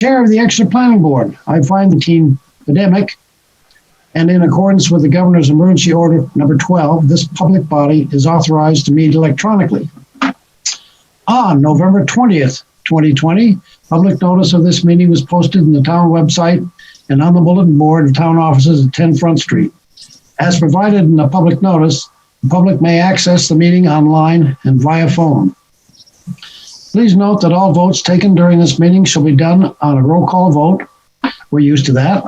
Chair of the Exeter Planning Board, I find the teen epidemic, and in accordance with the Governor's Emergency Order number 12, this public body is authorized to meet electronically. On November 20th, 2020, public notice of this meeting was posted in the town website and on the bulletin board of town offices at 10 Front Street. As provided in the public notice, the public may access the meeting online and via phone. Please note that all votes taken during this meeting shall be done on a roll call vote. We're used to that.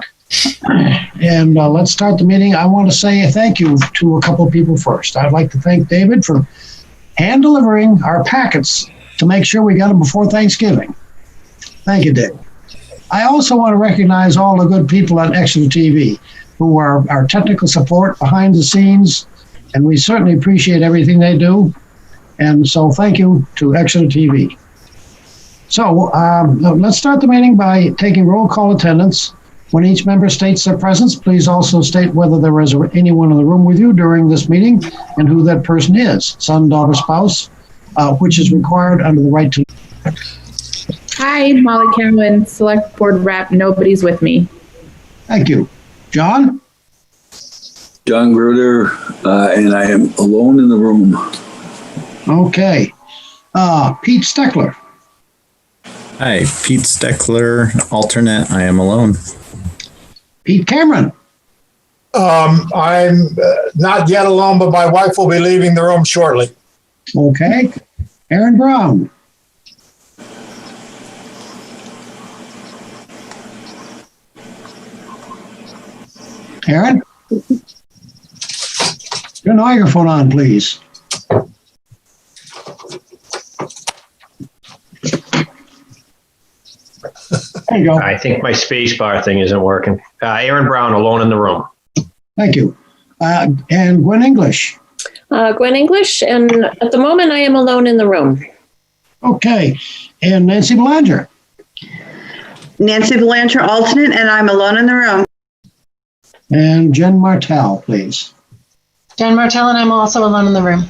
And let's start the meeting. I want to say thank you to a couple of people first. I'd like to thank David for hand delivering our packets to make sure we got them before Thanksgiving. Thank you, David. I also want to recognize all the good people at Exeter TV who are our technical support behind the scenes, and we certainly appreciate everything they do. And so thank you to Exeter TV. So let's start the meeting by taking roll call attendance. When each member states their presence, please also state whether there is anyone in the room with you during this meeting and who that person is, son, daughter, spouse, which is required under the right to. Hi, Molly Cowan, Select Board Rep. Nobody's with me. Thank you. John? John Gruder, and I am alone in the room. Okay. Pete Steckler. Hi, Pete Steckler, alternate. I am alone. Pete Cameron. I'm not yet alone, but my wife will be leaving the room shortly. Okay. Aaron Brown. Aaron? Your microphone on, please. There you go. I think my space bar thing isn't working. Aaron Brown, alone in the room. Thank you. And Gwen English. Gwen English, and at the moment I am alone in the room. Okay. And Nancy Belanger. Nancy Belanger, alternate, and I'm alone in the room. And Jen Martell, please. Jen Martell, and I'm also alone in the room.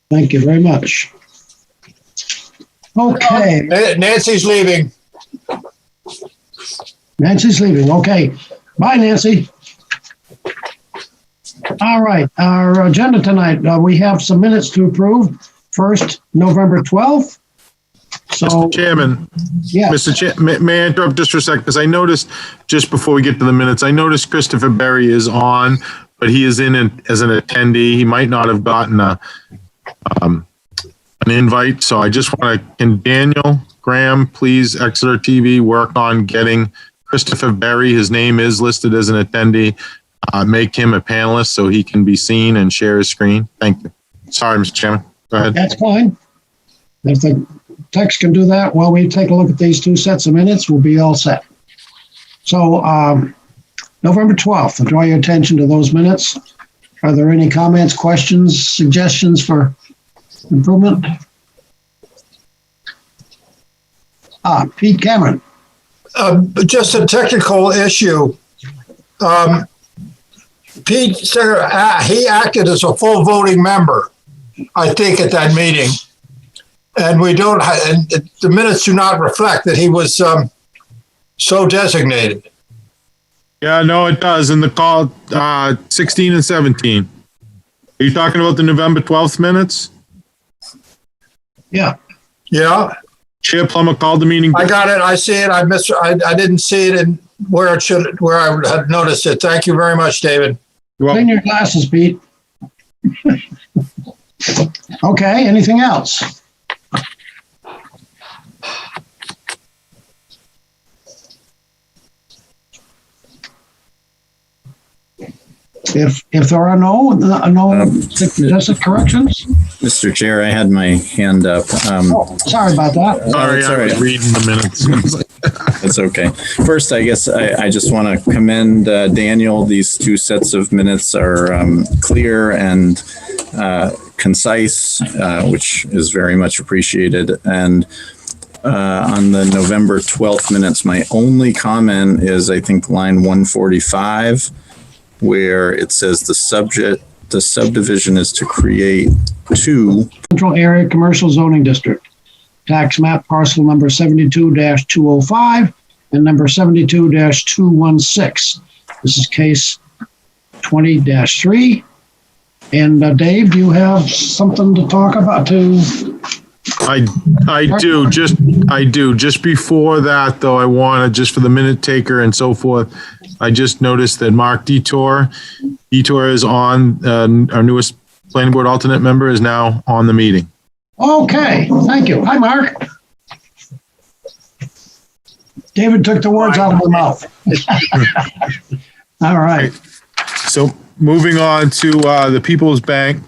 Thank you very much. Okay. Nancy's leaving. Nancy's leaving. Okay. Bye, Nancy. All right. Our agenda tonight, we have some minutes to approve. First, November 12th. So, Mr. Chairman, yes. Mr. Chair, may I interrupt just for a second? Because I noticed, just before we get to the minutes, I noticed Christopher Berry is on, but he is in as an attendee. He might not have gotten an invite. So I just want to, can Daniel Graham, please, Exeter TV, work on getting Christopher Berry, his name is listed as an attendee, make him a panelist so he can be seen and share his screen. Thank you. Sorry, Mr. Chairman. Go ahead. That's fine. If the text can do that while we take a look at these two sets of minutes, we'll be all set. So November 12th, I'll draw your attention to those minutes. Are there any comments, questions, suggestions for improvement? Pete Cameron. Just a technical issue. Pete, he acted as a full voting member, I think, at that meeting. And we don't, and the minutes do not reflect that he was so designated. Yeah, no, it does. In the call 16 and 17. Are you talking about the November 12th minutes? Yeah. Yeah. Chair Plummer called the meeting. I got it. I see it. I didn't see it in where I had noticed it. Thank you very much, David. Clean your glasses, Pete. Okay, anything else? If there are no suggested corrections? Mr. Chair, I had my hand up. Sorry about that. Sorry, I was reading the minutes. That's okay. First, I guess I just want to commend Daniel. These two sets of minutes are clear and concise, which is very much appreciated. And on the November 12th minutes, my only comment is, I think, line 145, where it says the subdivision is to create two Central Area Commercial Zoning District, tax map parcel number 72-205, and number 72-216. This is case 20-3. And Dave, do you have something to talk about I do. Just before that, though, I want to, just for the minute taker and so forth, I just noticed that Mark Detour is on, our newest planning board alternate member is now on the meeting. Okay, thank you. Hi, Mark. David took the words out of my mouth. All right. So moving on to the People's Bank.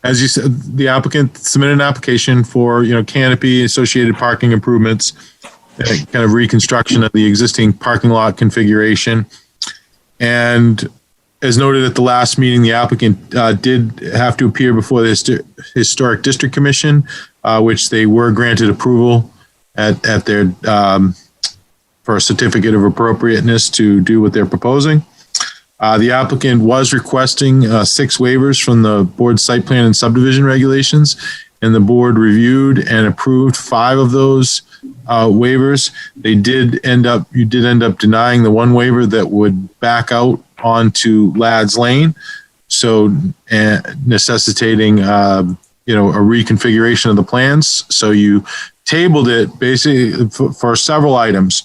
As you said, the applicant submitted an application for, canopy, associated parking improvements, kind of reconstruction of the existing parking lot configuration. And as noted at the last meeting, the applicant did have to appear before the Historic District Commission, which they were granted approval at their for a certificate of appropriateness to do what they're proposing. The applicant was requesting 6 waivers from the board site plan and subdivision regulations, and the board reviewed and approved 5 of those waivers. You did end up denying the 1 waiver that would back out onto Ladd's Lane, so necessitating a reconfiguration of the plans. So you tabled it basically for several items.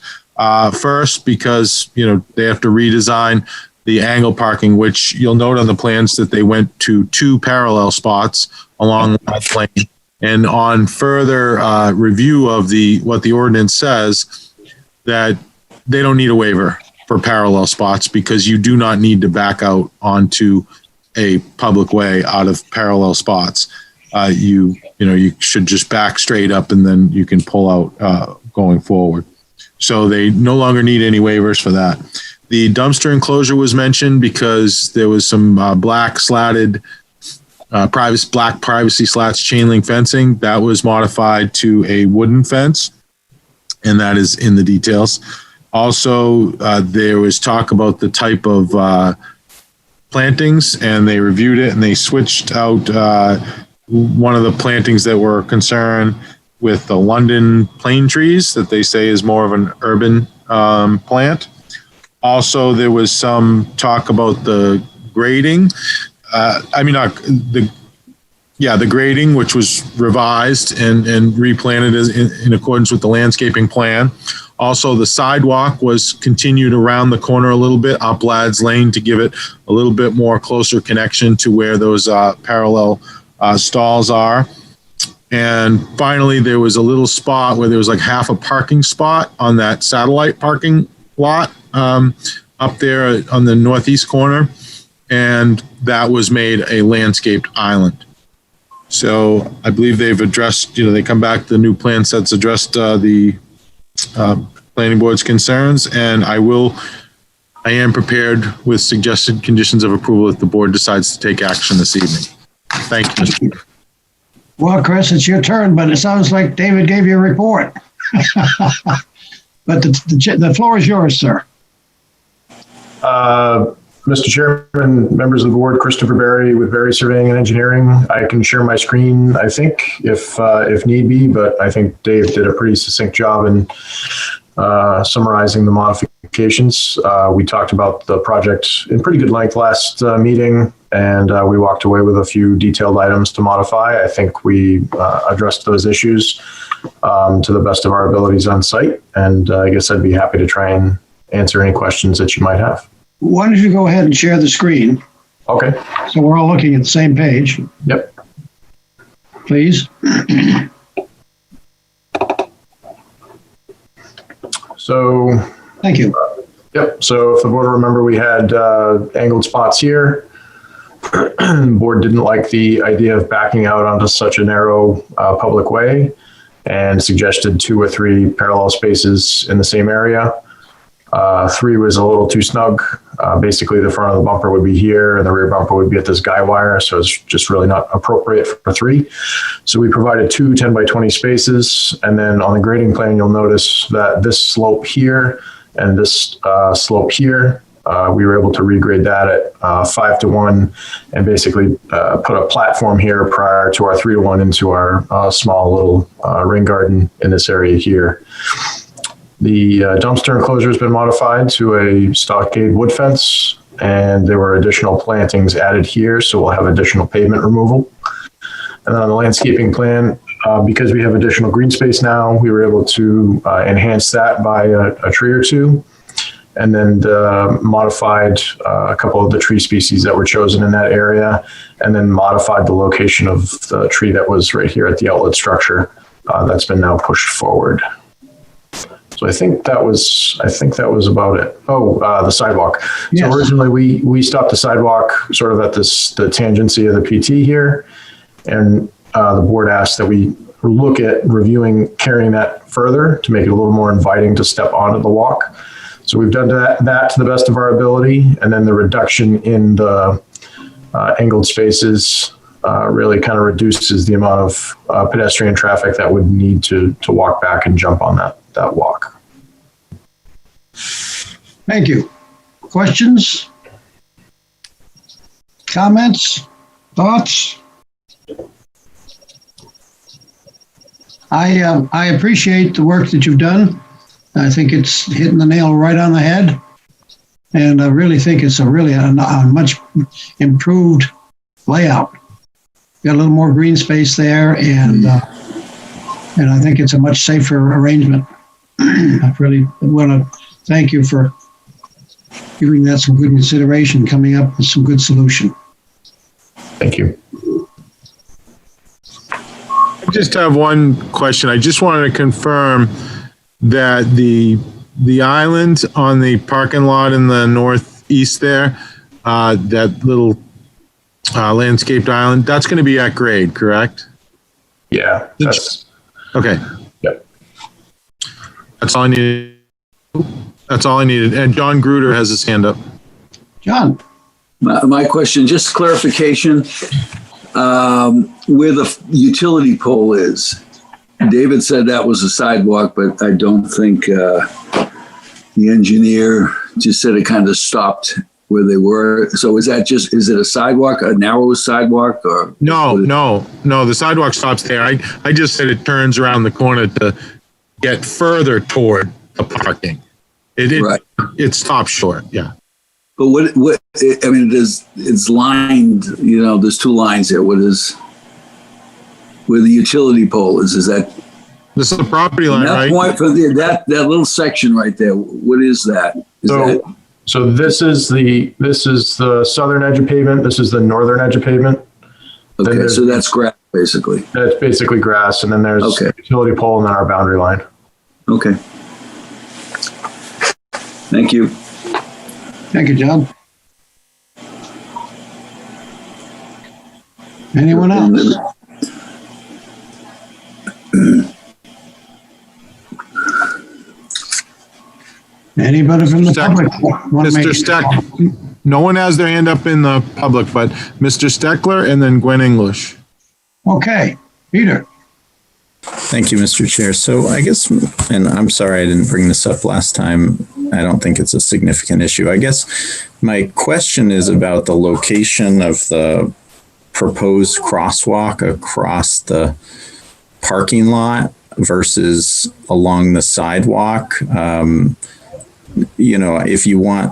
First, because they have to redesign the angle parking, which you'll note on the plans that they went to 2 parallel spots along that lane. And on further review of what the ordinance says, that they don't need a waiver for parallel spots because you do not need to back out onto a public way out of parallel spots. You should just back straight up and then you can pull out going forward. So they no longer need any waivers for that. The dumpster enclosure was mentioned because there was some black slatted black privacy slats chain link fencing that was modified to a wooden fence, and that is in the details. Also, there was talk about the type of plantings, and they reviewed it and they switched out one of the plantings that were concerned with the London plane trees that they say is more of an urban plant. Also, there was some talk about the grading. The grading, which was revised and replanted in accordance with the landscaping plan. Also, the sidewalk was continued around the corner a little bit up Ladd's Lane to give it a little bit more closer connection to where those parallel stalls are. And finally, there was a little spot where there was like half a parking spot on that satellite parking lot up there on the northeast corner, and that was made a landscaped island. So I believe they've addressed, they come back, the new plan sets addressed the planning board's concerns, and I am prepared with suggested conditions of approval if the board decides to take action this evening. Thank you, Mr. Chair. Well, Chris, it's your turn, but it sounds like David gave you a report. But the floor is yours, sir. Mr. Chairman, members of the board, Christopher Berry with Berry Surveying and Engineering. I can share my screen, I think, if need be, but I think Dave did a pretty succinct job in summarizing the modifications. We talked about the project in pretty good length last meeting, and we walked away with a few detailed items to modify. I think we addressed those issues to the best of our abilities on site, and I guess I'd be happy to try and answer any questions that you might have. Why don't you go ahead and share the screen? Okay. So we're all looking at the same page. Yep. Please. So. Thank you. Yep. So if the board will remember, we had angled spots here. The board didn't like the idea of backing out onto such a narrow public way and suggested 2 or 3 parallel spaces in the same area. 3 was a little too snug. Basically, the front of the bumper would be here and the rear bumper would be at this guy wire. So it's just really not appropriate for 3. So we provided 2 10 by 20 spaces. And then on the grading plan, you'll notice that this slope here and this slope here, we were able to regrade that at 5-to-1 and basically put a platform here prior to our 3-to-1 into our small little rain garden in this area here. The dumpster enclosure has been modified to a stockade wood fence, and there were additional plantings added here, so we'll have additional pavement removal. And then on the landscaping plan, because we have additional green space now, we were able to enhance that by a tree or two, and then modified a couple of the tree species that were chosen in that area, and then modified the location of the tree that was right here at the outlet structure. That's been now pushed forward. So I think that was about it. Oh, the sidewalk. Yes. So originally we stopped the sidewalk sort of at the tangency of the PT here, and the board asked that we look at reviewing carrying that further to make it a little more inviting to step onto the walk. So we've done that to the best of our ability, and then the reduction in the angled spaces really kind of reduces the amount of pedestrian traffic that would need to walk back and jump on that walk. Thank you. Questions? Comments? Thoughts? I appreciate the work that you've done. I think it's hitting the nail right on the head. And I really think it's a much improved layout. Got a little more green space there, and I think it's a much safer arrangement. I really want to thank you for giving that some good consideration, coming up with some good solution. Thank you. I just have one question. I just wanted to confirm that the island on the parking lot in the northeast there, that little landscaped island, that's going to be at grade, correct? Yeah. Okay. Yep. That's all I needed. That's all I needed. And John Gruder has his hand up. John. My question, just clarification, where the utility pole is. David said that was a sidewalk, but I don't think the engineer just said it kind of stopped where they were. So is it a sidewalk, a narrow sidewalk, or? No, the sidewalk stops there. I just said it turns around the corner to get further toward the parking. Right. It stops short, yeah. But it's lined, there's two lines there. Where the utility pole is that? This is the property line, that right? Point from that little section right there. What is that? So this is the southern edge of pavement. This is the northern edge of pavement. Okay, so that's grass, basically. That's basically grass, and then there's a utility pole and then our boundary line. Okay. Thank you. Thank you, John. Anyone else? Anybody from the public? Mr. Steck, no one has their hand up in the public, but Mr. Steckler and then Gwen English. Okay, Peter. Thank you, Mr. Chair. So I guess, and I'm sorry I didn't bring this up last time. I don't think it's a significant issue. I guess my question is about the location of the proposed crosswalk across the parking lot versus along the sidewalk. If you want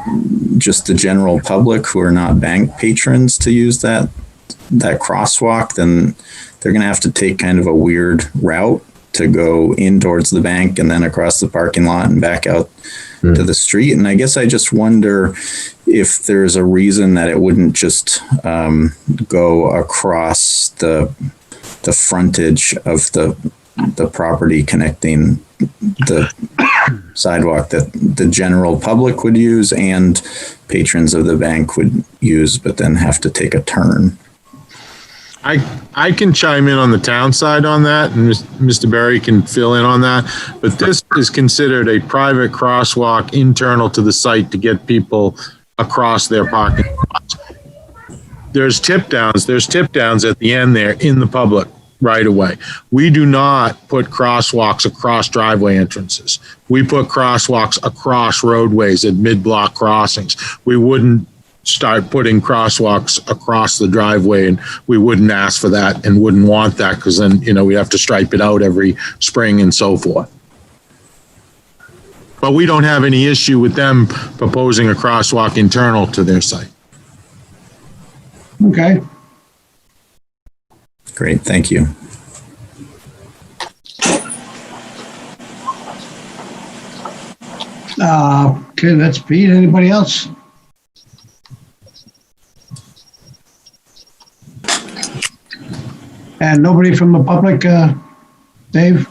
just the general public who are not bank patrons to use that crosswalk, then they're going to have to take kind of a weird route to go in towards the bank and then across the parking lot and back out to the street. And I guess I just wonder if there's a reason that it wouldn't just go across the frontage of the property connecting the sidewalk that the general public would use and patrons of the bank would use, but then have to take a turn. I can chime in on the town side on that, and Mr. Berry can fill in on that. But this is considered a private crosswalk internal to the site to get people across their parking lots. There's tip downs at the end there in the public right away. We do not put crosswalks across driveway entrances. We put crosswalks across roadways at mid-block crossings. We wouldn't start putting crosswalks across the driveway, and we wouldn't ask for that and wouldn't want that, because then, we have to stripe it out every spring and so forth. But we don't have any issue with them proposing a crosswalk internal to their site. Okay. Great, thank you. Okay, that's Pete. Anybody else? And nobody from the public, Dave?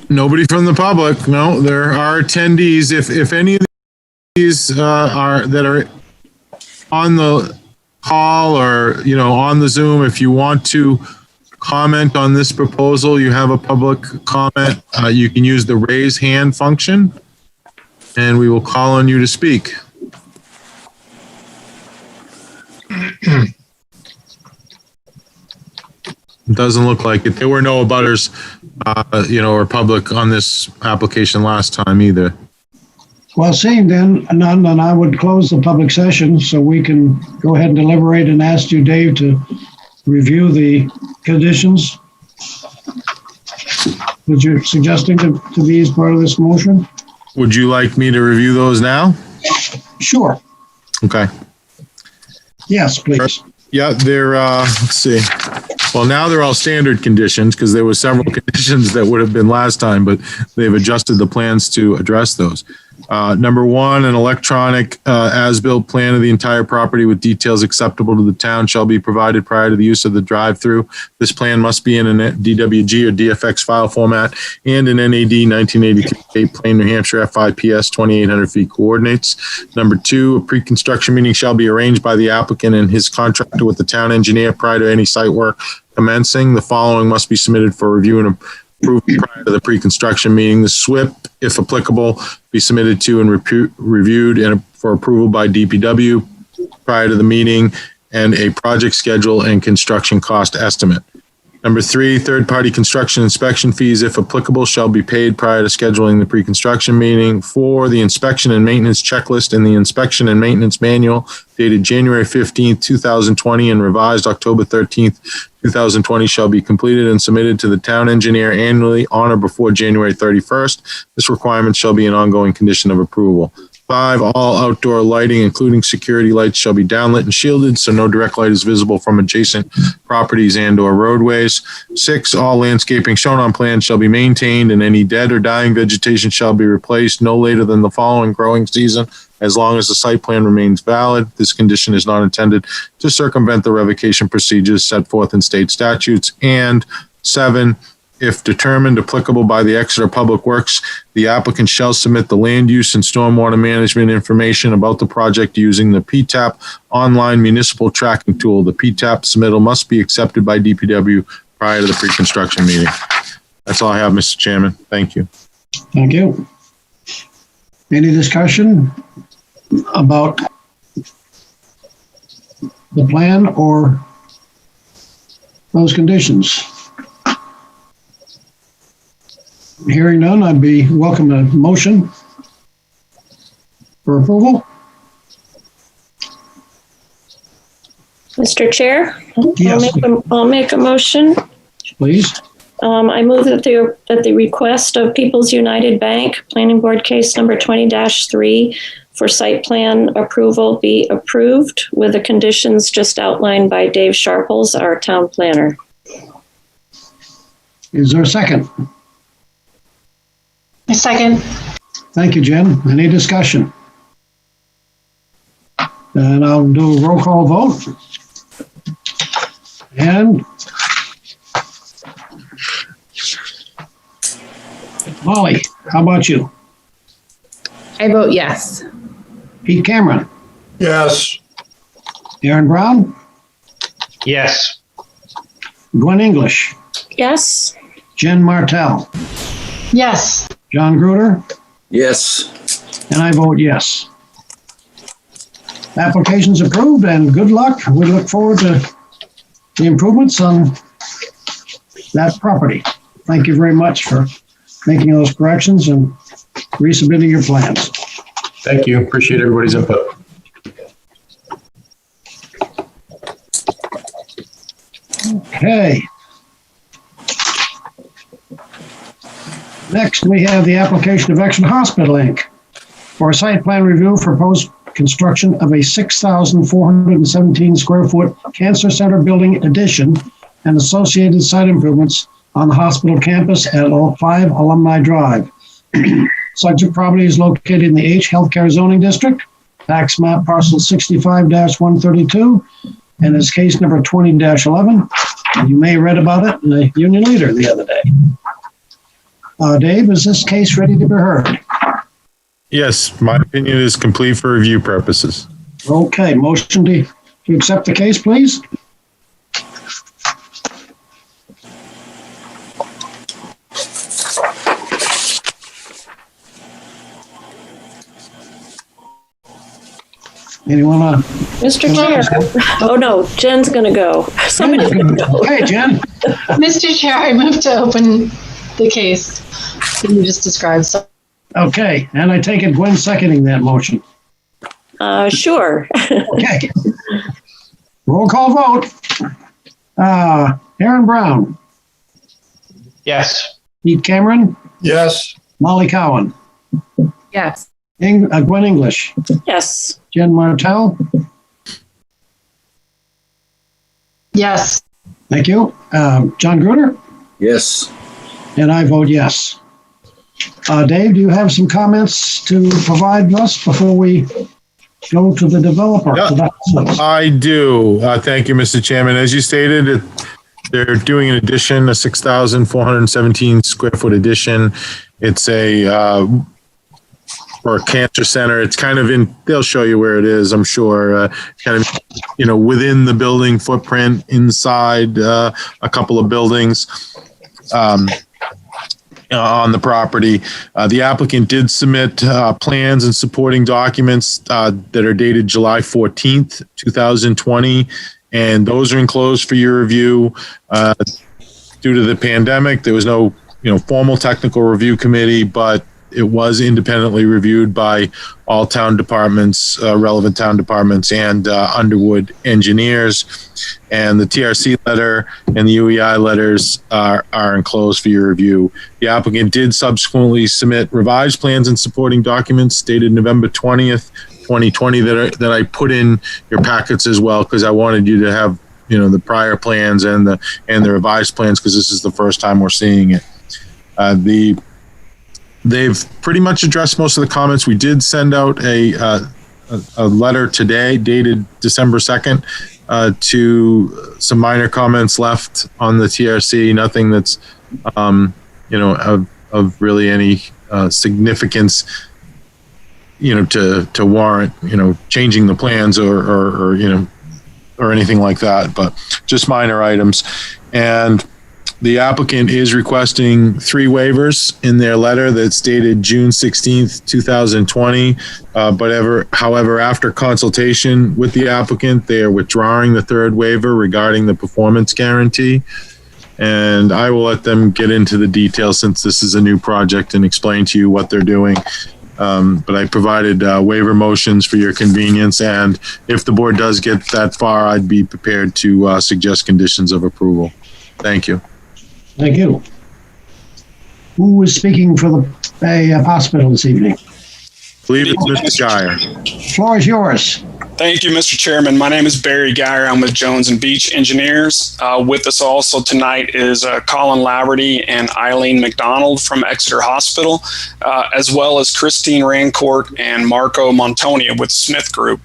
Nobody from the public. No, there are attendees. If any of these that are on the call or, on the Zoom, if you want to comment on this proposal, you have a public comment, you can use the raise hand function and we will call on you to speak. It doesn't look like it. There were no abutters, or public on this application last time either. Well, seeing then none, then I would close the public session so we can go ahead and deliberate and ask you, Dave, to review the conditions that you're suggesting to be as part of this motion. Would you like me to review those now? Sure. Okay. Yes, please. Yeah, they're, let's see. Well, now they're all standard conditions because there were several conditions that would have been last time, but they've adjusted the plans to address those. Number one, an electronic as-built plan of the entire property with details acceptable to the town shall be provided prior to the use of the drive-through. This plan must be in a DWG or DFX file format and an NAD 1983 Plain, New Hampshire F5PS 2,800 feet coordinates. Number two, a pre-construction meeting shall be arranged by the applicant and his contractor with the town engineer prior to any site work commencing. The following must be submitted for review and approved prior to the pre-construction meeting. The SWIP, if applicable, be submitted to and reviewed and for approval by DPW prior to the meeting, and a project schedule and construction cost estimate. Number three, third-party construction inspection fees, if applicable, shall be paid prior to scheduling the pre-construction meeting. Four, the inspection and maintenance checklist and the inspection and maintenance manual dated January 15th, 2020 and revised October 13th, 2020 shall be completed and submitted to the town engineer annually on or before January 31st. This requirement shall be an ongoing condition of approval. Five, all outdoor lighting, including security lights, shall be downlit and shielded so no direct light is visible from adjacent properties and or roadways. Six, all landscaping shown on plans shall be maintained and any dead or dying vegetation shall be replaced no later than the following growing season as long as the site plan remains valid. This condition is not intended to circumvent the revocation procedures set forth in state statutes. And seven, if determined applicable by the Exeter Public Works, the applicant shall submit the land use and stormwater management information about the project using the PTAP online municipal tracking tool. The PTAP submittal must be accepted by DPW prior to the pre-construction meeting. That's all I have, Mr. Chairman. Thank you. Thank you. Any discussion about the plan or those conditions? Hearing none, I'd be welcome a motion for approval. Mr. Chair, Yes. I'll make a motion. Please. I move that the request of People's United Bank, Planning Board Case Number 20-3 for site plan approval be approved with the conditions just outlined by Dave Sharples, our town planner. Is there a second? A second. Thank you, Jen. Any discussion? And I'll do a roll call vote. And Molly, how about you? I vote yes. Pete Cameron, Yes. Aaron Brown, Yes. Gwen English, Yes. Jen Martell, Yes. John Gruder, Yes. and I vote yes. Application's approved and good luck. We look forward to the improvements on that property. Thank you very much for making those corrections and resubmitting your plans. Thank you. Appreciate everybody's input. Okay. Next, we have the application of Exeter Hospital, Inc. for a site plan review for post-construction of a 6,417 square foot cancer center building addition and associated site improvements on the hospital campus at 5 Alumni Drive. Subject property is located in the H Healthcare Zoning District, tax map parcel 65-132, and is case number 20-11. You may have read about it in the Union Leader the other day. Dave, is this case ready to be heard? Yes, my opinion is complete for review purposes. Okay, motion to accept the case, please. Anyone? Mr. Chair. Oh, no, Jen's going to go. Somebody's going to go. Hey, Jen. Mr. Chair, I move to open the case that you just described. So, Okay, and I take it Gwen's seconding that motion. Sure. Okay. Roll call vote. Aaron Brown, Yes. Pete Cameron, Yes. Molly Cowan, Yes. Gwen English, Yes. Jen Martell. yes. Thank you. John Gruder, Yes. and I vote yes. Dave, do you have some comments to provide us before we go to the developer? Yeah. I do. Thank you, Mr. Chairman. As you stated, they're doing an addition, a 6,417 square foot addition. It's for a cancer center. It's kind of they'll show you where it is, I'm sure, kind of, within the building footprint, inside a couple of buildings. On the property. The applicant did submit plans and supporting documents that are dated July 14th, 2020, and those are enclosed for your review. Due to the pandemic, there was no formal technical review committee, but it was independently reviewed by all town departments, relevant town departments, and Underwood engineers. And the TRC letter and the UEI letters are enclosed for your review. The applicant did subsequently submit revised plans and supporting documents dated November 20th, 2020 that I put in your packets as well, because I wanted you to have the prior plans and the revised plans, because this is the first time we're seeing it. They've pretty much addressed most of the comments. We did send out a letter today dated December 2nd to some minor comments left on the TRC, nothing that's, of really any significance, to warrant, changing the plans or anything like that, but just minor items. And the applicant is requesting 3 waivers in their letter that's dated June 16th, 2020. However, after consultation with the applicant, they are withdrawing the 3rd waiver regarding the performance guarantee. And I will let them get into the details, since this is a new project, and explain to you what they're doing. But I provided waiver motions for your convenience. And if the board does get that far, I'd be prepared to suggest conditions of approval. Thank you. Thank you. Who is speaking for the hospital this evening? I believe it's Mr. Geyer. Floor is yours. Thank you, Mr. Chairman. My name is Barry Geyer. I'm with Jones and Beach Engineers. With us also tonight is Colin Laverty and Eileen McDonald from Exeter Hospital, as well as Christine Rancourt and Marco Montonia with Smith Group.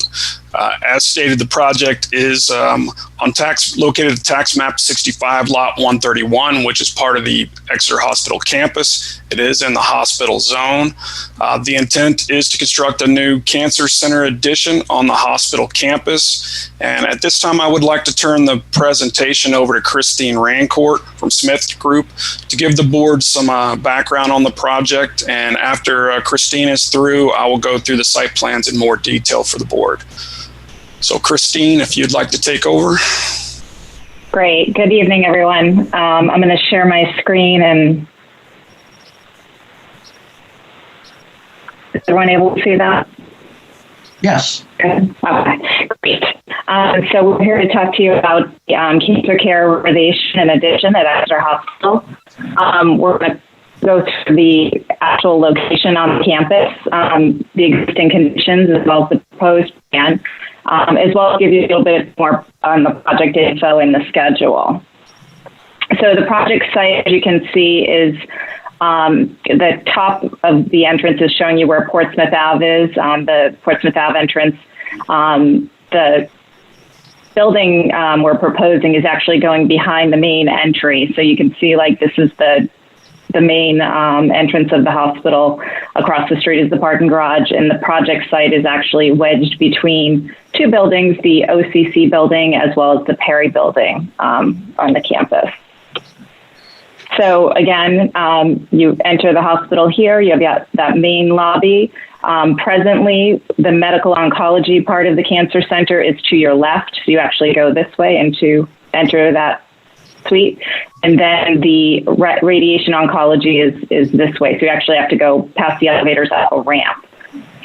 As stated, the project is located at tax map 65, lot 131, which is part of the Exeter Hospital campus. It is in the hospital zone. The intent is to construct a new cancer center addition on the hospital campus. And at this time, I would like to turn the presentation over to Christine Rancourt from Smith Group to give the board some background on the project. And after Christine is through, I will go through the site plans in more detail for the board. So Christine, if you'd like to take over. Great. Good evening, everyone. I'm going to share my screen, and is everyone able to see that? Yes. Good. Okay, great. So we're here to talk to you about cancer care renovation and addition at Exeter Hospital. We're going to go through the actual location on campus, the existing conditions, as well as the proposed plan, as well as give you a little bit more on the project info and the schedule. So the project site, as you can see, is the top of the entrance is showing you where Portsmouth Ave is, the Portsmouth Ave entrance. The building we're proposing is actually going behind the main entry. So you can see like this is the main entrance of the hospital. Across the street is the parking garage, and the project site is actually wedged between two buildings, the OCC building as well as the Perry building on the campus. So again, you enter the hospital here, you have that main lobby. Presently, the medical oncology part of the cancer center is to your left. So you actually go this way and to enter that suite. And then the radiation oncology is this way. So you actually have to go past the elevators up a ramp.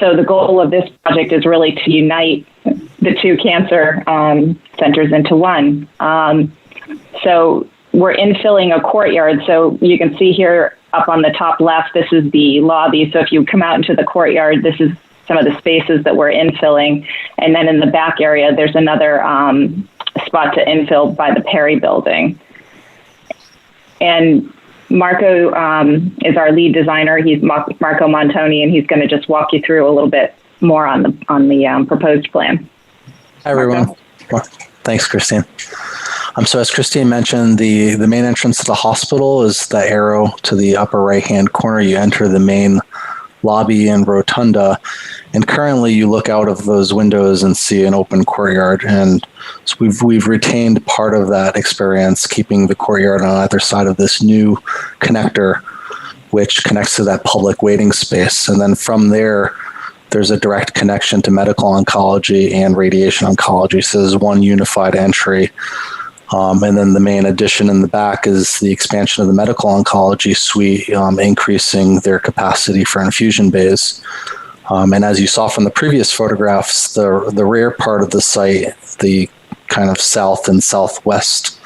So the goal of this project is really to unite the two cancer centers into one. So we're infilling a courtyard. So you can see here up on the top left, this is the lobby. So if you come out into the courtyard, this is some of the spaces that we're infilling. And then in the back area, there's another spot to infill by the Perry building. And Marco is our lead designer. He's Marco Montoni, and he's going to just walk you through a little bit more on the proposed plan. Hi, everyone. Thanks, Christine. So as Christine mentioned, the main entrance to the hospital is the arrow to the upper right-hand corner. You enter the main lobby and rotunda, and currently you look out of those windows and see an open courtyard. And so we've retained part of that experience, keeping the courtyard on either side of this new connector, which connects to that public waiting space. And then from there, there's a direct connection to medical oncology and radiation oncology. So there's one unified entry. And then the main addition in the back is the expansion of the medical oncology suite, increasing their capacity for infusion bays. And as you saw from the previous photographs, the rear part of the site, the kind of south and southwest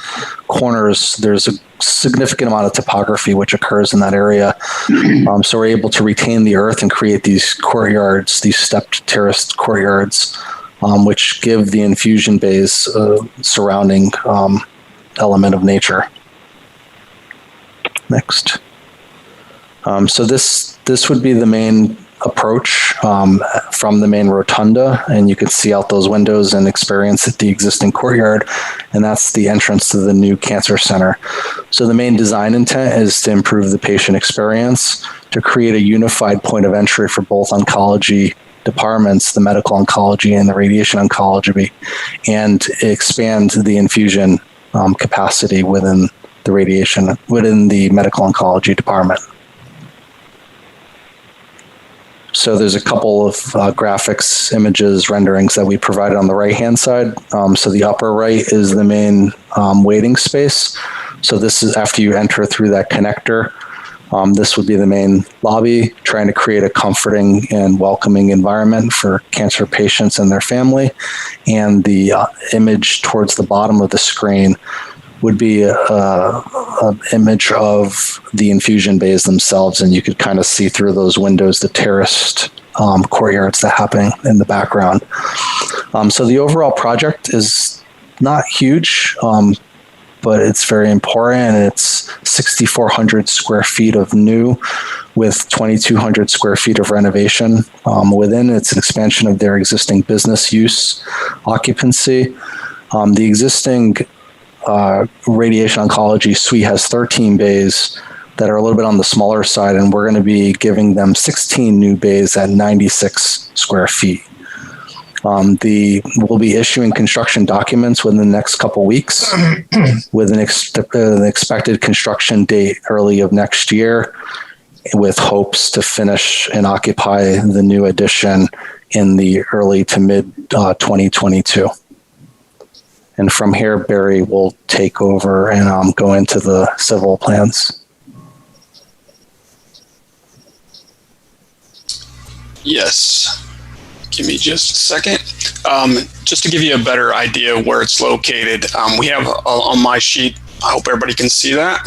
corners, there's a significant amount of topography which occurs in that area. So we're able to retain the earth and create these courtyards, these stepped terraced courtyards, which give the infusion bays a surrounding element of nature. Next. So this would be the main approach from the main rotunda, and you could see out those windows and experience the existing courtyard, and that's the entrance to the new cancer center. So the main design intent is to improve the patient experience, to create a unified point of entry for both oncology departments, the medical oncology and the radiation oncology, and expand the infusion capacity within the medical oncology department. So there's a couple of graphics, images, renderings that we provided on the right-hand side. So the upper right is the main waiting space. So this is after you enter through that connector. This would be the main lobby, trying to create a comforting and welcoming environment for cancer patients and their family. And the image towards the bottom of the screen would be an image of the infusion bays themselves, and you could kind of see through those windows the terraced courtyards that happen in the background. So the overall project is not huge, but it's very important. It's 6,400 square feet of new with 2,200 square feet of renovation. Within it's an expansion of their existing business use occupancy. The existing radiation oncology suite has 13 bays that are a little bit on the smaller side, and we're going to be giving them 16 new bays at 96 square feet. We'll be issuing construction documents within the next couple weeks with an expected construction date early of next year, with hopes to finish and occupy the new addition in the early to mid 2022. And from here, Barry will take over and go into the civil plans. Yes. Give me just a second. Just to give you a better idea where it's located, we have on my sheet, I hope everybody can see that.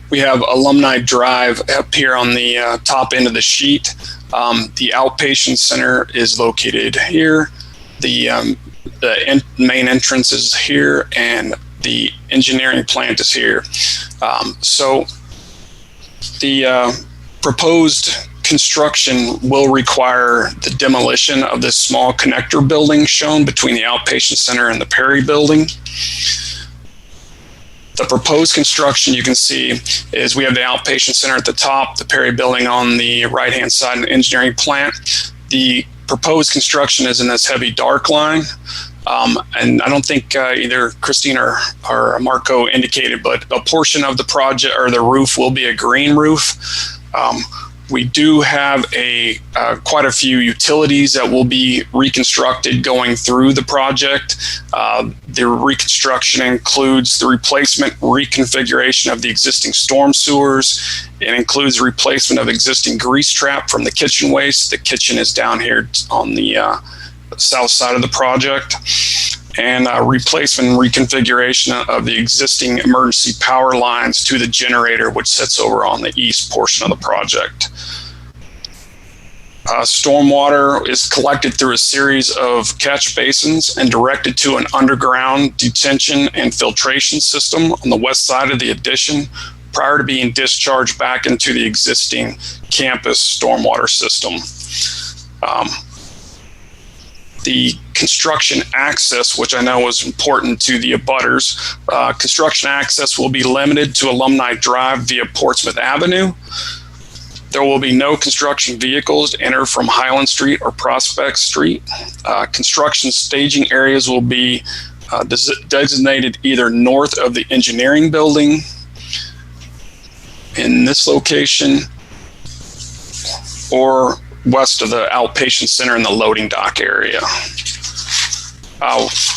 We have Alumni Drive up here on the top end of the sheet. The outpatient center is located here. The main entrance is here, and the engineering plant is here. So the proposed construction will require the demolition of this small connector building shown between the outpatient center and the Perry building. The proposed construction you can see is we have the outpatient center at the top, the Perry building on the right-hand side, and the engineering plant. The proposed construction is in this heavy dark line. And I don't think either Christine or Marco indicated, but a portion of the project or the roof will be a green roof. We do have quite a few utilities that will be reconstructed going through the project. The reconstruction includes the replacement, reconfiguration of the existing storm sewers. It includes replacement of existing grease trap from the kitchen waste. The kitchen is down here on the south side of the project. And replacement and reconfiguration of the existing emergency power lines to the generator, which sits over on the east portion of the project. Stormwater is collected through a series of catch basins and directed to an underground detention and filtration system on the west side of the addition prior to being discharged back into the existing campus stormwater system. The construction access, which I know was important to the abutters, construction access will be limited to Alumni Drive via Portsmouth Avenue. There will be no construction vehicles to enter from Highland Street or Prospect Street. Construction staging areas will be designated either north of the engineering building in this location or west of the outpatient center in the loading dock area.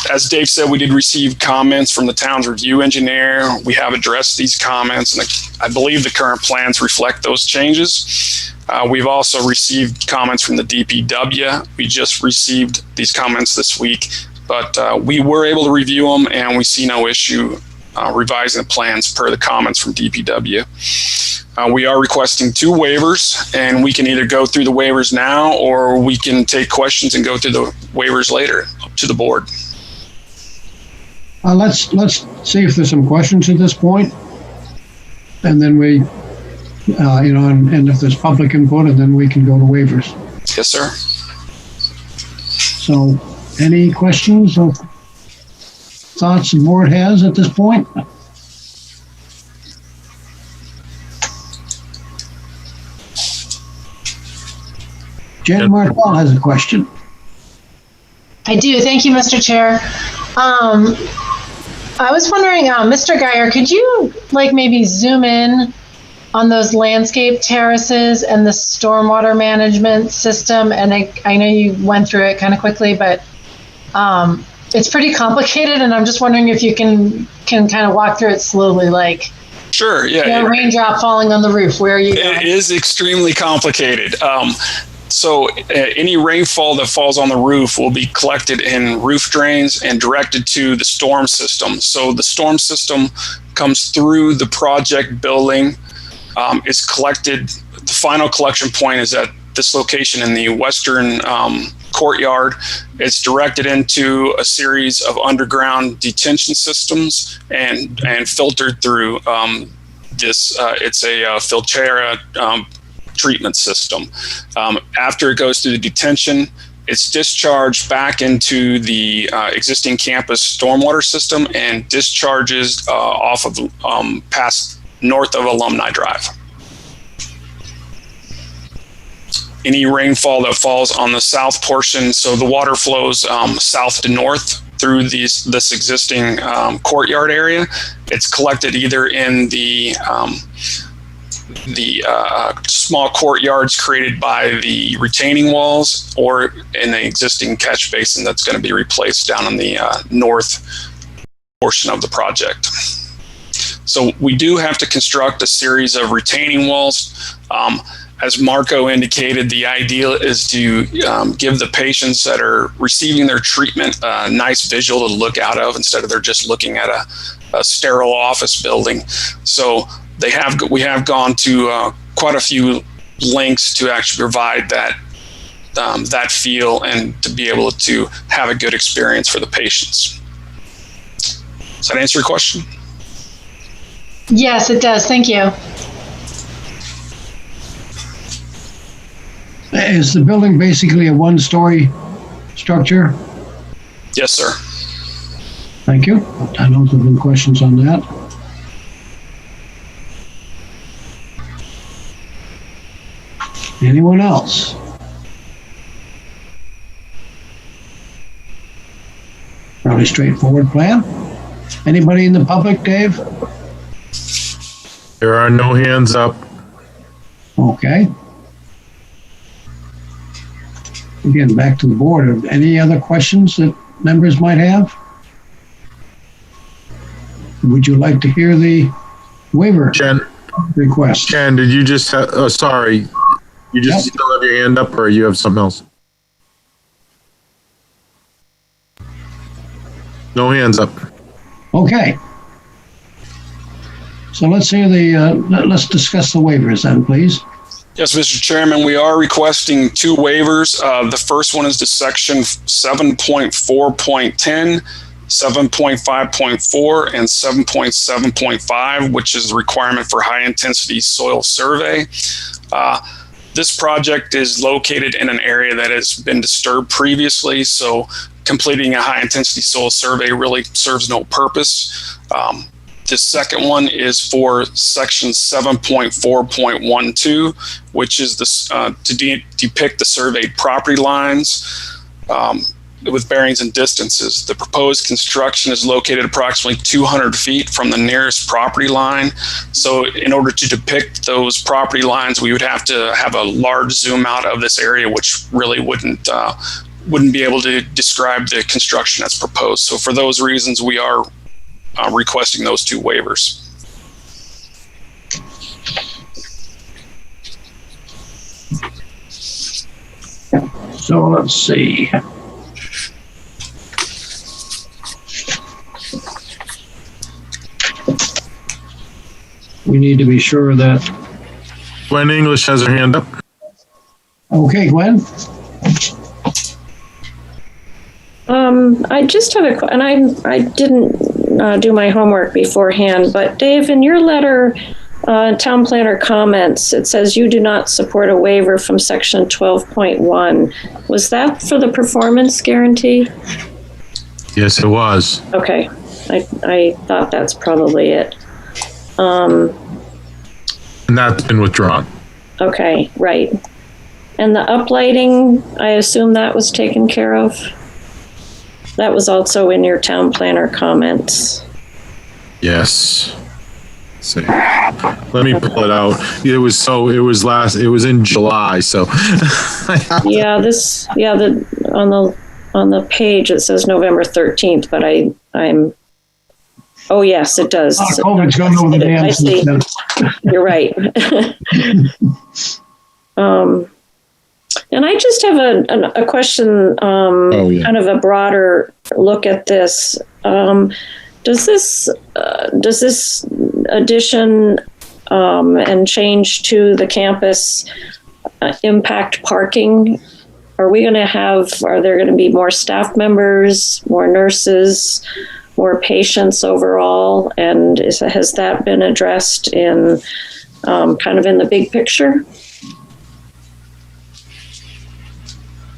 As Dave said, we did receive comments from the town's review engineer. We have addressed these comments, and I believe the current plans reflect those changes. We've also received comments from the DPW. We just received these comments this week, but we were able to review them, and we see no issue revising the plans per the comments from DPW. We are requesting 2 waivers, and we can either go through the waivers now or we can take questions and go through the waivers later up to the board. Let's see if there's some questions at this point, and then we, and if there's public input, and then we can go to waivers. Yes, sir. So, any questions or thoughts the board has at this point? Jen Martell has a question. I do. Thank you, Mr. Chair. I was wondering, Mr. Geyer, could you maybe zoom in on those landscape terraces and the stormwater management system? And I know you went through it kind of quickly, but it's pretty complicated, and I'm just wondering if you can kind of walk through it slowly, Sure, yeah. Raindrop falling on the roof, where are you going? It is extremely complicated. So any rainfall that falls on the roof will be collected in roof drains and directed to the storm system. So the storm system comes through the project building, is collected. The final collection point is at this location in the western courtyard. It's directed into a series of underground detention systems and filtered through this. It's a Filterra treatment system. After it goes through the detention, it's discharged back into the existing campus stormwater system and discharges off of past north of Alumni Drive. Any rainfall that falls on the south portion, so the water flows south to north through this existing courtyard area, it's collected either in the small courtyards created by the retaining walls or in the existing catch basin that's going to be replaced down in the north portion of the project. So we do have to construct a series of retaining walls. As Marco indicated, the idea is to give the patients that are receiving their treatment a nice visual to look out of instead of they're just looking at a sterile office building. So we have gone to quite a few lengths to actually provide that feel and to be able to have a good experience for the patients. Does that answer your question? Yes, it does. Thank you. Is the building basically a one-story structure? Yes, sir. Thank you. I don't have any questions on that. Anyone else? Fairly straightforward plan. Anybody in the public, Dave? There are no hands up. Okay. Again, back to the board. Any other questions that members might have? Would you like to hear the waiver request? Ken, did you just have, sorry, you just still have your hand up or you have something else? No hands up. Okay. So let's hear let's discuss the waivers then, please. Yes, Mr. Chairman, we are requesting two waivers. The first one is to section 7.4.10, 7.5.4, and 7.7.5, which is the requirement for high-intensity soil survey. This project is located in an area that has been disturbed previously, so completing a high-intensity soil survey really serves no purpose. The second one is for section 7.4.12, which is to depict the surveyed property lines with bearings and distances. The proposed construction is located approximately 200 feet from the nearest property line. So in order to depict those property lines, we would have to have a large zoom out of this area, which really wouldn't be able to describe the construction that's proposed. So for those reasons, we are requesting those two waivers. So let's see. We need to be sure that. Gwen English has her hand up. Okay, Gwen. I just have and I didn't do my homework beforehand, but Dave, in your letter, town planner comments, it says you do not support a waiver from section 12.1. Was that for the performance guarantee? Yes, it was. Okay, I thought that's probably it. And that's been withdrawn. Okay, right. And the uplighting, I assume that was taken care of? That was also in your town planner comments. Yes. Let's see. Let me pull it out. It was in July, so. On the page it says November 13th, but I'm oh yes, it does. COVID's going over the dam. I see. You're right. And I just have a question, kind of a broader look at this. Does this addition and change to the campus impact parking? Are there going to be more staff members, more nurses, more patients overall? And has that been addressed in kind of in the big picture?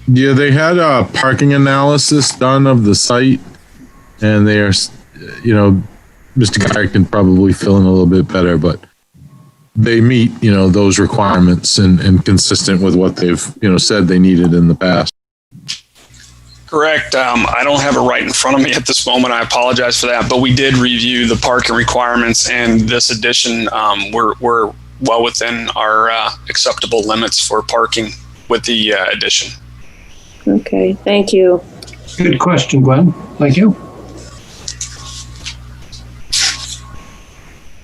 Yeah, they had a parking analysis done of the site, and they are, Mr. Geyer can probably fill in a little bit better, but they meet, those requirements and consistent with what they've, said they needed in the past. Correct. I don't have it right in front of me at this moment. I apologize for that, but we did review the parking requirements, and this addition, we're well within our acceptable limits for parking with the addition. Okay, thank you. Good question, Gwen. Thank you.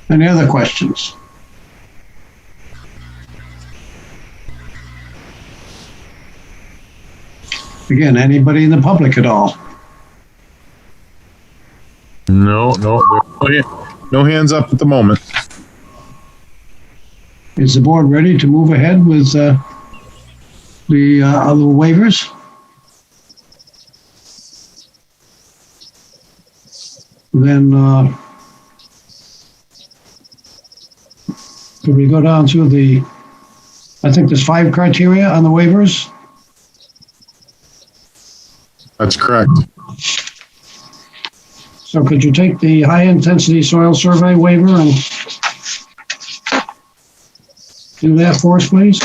Any other questions? Again, anybody in the public at all? No hands up at the moment. Is the board ready to move ahead with the other waivers? Then could we go down through I think there's 5 criteria on the waivers. That's correct. So could you take the high-intensity soil survey waiver and do that for us, please?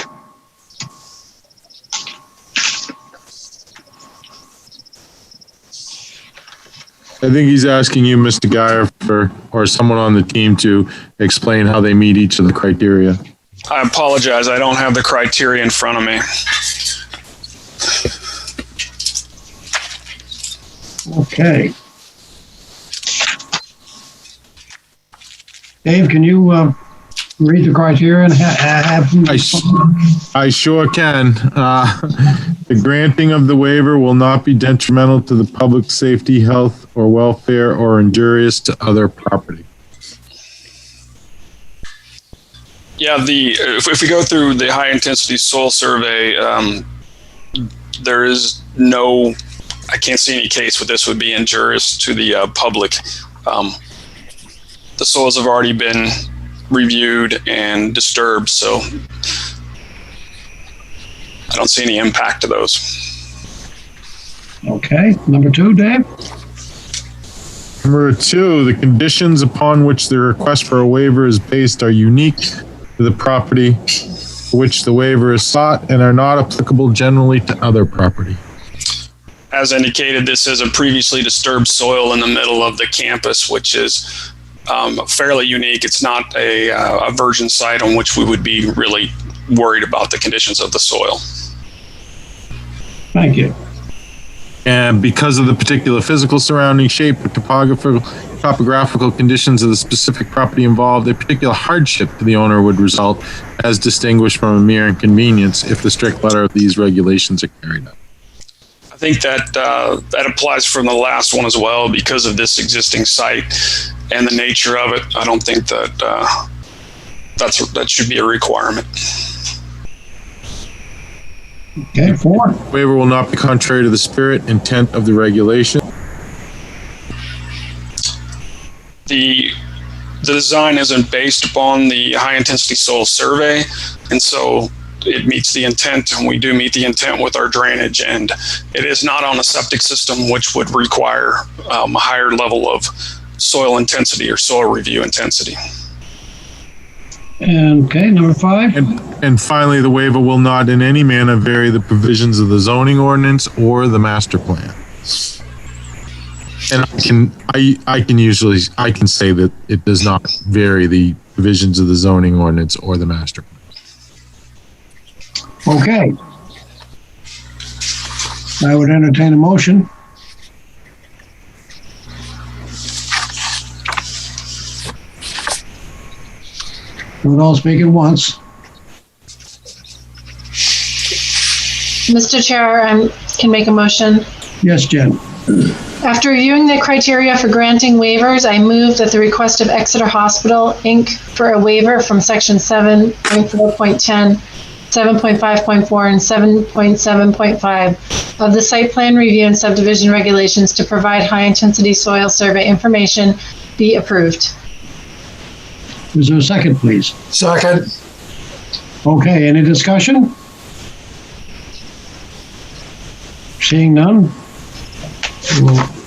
I think he's asking you, Mr. Geyer, or someone on the team to explain how they meet each of the criteria. I apologize. I don't have the criteria in front of me. Okay. Dave, can you read the criteria and have them? I sure can. The granting of the waiver will not be detrimental to the public safety, health, or welfare or injurious to other property. Yeah, if we go through the high intensity soil survey, there is no, I can't see any case where this would be injurious to the public. The soils have already been reviewed and disturbed, so I don't see any impact to those. Okay, number 2, Dave? Number 2, the conditions upon which the request for a waiver is based are unique to the property for which the waiver is sought and are not applicable generally to other property. As indicated, this is a previously disturbed soil in the middle of the campus, which is fairly unique. It's not a virgin site on which we would be really worried about the conditions of the soil. Thank you. And because of the particular physical surrounding shape or topographical conditions of the specific property involved, a particular hardship to the owner would result as distinguished from a mere inconvenience if the strict letter of these regulations are carried out. I think that that applies from the last one as well. Because of this existing site and the nature of it, I don't think that that should be a requirement. Okay, 4. Waiver will not be contrary to the spirit, intent of the regulation. The design isn't based upon the high intensity soil survey, and so it meets the intent, and we do meet the intent with our drainage, and it is not on a septic system which would require a higher level of soil intensity or soil review intensity. And okay, number 5. And finally, the waiver will not in any manner vary the provisions of the zoning ordinance or the master plan. And I can say that it does not vary the provisions of the zoning ordinance or the master plan. Okay. I would entertain a motion. We'll all speak at once. Mr. Chair, I can make a motion. Yes, Jen. After reviewing the criteria for granting waivers, I move that the request of Exeter Hospital, Inc. for a waiver from Section 7.4.10, 7.5.4, and 7.7.5 of the Site Plan Review and Subdivision Regulations to provide high-intensity soil survey information be approved. Is there a second, please? Second. Okay, any discussion? Seeing none,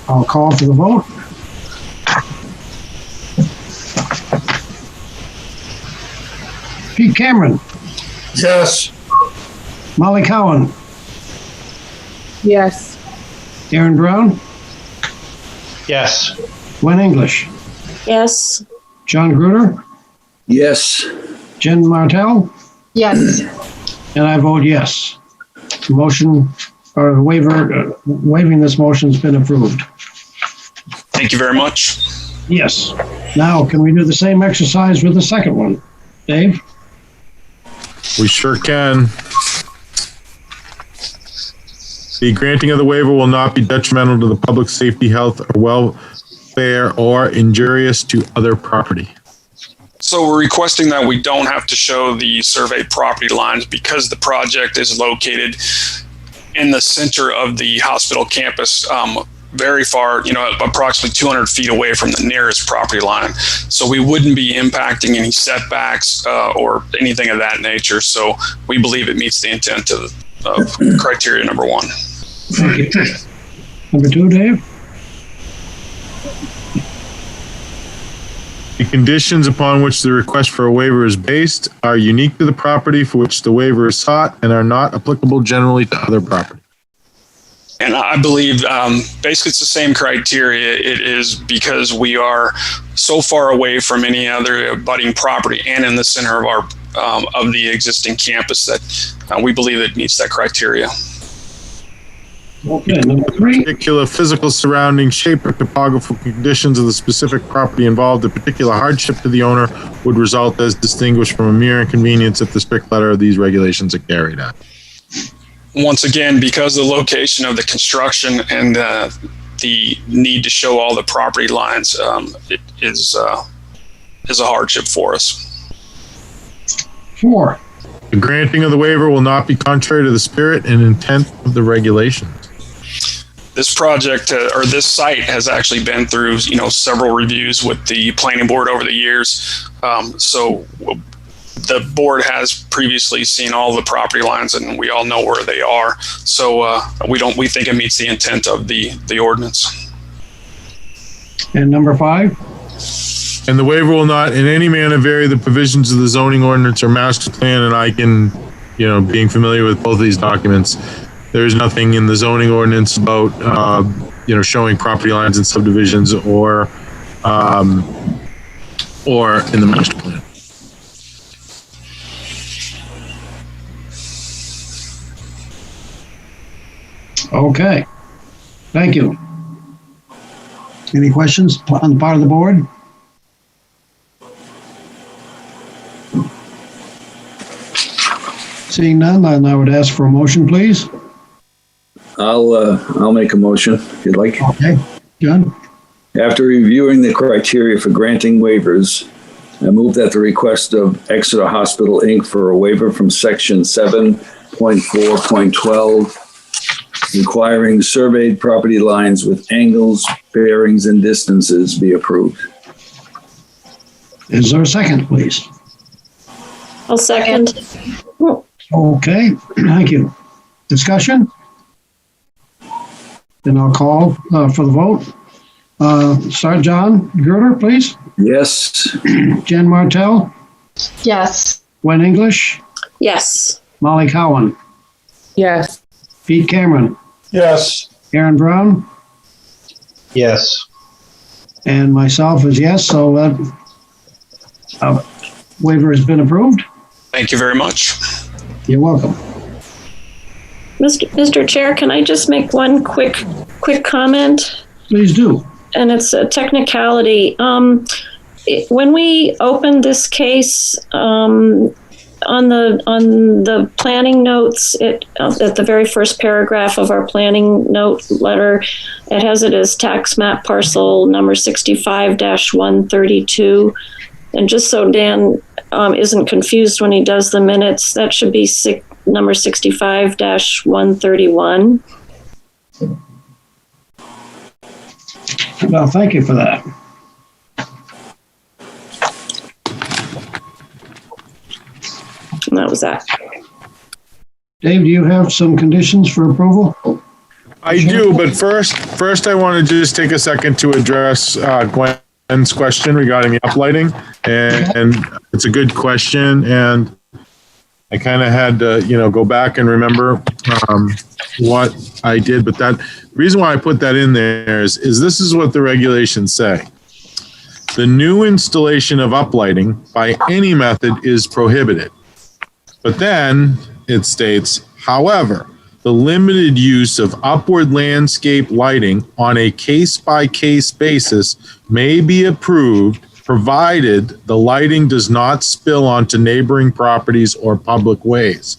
I'll call for the vote. Pete Cameron. Yes. Molly Cowan. Yes. Aaron Brown. Yes. Gwen English. Yes. John Gruder. Yes. Jen Martell. Yes. And I vote yes. The motion, or the waiver, waiving this motion has been approved. Thank you very much. Yes. Now, can we do the same exercise with the second one? Dave? We sure can. The granting of the waiver will not be detrimental to the public safety, health, or welfare or injurious to other property. So we're requesting that we don't have to show the surveyed property lines because the project is located in the center of the hospital campus, very far, approximately 200 feet away from the nearest property line. So we wouldn't be impacting any setbacks or anything of that nature. So we believe it meets the intent of criteria number one. Thank you. Number two, Dave? The conditions upon which the request for a waiver is based are unique to the property for which the waiver is sought and are not applicable generally to other property. And I believe basically it's the same criteria. It is because we are so far away from any other abutting property and in the center of our of the existing campus that we believe it meets that criteria. Okay, number three. Particular physical surrounding shape or topographical conditions of the specific property involved, a particular hardship to the owner would result as distinguished from a mere inconvenience if the strict letter of these regulations are carried out. Once again, because of the location of the construction and the need to show all the property lines, it is a hardship for us. 4. The granting of the waiver will not be contrary to the spirit and intent of the regulations. This project or this site has actually been through, several reviews with the planning board over the years. So the board has previously seen all the property lines and we all know where they are. So we think it meets the intent of the ordinance. And number 5. And the waiver will not in any manner vary the provisions of the zoning ordinance or master plan. And I can, being familiar with both of these documents, there's nothing in the zoning ordinance about, showing property lines and subdivisions or in the master plan. Okay. Thank you. Any questions on the part of the board? Seeing none, then I would ask for a motion, please. I'll make a motion if you'd like. Okay. John? After reviewing the criteria for granting waivers, I move that the request of Exeter Hospital, Inc. for a waiver from section 7.4.12 requiring surveyed property lines with angles, bearings, and distances be approved. Is there a second, please? I'll second. Okay, thank you. Discussion? Then I'll call for the vote. Start John Gerter, please. Yes. Jen Martell? Yes. Gwen English? Yes. Molly Cowan? Yes. Pete Cameron? Yes. Aaron Brown? Yes. And myself is yes, so that waiver has been approved. Thank you very much. You're welcome. Mr. Chair, can I just make one quick comment? Please do. And it's a technicality. When we opened this case, on the planning notes, at the very first paragraph of our planning note letter, it has it as tax map parcel number 65-132. And just so Dan isn't confused when he does the minutes, that should be number 65-131. Well, thank you for that. And that was that. Dave, do you have some conditions for approval? I do, but first I want to just take a second to address Gwen's question regarding the uplighting, and it's a good question, and I kind of had to, go back and remember what I did, but the reason why I put that in there is this is what the regulations say. The new installation of uplighting by any method is prohibited. But then it states, however, the limited use of upward landscape lighting on a case-by-case basis may be approved provided the lighting does not spill onto neighboring properties or public ways.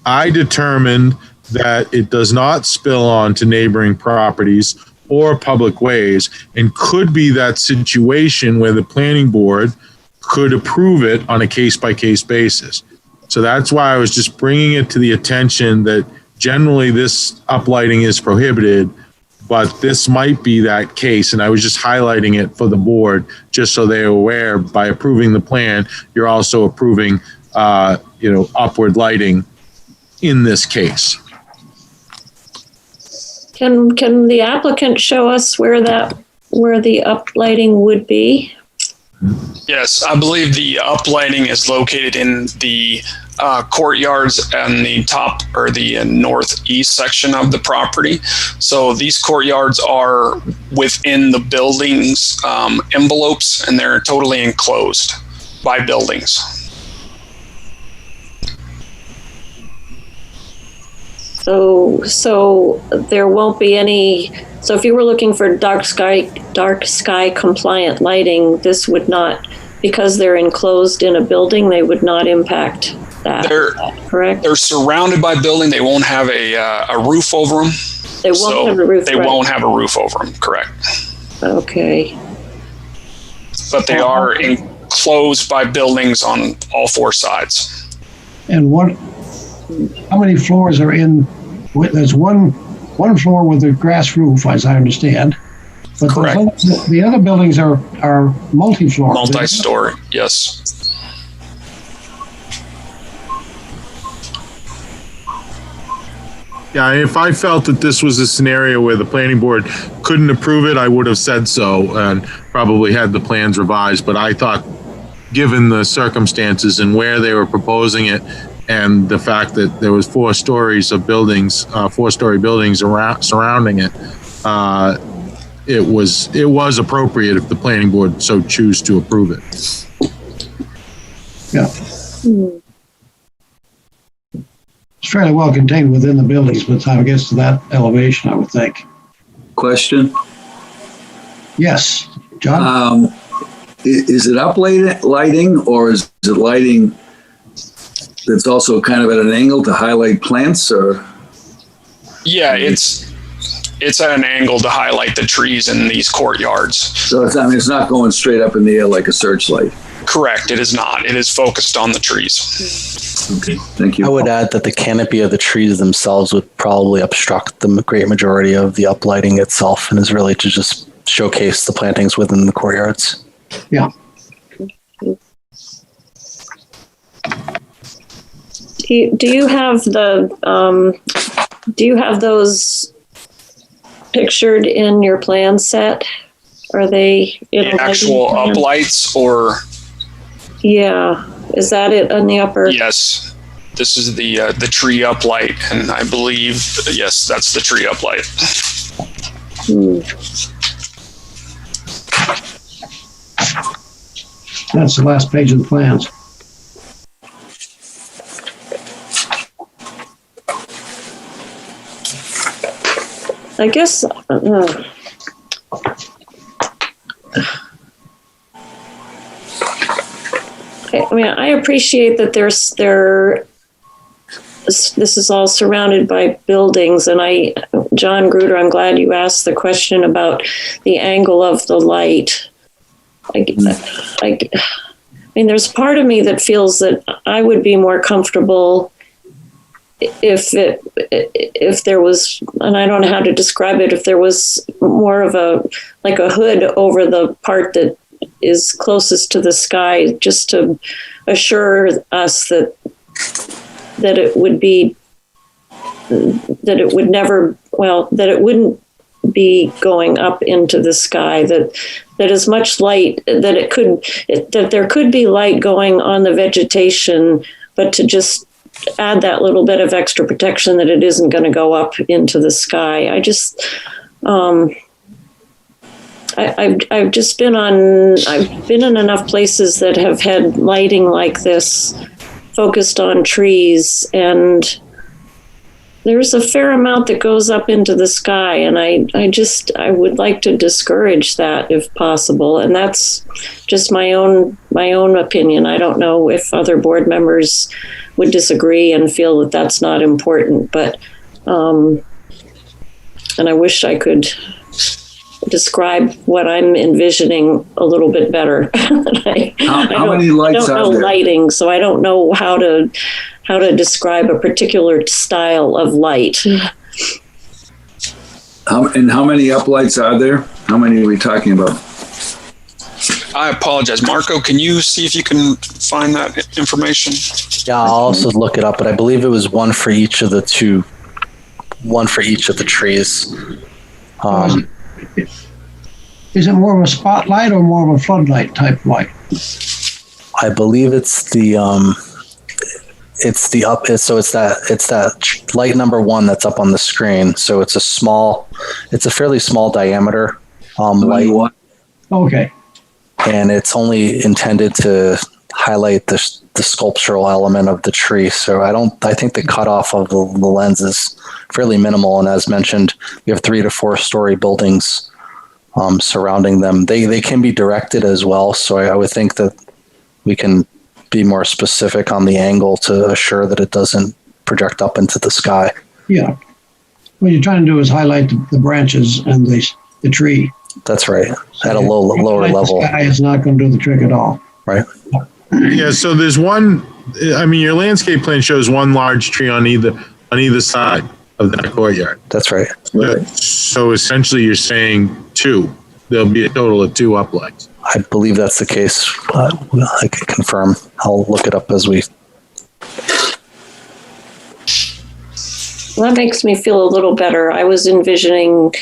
I determined that it does not spill onto neighboring properties or public ways and could be that situation where the planning board could approve it on a case-by-case basis. So that's why I was just bringing it to the attention that generally this uplighting is prohibited, but this might be that case. And I was just highlighting it for the board, just so they're aware by approving the plan, you're also approving, upward lighting in this case. Can the applicant show us where the uplighting would be? Yes, I believe the uplighting is located in the courtyards and the top or the northeast section of the property. So these courtyards are within the building's envelopes, and they're totally enclosed by buildings. So there won't be any. So if you were looking for dark sky compliant lighting, this would not, because they're enclosed in a building, they would not impact that. Correct? They're surrounded by building. They won't have a roof over them. They won't have a roof. They won't have a roof over them. Correct. Okay. But they are enclosed by buildings on all four sides. And how many floors are in? There's one floor with a grass roof, as I understand. But correct. The other buildings are multi-floor. Multi-story, yes. Yeah, if I felt that this was a scenario where the planning board couldn't approve it, I would have said so and probably had the plans revised. But I thought, given the circumstances and where they were proposing it, and the fact that there was 4 stories of buildings, 4-story buildings surrounding it, it was appropriate if the planning board so choose to approve it. Yeah. It's fairly well contained within the buildings by the time it gets to that elevation, I would think. Question? Yes, John? Is it uplighting, or is it lighting that's also kind of at an angle to highlight plants, or? Yeah, it's at an angle to highlight the trees in these courtyards. So it's not going straight up in the air like a searchlight. Correct, it is not. It is focused on the trees. Okay, thank you. I would add that the canopy of the trees themselves would probably obstruct the great majority of the uplighting itself, and is really to just showcase the plantings within the courtyards. Yeah. Do you have those pictured in your plan set? Are they the actual uplights, or? Yeah, is that it on the upper? Yes, this is the tree uplight, and I believe yes, that's the tree uplight. That's the last page of the plans. I guess. I mean, I appreciate that this is all surrounded by buildings, and John Gruder, I'm glad you asked the question about the angle of the light. I mean, there's part of me that feels that I would be more comfortable if there was, and I don't know how to describe it, if there was more of a hood over the part that is closest to the sky, just to assure us that it would be, that it would never, that it wouldn't be going up into the sky, that as much light, that there could be light going on the vegetation, but to just add that little bit of extra protection that it isn't going to go up into the sky. I just, I've just been in enough places that have had lighting like this focused on trees, and there's a fair amount that goes up into the sky, and I would like to discourage that if possible. And that's just my own opinion. I don't know if other board members would disagree and feel that that's not important, but and I wish I could describe what I'm envisioning a little bit better. How many lights I don't are know there? lighting, so I don't know how to describe a particular style of light. How many uplights are there? How many are we talking about? I apologize. Marco, can you see if you can find that information? Yeah, I'll also look it up, but I believe it was one for each of the trees. Is it more of a spotlight or more of a floodlight type light? I believe it's that light number one that's up on the screen. So it's a fairly small diameter light. Okay. And it's only intended to highlight the sculptural element of the tree. So I think the cutoff of the lens is fairly minimal. And as mentioned, we have 3 to 4 story buildings surrounding them. They can be directed as well. So I would think that we can be more specific on the angle to assure that it doesn't project up into the sky. Yeah. What you're trying to do is highlight the branches and the tree. That's right. At a lower level. The sky is not going to do the trick at all. Right. Yeah, so there's one, your landscape plan shows one large tree on either side of that courtyard. That's right. So essentially you're saying 2. There'll be a total of 2 uplights. I believe that's the case. I can confirm. I'll look it up as we... Well, that makes me feel a little better. I was envisioning,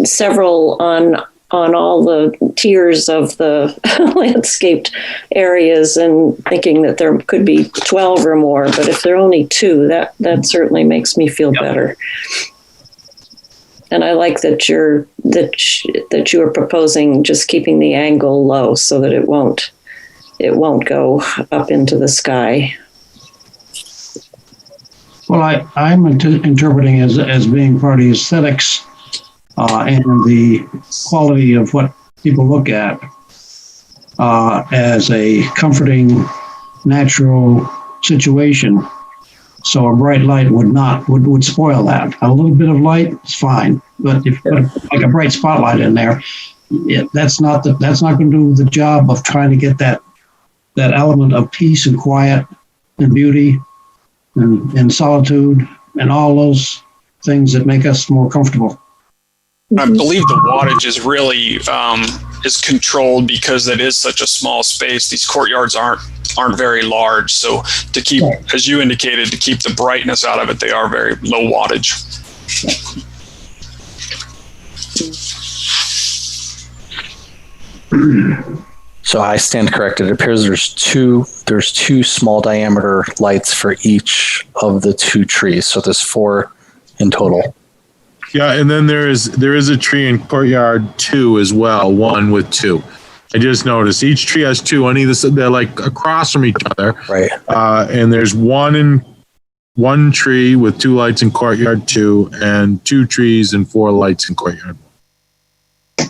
several on all the tiers of the landscaped areas and thinking that there could be 12 or more. But if there are only 2, that certainly makes me feel better. And I like that you are proposing just keeping the angle low so that it won't go up into the sky. Well, I'm interpreting as being part of the aesthetics and the quality of what people look at as a comforting, natural situation. So a bright light would spoil that. A little bit of light is fine, but if you put like a bright spotlight in there, that's not going to do the job of trying to get that element of peace and quiet and beauty and solitude and all those things that make us more comfortable. I believe the wattage is really is controlled because it is such a small space. These courtyards aren't very large, so to keep, as you indicated, to keep the brightness out of it, they are very low wattage. So I stand corrected. It appears there's two small diameter lights for each of the 2 trees. So there's 4 in total. Yeah, and then there is a tree in courtyard 2 as well, 1 with 2. I just noticed each tree has 2 on either side. They're like across from each other. Right. And there's one tree with 2 lights in courtyard 2 and 2 trees and 4 lights in courtyard 1.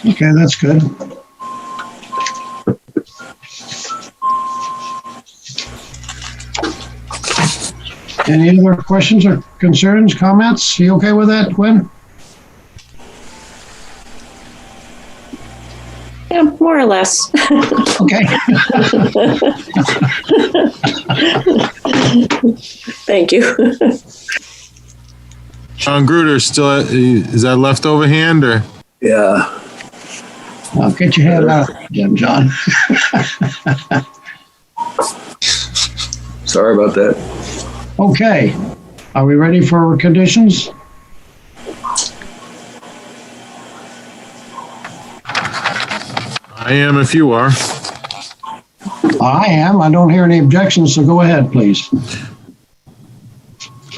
Okay, that's good. Any other questions or concerns, comments? You okay with that, Quinn? Yeah, more or less. Okay. Thank you. John Gruder still, is that leftover hand or? Yeah. I'll get your hand out, John. Sorry about that. Okay. Are we ready for conditions? I am if you are. I am. I don't hear any objections, so go ahead, please.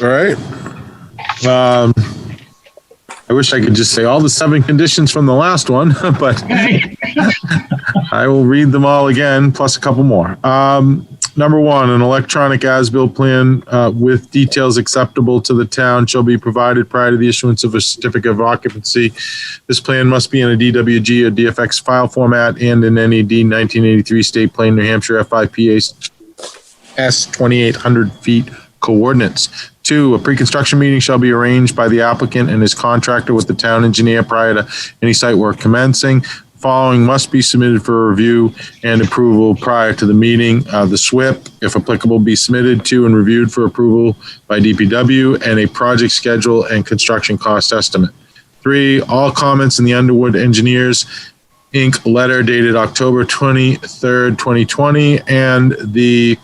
All right. I wish I could just say all the 7 conditions from the last one, but I will read them all again, plus a couple more. Number 1, an electronic as-built plan with details acceptable to the town shall be provided prior to the issuance of a certificate of occupancy. This plan must be in a DWG or DFX file format and in NED 1983 State Plan, New Hampshire FIPA S 2800 feet coordinates. 2, a pre-construction meeting shall be arranged by the applicant and his contractor with the town engineer prior to any site work commencing. Following must be submitted for review and approval prior to the meeting. The SWIP, if applicable, be submitted to and reviewed for approval by DPW, and a project schedule and construction cost estimate. 3, all comments in the Underwood Engineers Inc. letter dated October 23rd, 2020, and the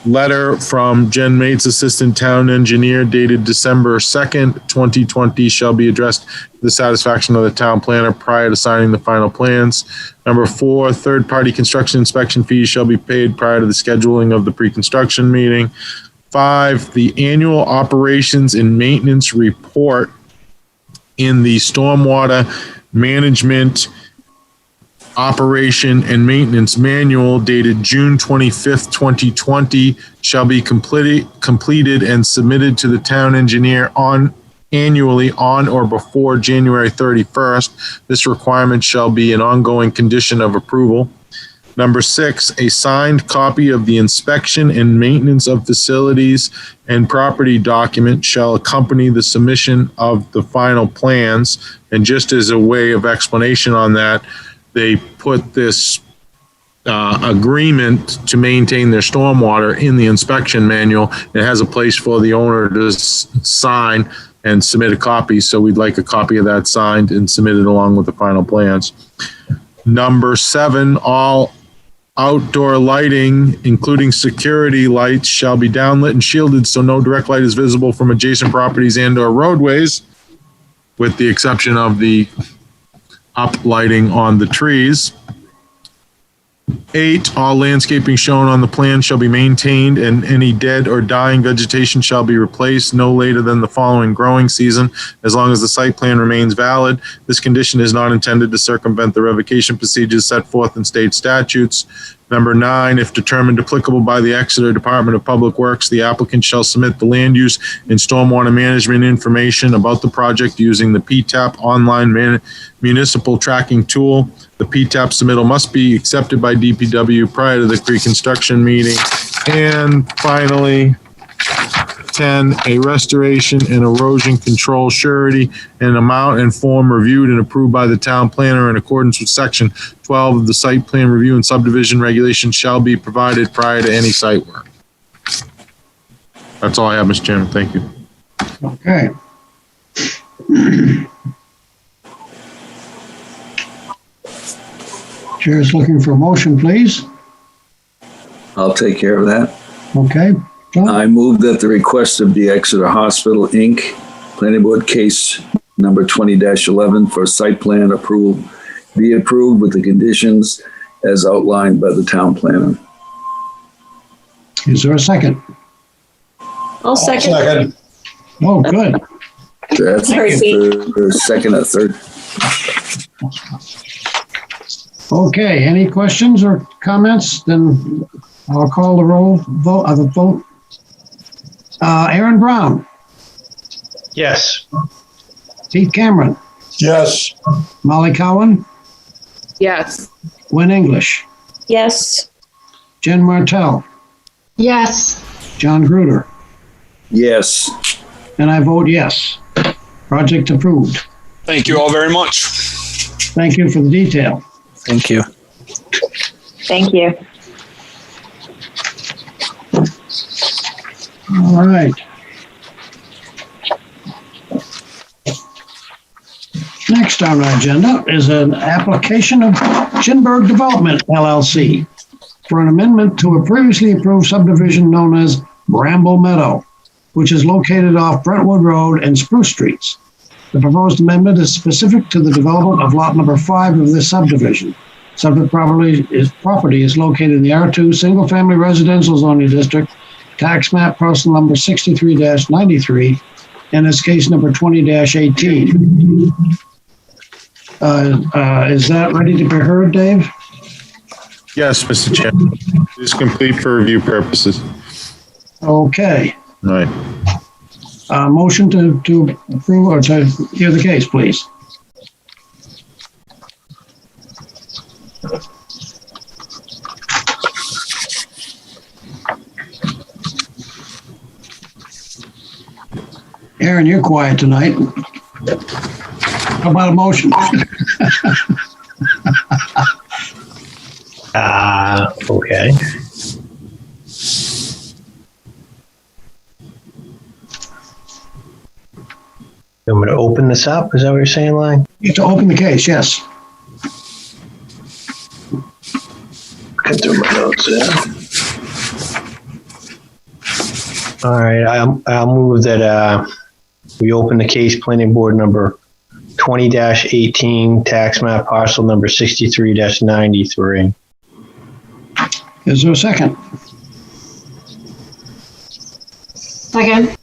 letter from Jen Mates, Assistant Town Engineer, dated December 2nd, 2020, shall be addressed to the satisfaction of the town planner prior to signing the final plans. Number 4, third-party construction inspection fees shall be paid prior to the scheduling of the pre-construction meeting. 5, the annual operations and maintenance report in the stormwater management operation and maintenance manual dated June 25th, 2020 shall be completed and submitted to the town engineer annually on or before January 31st. This requirement shall be an ongoing condition of approval. Number 6, a signed copy of the inspection and maintenance of facilities and property document shall accompany the submission of the final plans. And just as a way of explanation on that, they put this agreement to maintain their stormwater in the inspection manual. It has a place for the owner to sign and submit a copy. So we'd like a copy of that signed and submitted along with the final plans. Number 7, all outdoor lighting, including security lights, shall be downlit and shielded so no direct light is visible from adjacent properties and/or roadways, with the exception of the up lighting on the trees. 8, all landscaping shown on the plan shall be maintained and any dead or dying vegetation shall be replaced no later than the following growing season, as long as the site plan remains valid. This condition is not intended to circumvent the revocation procedures set forth in state statutes. Number 9, if determined applicable by the Exeter Department of Public Works, the applicant shall submit the land use and stormwater management information about the project using the PTAP online municipal tracking tool. The PTAP submittal must be accepted by DPW prior to the pre-construction meeting. And finally, 10, a restoration and erosion control surety in amount and form reviewed and approved by the town planner in accordance with section 12 of the site plan review and subdivision regulations shall be provided prior to any site work. That's all I have, Mr. Chairman. Thank you. Okay. Chair's looking for a motion, please. I'll take care of that. Okay. John? I move that the request of the Exeter Hospital, Inc., Planning Board Case number 20-11 for site plan approval be approved with the conditions as outlined by the town planner. Is there a second? I'll second. Oh, good. That's the second or third. Okay, any questions or comments? Then I'll call the roll vote. Aaron Brown. Yes. Keith Cameron. Yes. Molly Cowan. Yes. Gwen English. Yes. Jen Martell. Yes. John Gruder. Yes. And I vote yes. Project approved. Thank you all very much. Thank you for the detail. Thank you. Thank you. All right. Next on our agenda is an application of Chinburg Development LLC for an amendment to a previously approved subdivision known as Bramble Meadow, which is located off Brentwood Road and Spruce Streets. The proposed amendment is specific to the development of lot number 5 of this subdivision. Subject property is located in the R2 Single Family Residential Zoning District, tax map parcel number 63-93, and is case number 20-18. Is that ready to be heard, Dave? Yes, Mr. Chairman. It is complete for review purposes. Okay. All right. Motion to approve or to hear the case, please. Aaron, you're quiet tonight. How about a motion? Okay. I'm going to open this up. Is that what you're saying, Lang? You have to open the case, yes. Get through my notes there. All right. I'll move that we open the case, planning board number 20-18, tax map parcel number 63-93. Is there a second? Second.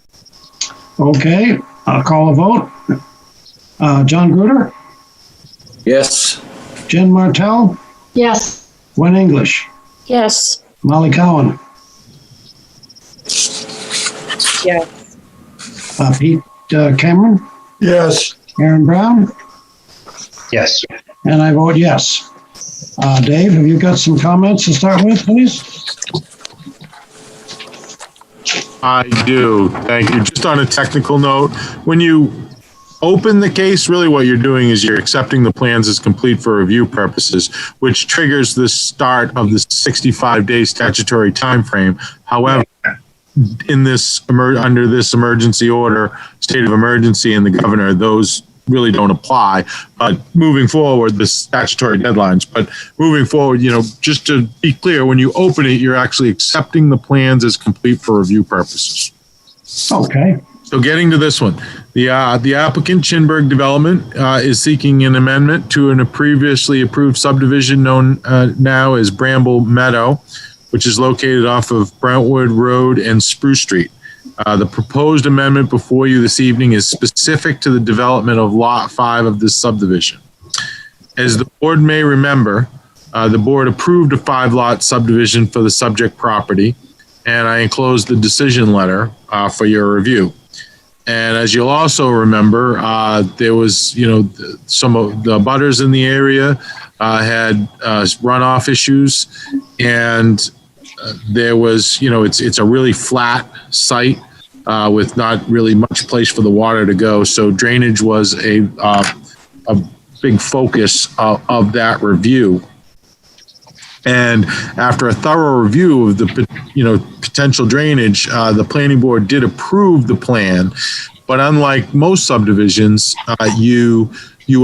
Okay, I'll call a vote. John Gruder, Yes. Jen Martell, Yes. Gwen English, Yes. Molly Cowan, Yes. Pete Cameron, Yes. Aaron Brown, Yes. and I vote yes. Dave, have you got some comments to start with, please? I do. Thank you. Just on a technical note, when you open the case, really what you're doing is you're accepting the plans as complete for review purposes, which triggers the start of the 65-day statutory timeframe. However, in this under this emergency order, state of emergency, and the governor, those really don't apply. But moving forward, the statutory deadlines. But moving forward, just to be clear, when you open it, you're actually accepting the plans as complete for review purposes. Okay. So getting to this one, the applicant Chinburg Development is seeking an amendment to a previously approved subdivision known now as Bramble Meadow, which is located off of Brentwood Road and Spruce Street. The proposed amendment before you this evening is specific to the development of Lot 5 of this subdivision. As the board may remember, the board approved a 5-lot subdivision for the subject property, and I enclosed the decision letter for your review. And as you'll also remember, there was, some of the butters in the area had runoff issues, and there was, it's a really flat site with not really much place for the water to go. So drainage was a big focus of that review. And after a thorough review of the potential drainage, the planning board did approve the plan. But unlike most subdivisions, you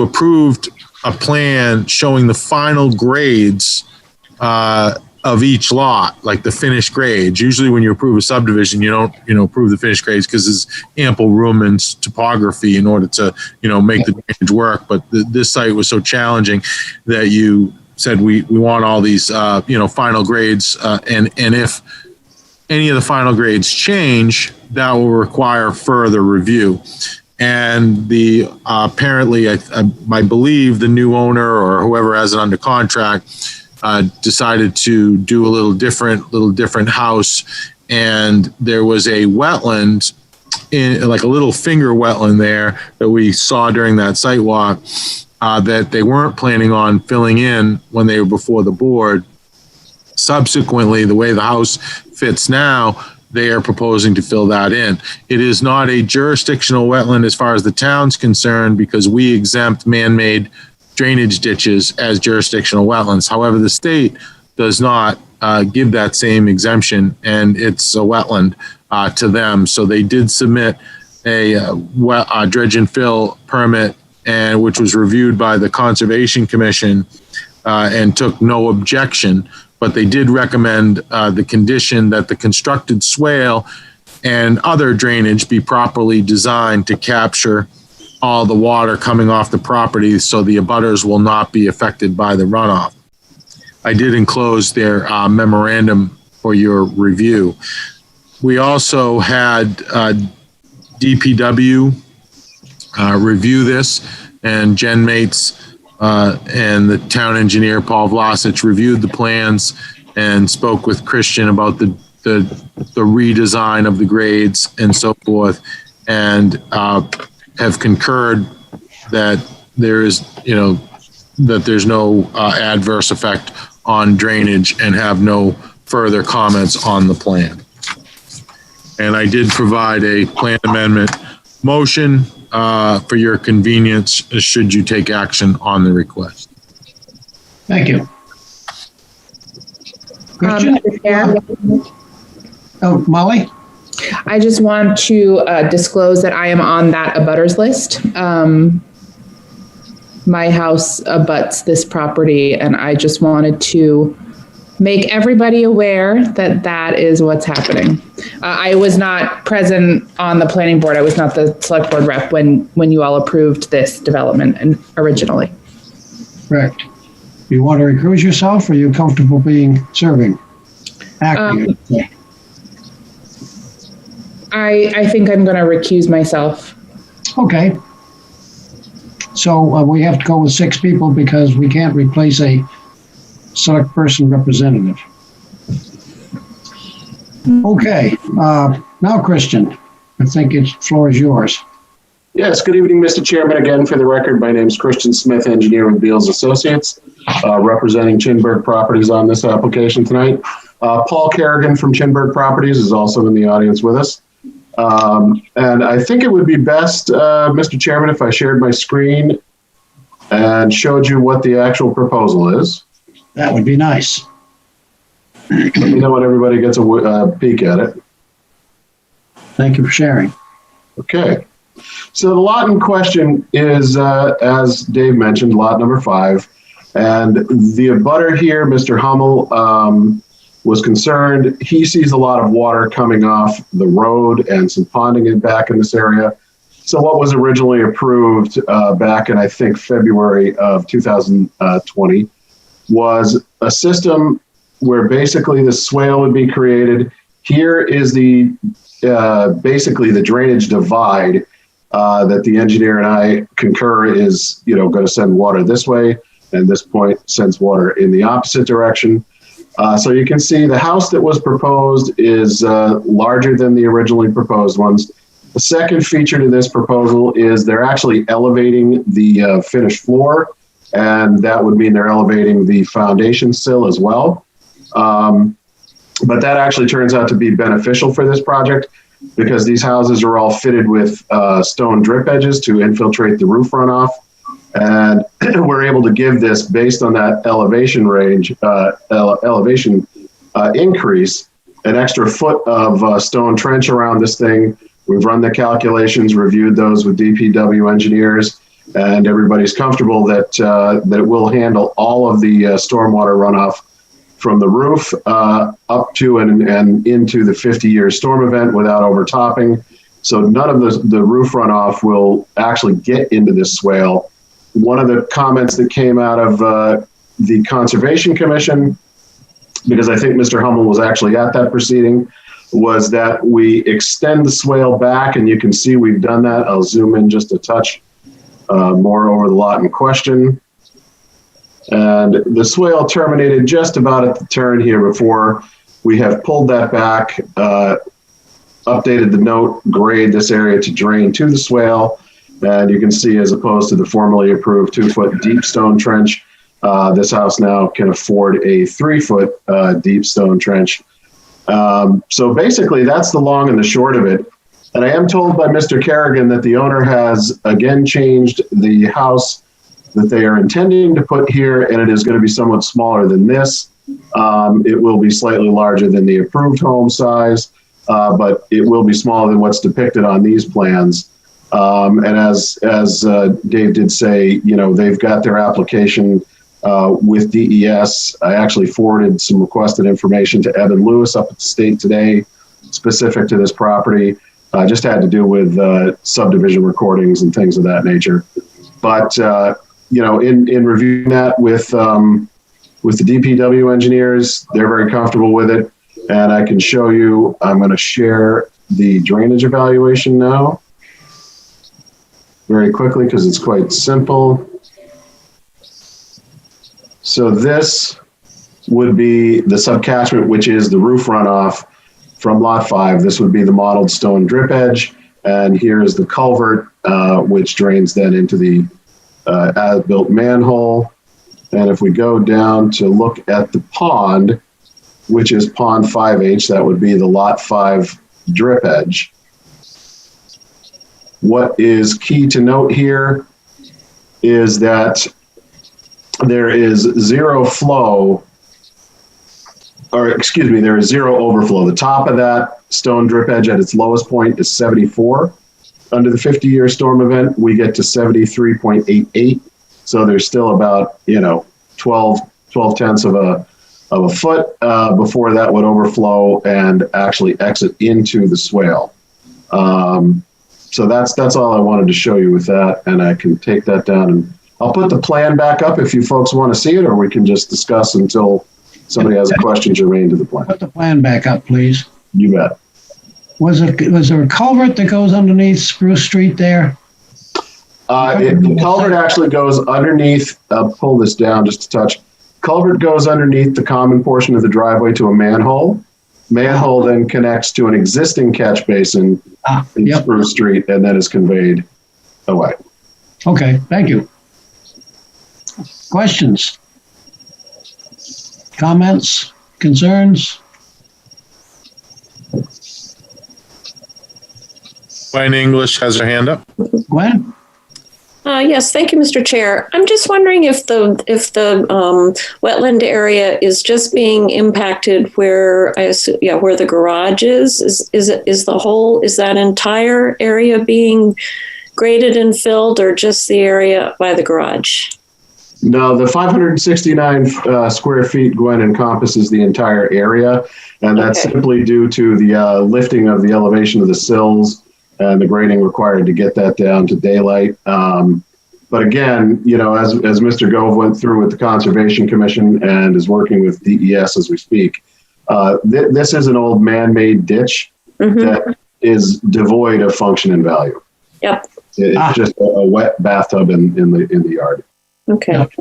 approved a plan showing the final grades of each lot, like the finished grades. Usually when you approve a subdivision, you don't, approve the finished grades because there's ample room and topography in order to, make the drainage work. But this site was so challenging that you said, we want all these, final grades. And if any of the final grades change, that will require further review. And the apparently, I believe the new owner or whoever has it under contract decided to do a little different house, and there was a wetland, like a little finger wetland there that we saw during that site walk that they weren't planning on filling in when they were before the board. Subsequently, the way the house fits now, they are proposing to fill that in. It is not a jurisdictional wetland as far as the town's concerned because we exempt man-made drainage ditches as jurisdictional wetlands. However, the state does not give that same exemption, and it's a wetland to them. So they did submit a dredge and fill permit, and which was reviewed by the Conservation Commission and took no objection. But they did recommend the condition that the constructed swale and other drainage be properly designed to capture all the water coming off the property so the abutters will not be affected by the runoff. I did enclose their memorandum for your review. We also had DPW review this, and Jen Mates and the town engineer, Paul Vlasich, reviewed the plans and spoke with Christian about the redesign of the grades and so forth, and have concurred that there is, that there's no adverse effect on drainage and have no further comments on the plan. And I did provide a plan amendment motion for your convenience should you take action on the request. Thank you. Christian? Mr. Chair, Oh, Molly? I just want to disclose that I am on that abutters list. My house abuts this property, and I just wanted to make everybody aware that that is what's happening. I was not present on the planning board. I was not the select board rep when you all approved this development and originally. Correct. You want to recuse yourself, or are you comfortable serving? Acting. I think I'm going to recuse myself. Okay. So we have to go with 6 people because we can't replace a select person representative. Okay. Now, Christian, I think the floor is yours. Yes, good evening, Mr. Chairman. Again, for the record, my name is Christian Smith, engineer with Beals Associates, representing Chinburg Properties on this application tonight. Paul Kerrigan from Chinburg Properties is also in the audience with us. And I think it would be best, Mr. Chairman, if I shared my screen and showed you what the actual proposal is. That would be nice. Let me know when everybody gets a peek at it. Thank you for sharing. Okay. So the lot in question is, as Dave mentioned, lot number 5. And the abutter here, Mr. Hummel, was concerned. He sees a lot of water coming off the road and some ponding back in this area. So what was originally approved back in, I think, February of 2020 was a system where basically the swale would be created. Here is the basically the drainage divide that the engineer and I concur is, going to send water this way, and this point sends water in the opposite direction. So you can see the house that was proposed is larger than the originally proposed ones. The second feature to this proposal is they're actually elevating the finished floor, and that would mean they're elevating the foundation sill as well. But that actually turns out to be beneficial for this project because these houses are all fitted with stone drip edges to infiltrate the roof runoff. And we're able to give this based on that elevation range, elevation increase, an extra foot of stone trench around this thing. We've run the calculations, reviewed those with DPW engineers, and everybody's comfortable that that it will handle all of the stormwater runoff from the roof up to and into the 50-year storm event without overtopping. So none of the roof runoff will actually get into this swale. One of the comments that came out of the Conservation Commission, because I think Mr. Hummel was actually at that proceeding, was that we extend the swale back, and you can see we've done that. I'll zoom in just a touch more over the lot in question. And the swale terminated just about at the turn here before we have pulled that back, updated the note, grade this area to drain to the swale. And you can see, as opposed to the formerly approved 2-foot deep stone trench, this house now can afford a 3-foot deep stone trench. So basically, that's the long and the short of it. And I am told by Mr. Kerrigan that the owner has again changed the house that they are intending to put here, and it is going to be somewhat smaller than this. It will be slightly larger than the approved home size, but it will be smaller than what's depicted on these plans. And as Dave did say, they've got their application with DES. I actually forwarded some requested information to Evan Lewis up at the state today, specific to this property. Just had to do with subdivision recordings and things of that nature. But in reviewing that with the DPW engineers, they're very comfortable with it. And I can show you. I'm going to share the drainage evaluation now, very quickly, because it's quite simple. So this would be the subcatchment, which is the roof runoff from lot 5. This would be the modeled stone drip edge. And here is the culvert, which drains then into the as-built manhole. And if we go down to look at the pond, which is pond 5H, that would be the lot 5 drip edge. What is key to note here is that there is zero flow, or excuse me, there is zero overflow. The top of that stone drip edge at its lowest point is 74. Under the 50-year storm event, we get to 73.88. So there's still about, 12 tenths of a foot before that would overflow and actually exit into the swale. So that's all I wanted to show you with that, and I can take that down, and I'll put the plan back up if you folks want to see it, or we can just discuss until somebody has a question germane to the plan. Put the plan back up, please. You bet. Was there a culvert that goes underneath Spruce Street there? The culvert actually goes underneath. I'll pull this down just a touch. Culvert goes underneath the common portion of the driveway to a manhole. Manhole then connects to an existing catch basin in Spruce Street and then is conveyed away. Okay, thank you. Questions? Comments? Concerns? Gwen English has her hand up. Gwen? Yes, thank you, Mr. Chair. I'm just wondering if the wetland area is just being impacted where where the garage is. Is that entire area being graded and filled, or just the area by the garage? No, the 569 square feet, Gwen, encompasses the entire area, and that's simply due to the lifting of the elevation of the sills and the grading required to get that down to daylight. But again, as Mr. Gove went through with the Conservation Commission and is working with DES as we speak, this is an old man-made ditch that is devoid of function and value. Yep. It's just a wet bathtub in the yard. Okay. Yep.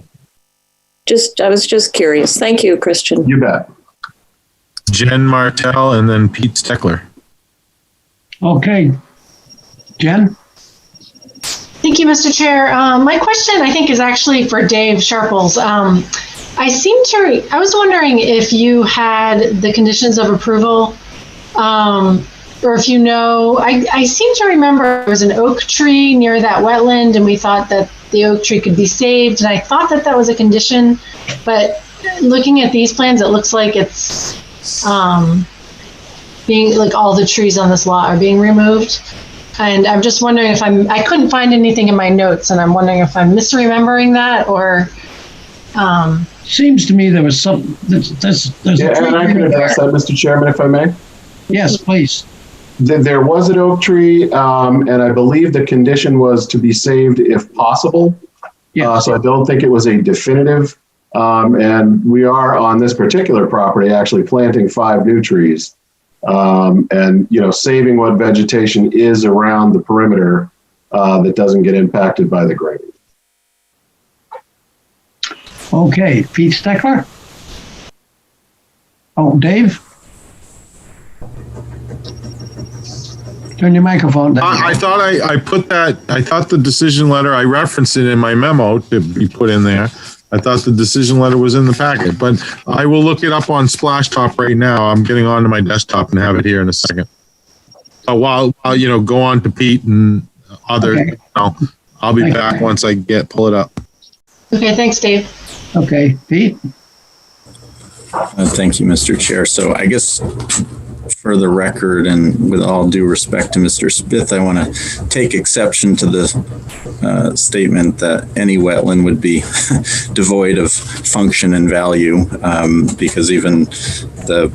I was just curious. Thank you, Christian. You bet. Jen Martell and then Pete Steckler. Okay. Jen? Thank you, Mr. Chair. My question, I think, is actually for Dave Sharples. I was wondering if you had the conditions of approval, or if I seem to remember there was an oak tree near that wetland, and we thought that the oak tree could be saved, and I thought that was a condition, but looking at these plans, it looks like it's being, like, all the trees on this lot are being removed. And I'm just wondering if I couldn't find anything in my notes, and I'm wondering if I'm misremembering that, or. Seems to me there was some. There's and I can address that, Mr. Chairman, if I may. Yes, please. There was an oak tree, and I believe the condition was to be saved if possible. So I don't think it was a definitive. And we are on this particular property actually planting 5 new trees. And saving what vegetation is around the perimeter that doesn't get impacted by the grading. Okay, Pete Steckler. Oh, Dave. Turn your microphone down. I thought I put that. I thought the decision letter. I referenced it in my memo to be put in there. I thought the decision letter was in the packet, but I will look it up on Splashtop right now. I'm getting onto my desktop and have it here in a second. While go on to Pete and others. Okay. I'll be back once I pull it up. Okay, thanks, Dave. Okay, Pete. Thank you, Mr. Chair. So I guess for the record, and with all due respect to Mr. Spith, I want to take exception to the statement that any wetland would be devoid of function and value, because even the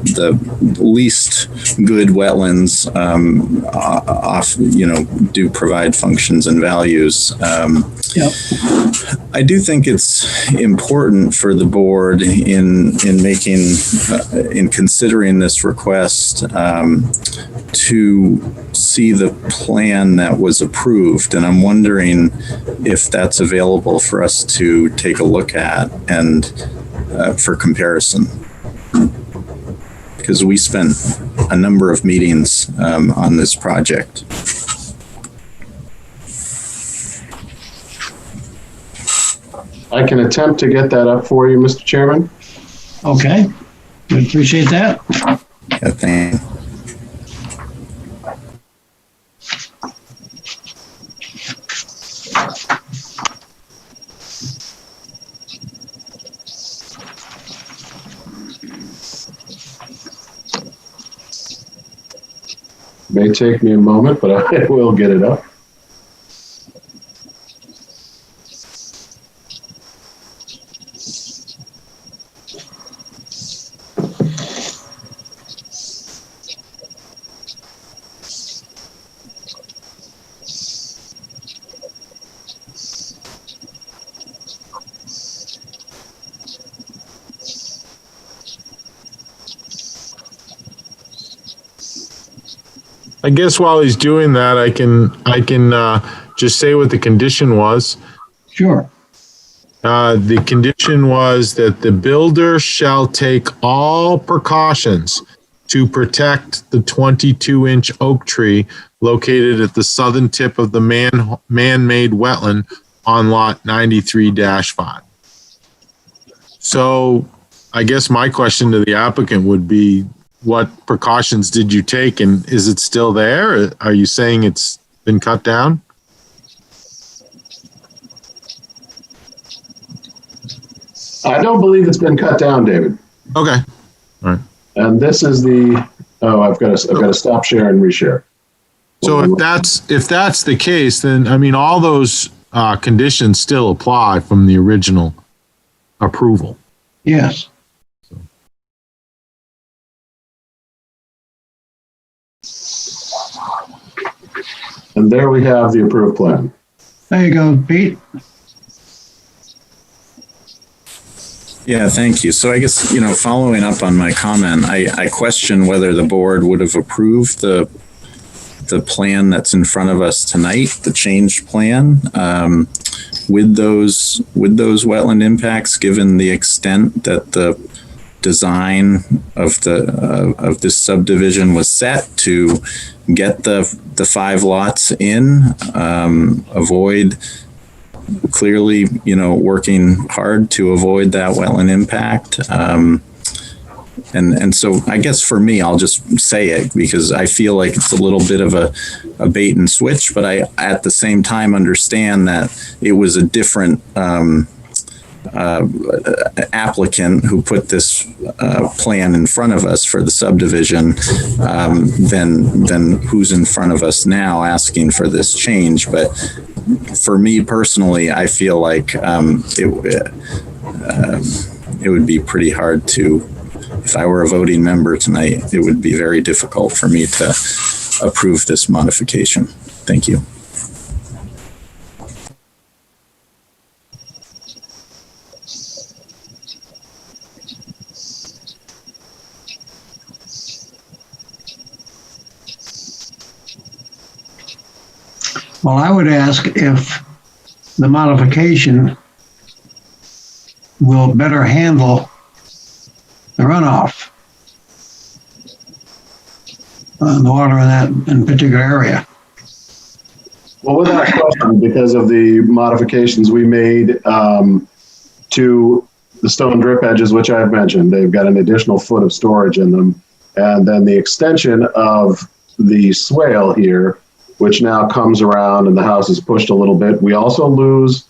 least good wetlands do provide functions and values. Yep. I do think it's important for the board in considering this request to see the plan that was approved, and I'm wondering if that's available for us to take a look at and for comparison, because we spent a number of meetings on this project. I can attempt to get that up for you, Mr. Chairman. Okay, we appreciate that. Yeah, thanks. may take me a moment, but I will get it up. I guess while he's doing that, I can just say what the condition was. Sure. The condition was that the builder shall take all precautions to protect the 22-inch oak tree located at the southern tip of the man-made wetland on lot 93-5. So I guess my question to the applicant would be, what precautions did you take, and is it still there? Are you saying it's been cut down? I don't believe it's been cut down, David. Okay. All right. And this is I've got to stop share and reshare. So if that's the case, then I mean all those conditions still apply from the original approval. Yes. And there we have the approved plan. There you go, Pete. Yeah, thank you. So I guess, following up on my comment, I question whether the board would have approved the plan that's in front of us tonight, the change plan, with those wetland impacts, given the extent that the design of this subdivision was set to get the 5 lots in, avoid clearly, working hard to avoid that wetland impact. And so I guess for me, I'll just say it because I feel like it's a little bit of a bait and switch, but I, at the same time, understand that it was a different applicant who put this plan in front of us for the subdivision than who's in front of us now asking for this change. But for me personally, I feel like it would be pretty hard to, if I were a voting member tonight, it would be very difficult for me to approve this modification. Thank you. Well, I would ask if the modification will better handle the runoff, the water in particular area. Well, without question, because of the modifications we made to the stone drip edges, which I've mentioned, they've got an additional foot of storage in them. And then the extension of the swale here, which now comes around and the house is pushed a little bit. We also lose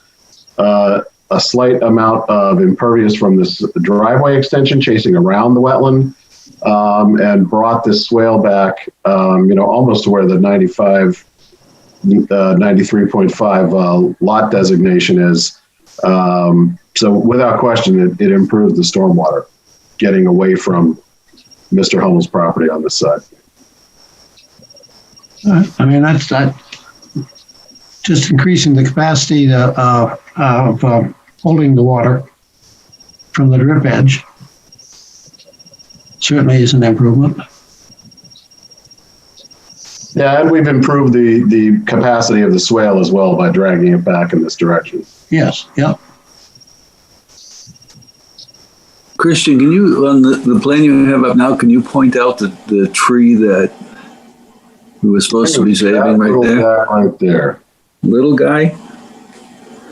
a slight amount of impervious from this driveway extension chasing around the wetland, and brought this swale back, almost to where the 93.5 lot designation is. So without question, it improved the stormwater getting away from Mr. Hummel's property on this side. I mean, that's just increasing the capacity of holding the water from the drip edge. Certainly is an improvement. Yeah, and we've improved the capacity of the swale as well by dragging it back in this direction. Yes, yep. Christian, can you, on the plan you have up now, can you point out the tree that we were supposed to be saving right there? Right there. Little guy?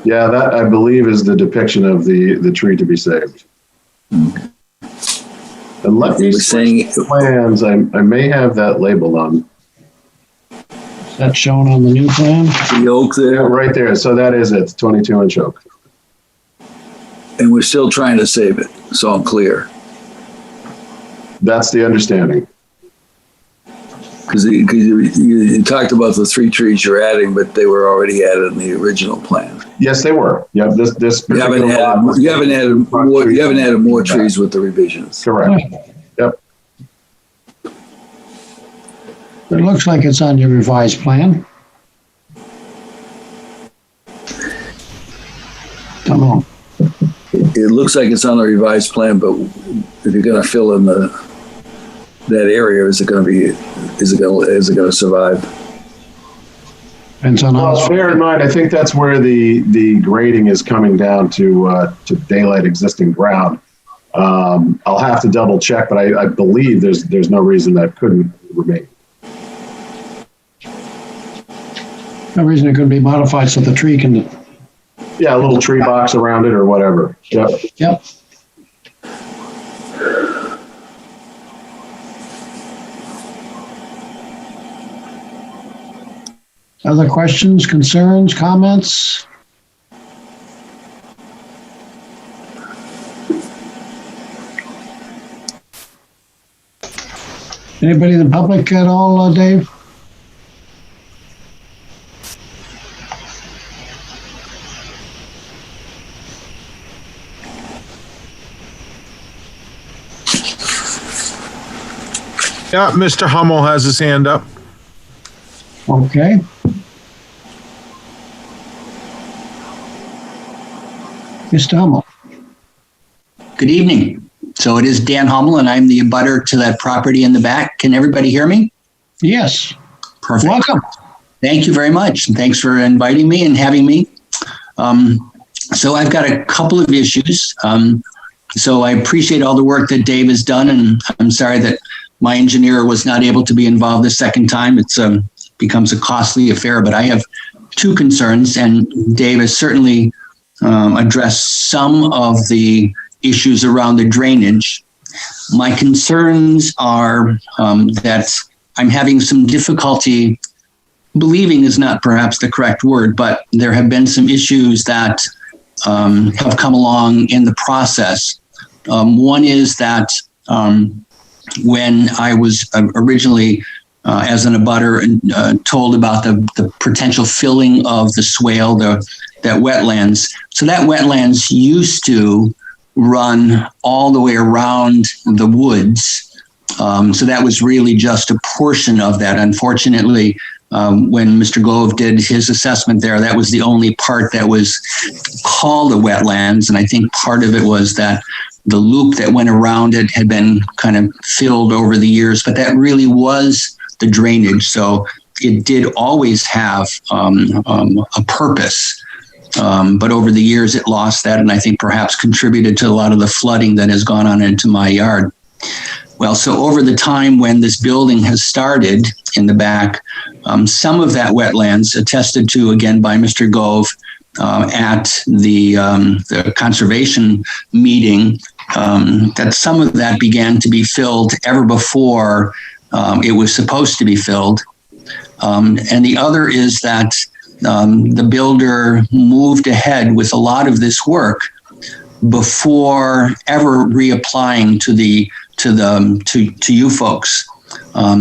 Yeah, that I believe is the depiction of the tree to be saved. Okay. And let me see plans. I may have that labeled on. Is that shown on the new plan? The oak there? Yeah, right there. So that is it, 22-inch oak. And we're still trying to save it, so I'm clear. That's the understanding. Okay, Because you talked about the 3 trees you're adding, but they were already added in the original plan. Yes, they were. Yeah, this You haven't added more trees with the revisions. Correct. Yep. It looks like it's on your revised plan. Come on. It looks like it's on the revised plan, but if you're going to fill in that area, is it going to survive? Well, bear in mind, I think that's where the grading is coming down to daylight existing ground. I'll have to double check, but I believe there's no reason that couldn't remain. No reason it couldn't be modified so the tree can. Yeah, a little tree box around it or whatever. Yep. Yep. Other questions, concerns, comments? Anybody in the public at all, Dave? Yeah, Mr. Hummel has his hand up. Okay. Mr. Hummel. Good evening. So it is Dan Hummel, and I'm the abutter to that property in the back. Can everybody hear me? Yes. Perfect. Welcome. Thank you very much. And thanks for inviting me and having me. So I've got a couple of issues. So I appreciate all the work that Dave has done, and I'm sorry that my engineer was not able to be involved the second time. It's becomes a costly affair, but I have 2 concerns, and Dave has certainly addressed some of the issues around the drainage. My concerns are that I'm having some difficulty, believing is not perhaps the correct word, but there have been some issues that have come along in the process. One is that when I was originally, as an abutter, told about the potential filling of the swale, that wetlands. So that wetlands used to run all the way around the woods. So that was really just a portion of that. Unfortunately, when Mr. Gove did his assessment there, that was the only part that was called a wetlands. And I think part of it was that the loop that went around it had been kind of filled over the years, but that really was the drainage. So it did always have a purpose. But over the years, it lost that, and I think perhaps contributed to a lot of the flooding that has gone on into my yard. Well, so over the time when this building has started in the back, some of that wetlands, attested to again by Mr. Gove at the conservation meeting, that some of that began to be filled ever before it was supposed to be filled. And the other is that the builder moved ahead with a lot of this work before ever reapplying to you folks.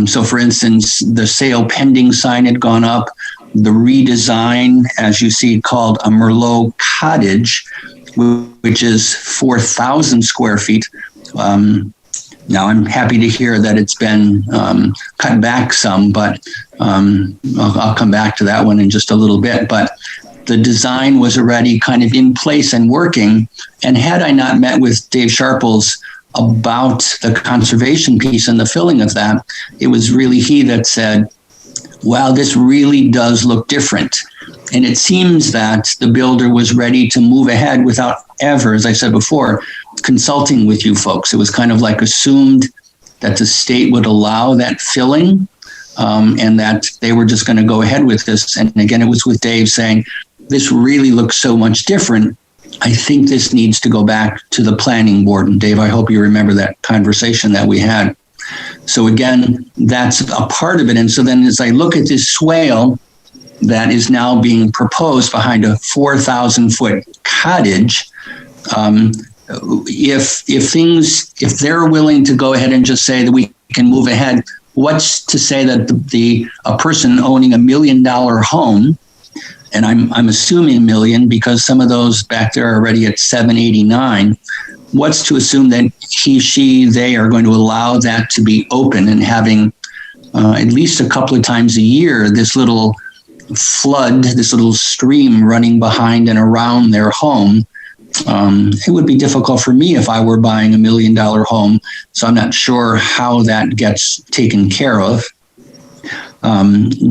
So for instance, the sale pending sign had gone up, the redesign, as you see, called a Merlot cottage, which is 4,000 square feet. Now I'm happy to hear that it's been cut back some, but I'll come back to that one in just a little bit. But the design was already kind of in place and working. And had I not met with Dave Sharples about the conservation piece and the filling of that, it was really he that said, wow, this really does look different. And it seems that the builder was ready to move ahead without ever, as I said before, consulting with you folks. It was kind of like assumed that the state would allow that filling, and that they were just going to go ahead with this. And again, it was with Dave saying, this really looks so much different. I think this needs to go back to the planning board. And Dave, I hope you remember that conversation that we had. So again, that's a part of it. And so then as I look at this swale that is now being proposed behind a 4,000-foot cottage, if they're willing to go ahead and just say that we can move ahead what's to say that a person owning $1 million home, and I'm assuming $1 million because some of those back there are already at 789. What's to assume that he, she, they are going to allow that to be open and having at least a couple of times a year this little flood, this little stream running behind and around their home? It would be difficult for me if I were buying $1 million home. So I'm not sure how that gets taken care of.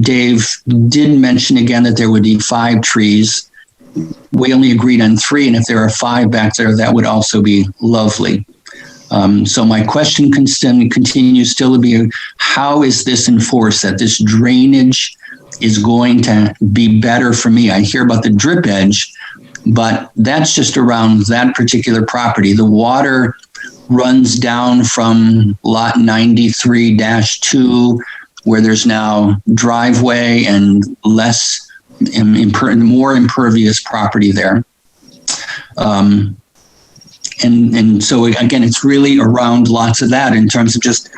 Dave did mention again that there would be 5 trees. We only agreed on 3, and if there are 5 back there, that would also be lovely. So my question continues still to be, how is this enforced, that this drainage is going to be better for me? I hear about the drip edge, but that's just around that particular property. The water runs down from lot 93-2, where there's now driveway and less, more impervious property there. And so again, it's really around lots of that in terms of just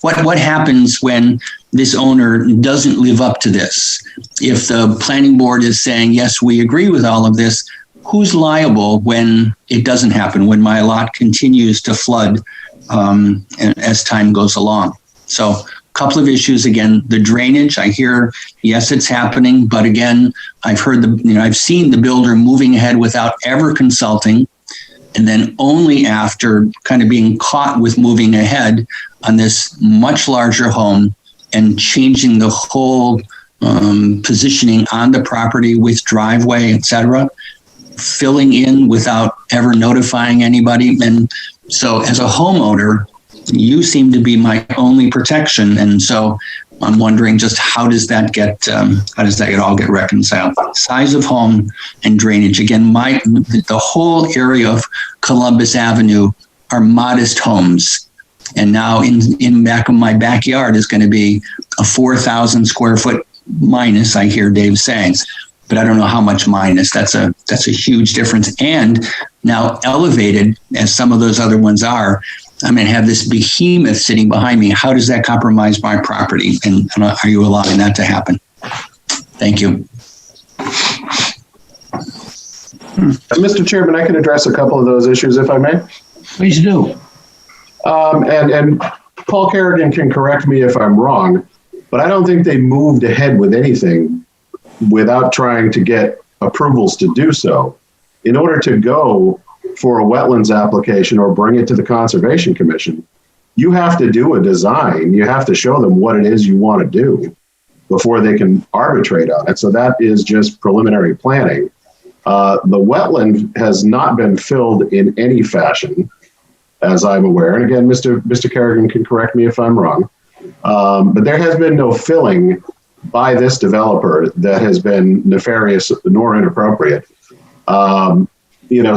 what happens when this owner doesn't live up to this. If the planning board is saying, yes, we agree with all of this, who's liable when it doesn't happen, when my lot continues to flood as time goes along? So a couple of issues. Again, the drainage, I hear, yes, it's happening, but again, I've heard I've seen the builder moving ahead without ever consulting, and then only after kind of being caught with moving ahead on this much larger home and changing the whole positioning on the property with driveway, et cetera, filling in without ever notifying anybody. And so as a homeowner, you seem to be my only protection. And so I'm wondering just how does that all get reconciled? Size of home and drainage. Again, the whole area of Columbus Avenue are modest homes. And now in back of my backyard is going to be a 4,000 square foot minus, I hear Dave saying, but I don't know how much minus. That's a huge difference. And now elevated, as some of those other ones are, I'm going to have this behemoth sitting behind me. How does that compromise my property? And are you allowing that to happen? Thank you. Mr. Chairman, I can address a couple of those issues if I may. Please do. And Paul Kerrigan can correct me if I'm wrong, but I don't think they moved ahead with anything without trying to get approvals to do so. In order to go for a wetlands application or bring it to the Conservation Commission, you have to do a design. You have to show them what it is you want to do before they can arbitrate on it. So that is just preliminary planning. The wetland has not been filled in any fashion, as I'm aware. And again, Mr. Kerrigan can correct me if I'm wrong. But there has been no filling by this developer that has been nefarious nor inappropriate.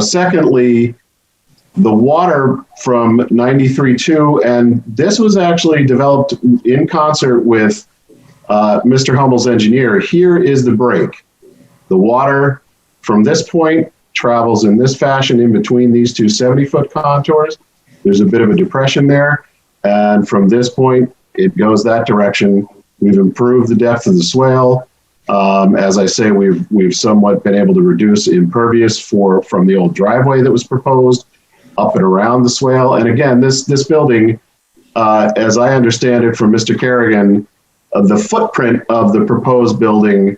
Secondly, the water from 93.2, and this was actually developed in concert with Mr. Hummel's engineer. Here is the break. The water from this point travels in this fashion in between these two 70-foot contours. There's a bit of a depression there. And from this point, it goes that direction. We've improved the depth of the swale. As I say, we've somewhat been able to reduce impervious from the old driveway that was proposed up and around the swale. And again, this building, as I understand it from Mr. Kerrigan, the footprint of the proposed building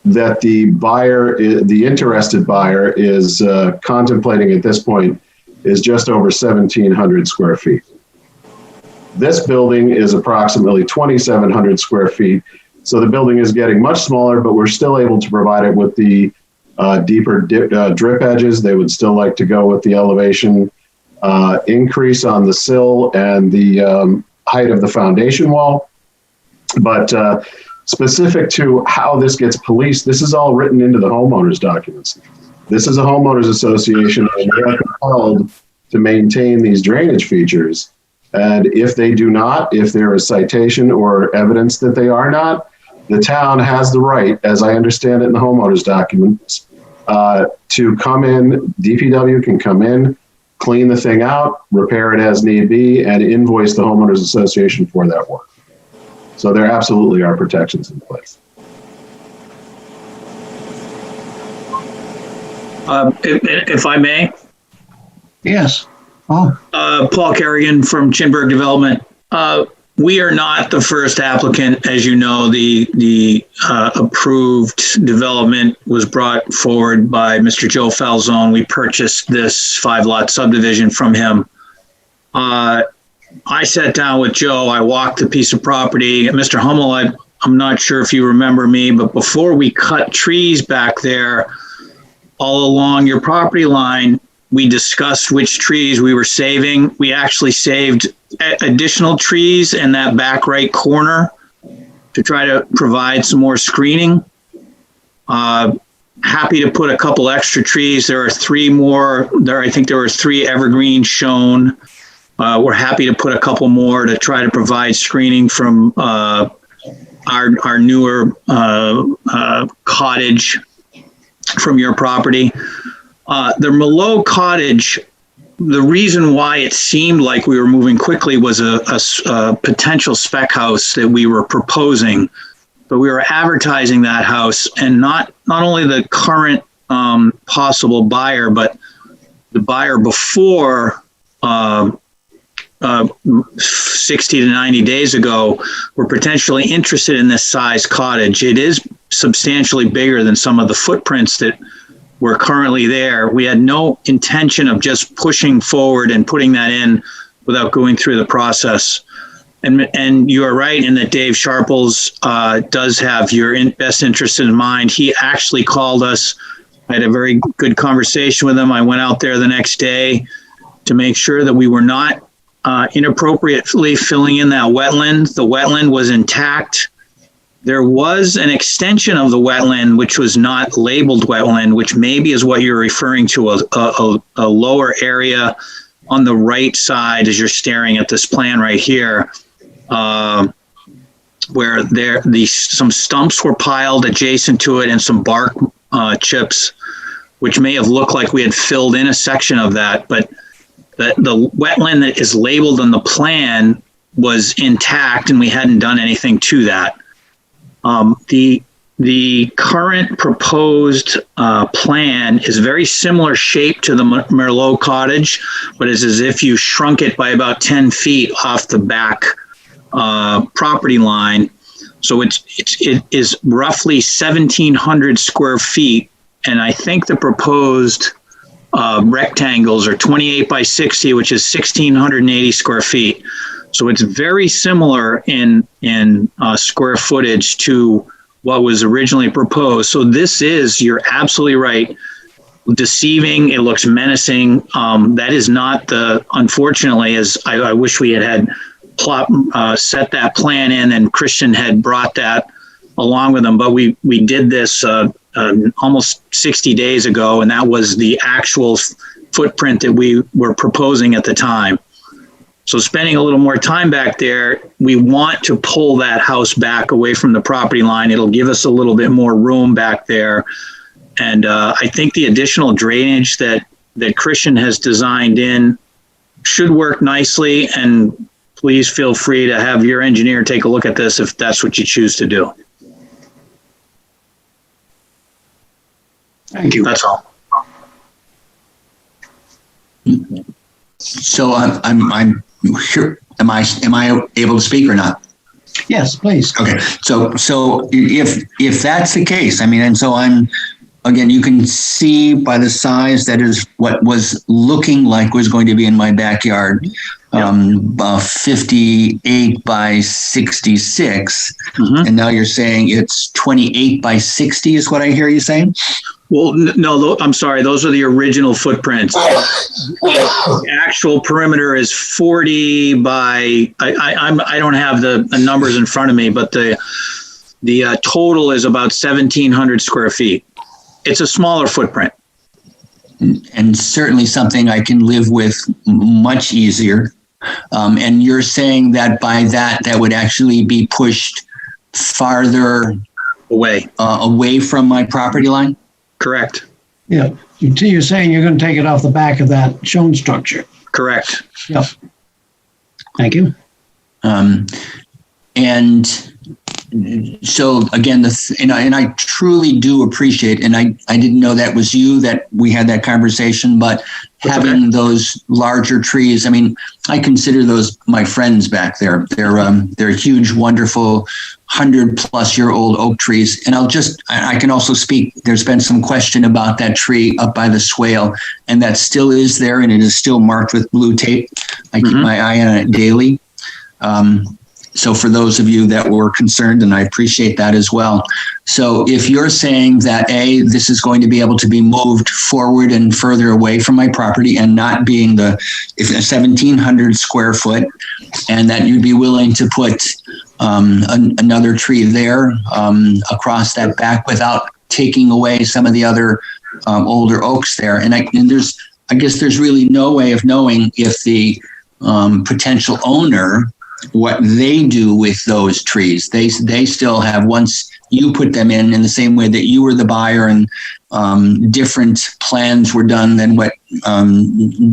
that the interested buyer is contemplating at this point is just over 1,700 square feet. This building is approximately 2,700 square feet. So the building is getting much smaller, but we're still able to provide it with the deeper drip edges. They would still like to go with the elevation increase on the sill and the height of the foundation wall. But specific to how this gets policed, this is all written into the homeowners documents. This is a homeowners association, and they are compelled to maintain these drainage features. And if they do not, if there is citation or evidence that they are not, the town has the right, as I understand it in the homeowners documents, to come in, DPW can come in, clean the thing out, repair it as need be, and invoice the homeowners association for that work. So there absolutely are protections in place. If I may. Yes. Oh. Paul Kerrigan from Chinburg Development. We are not the first applicant. As you know, the approved development was brought forward by Mr. Joe Falzone. We purchased this 5-lot subdivision from him. I sat down with Joe. I walked the piece of property. Mr. Hummel, I'm not sure if you remember me, but before we cut trees back there all along your property line, we discussed which trees we were saving. We actually saved additional trees in that back right corner to try to provide some more screening. Happy to put a couple extra trees. There are 3 more. I think there were 3 evergreens shown. We're happy to put a couple more to try to provide screening from our newer cottage from your property. The Merlot cottage, the reason why it seemed like we were moving quickly was a potential spec house that we were proposing, but we were advertising that house, and not only the current possible buyer, but the buyer before 60 to 90 days ago were potentially interested in this size cottage. It is substantially bigger than some of the footprints that were currently there. We had no intention of just pushing forward and putting that in without going through the process. And you are right in that Dave Sharples does have your best interest in mind. He actually called us. I had a very good conversation with him. I went out there the next day to make sure that we were not inappropriately filling in that wetland. The wetland was intact. There was an extension of the wetland, which was not labeled wetland, which maybe is what you're referring to, a lower area on the right side as you're staring at this plan right here, where some stumps were piled adjacent to it and some bark chips, which may have looked like we had filled in a section of that, but the wetland that is labeled on the plan was intact and we hadn't done anything to that. The current proposed plan is very similar shape to the Merlot cottage, but it's as if you shrunk it by about 10 feet off the back property line. So it is roughly 1,700 square feet, and I think the proposed rectangles are 28 by 60, which is 1,680 square feet. So it's very similar in square footage to what was originally proposed. So this is, you're absolutely right, deceiving. It looks menacing. That is not unfortunately, as I wish we had set that plan in and Christian had brought that along with them. But we did this almost 60 days ago, and that was the actual footprint that we were proposing at the time. So spending a little more time back there, we want to pull that house back away from the property line. It'll give us a little bit more room back there. And I think the additional drainage that Christian has designed in should work nicely. And please feel free to have your engineer take a look at this if that's what you choose to do. Thank you. That's all. So I'm sure. Am I able to speak or not? Yes, please. Okay. So if that's the case, I mean, and so again, you can see by the size that is what was looking like was going to be in my backyard, 58 by 66, and now you're saying it's 28 by 60 is what I hear you saying? Well, no, I'm sorry. Those are the original footprints. The actual perimeter is 40 by, I don't have the numbers in front of me, but the total is about 1,700 square feet. It's a smaller footprint. And certainly something I can live with much easier. And you're saying that by that would actually be pushed farther away from my property line? Correct. Yeah. You're saying you're going to take it off the back of that shown structure. Correct. Yep. Thank you. And And so again, and I truly do appreciate, and I didn't know that was you that we had that conversation, but having those larger trees, I mean, I consider those my friends back there. They're huge, wonderful, 100-plus-year-old oak trees. And I can also speak, there's been some question about that tree up by the swale, and that still is there, and it is still marked with blue tape. I keep my eye on it daily. So for those of you that were concerned, and I appreciate that as well. So if you're saying that, this is going to be able to be moved forward and further away from my property and not being the 1,700 square foot, and that you'd be willing to put another tree there across that back without taking away some of the other older oaks there. And I guess there's really no way of knowing if the potential owner, what they do with those trees. They still have, once you put them in the same way that you were the buyer, and different plans were done than what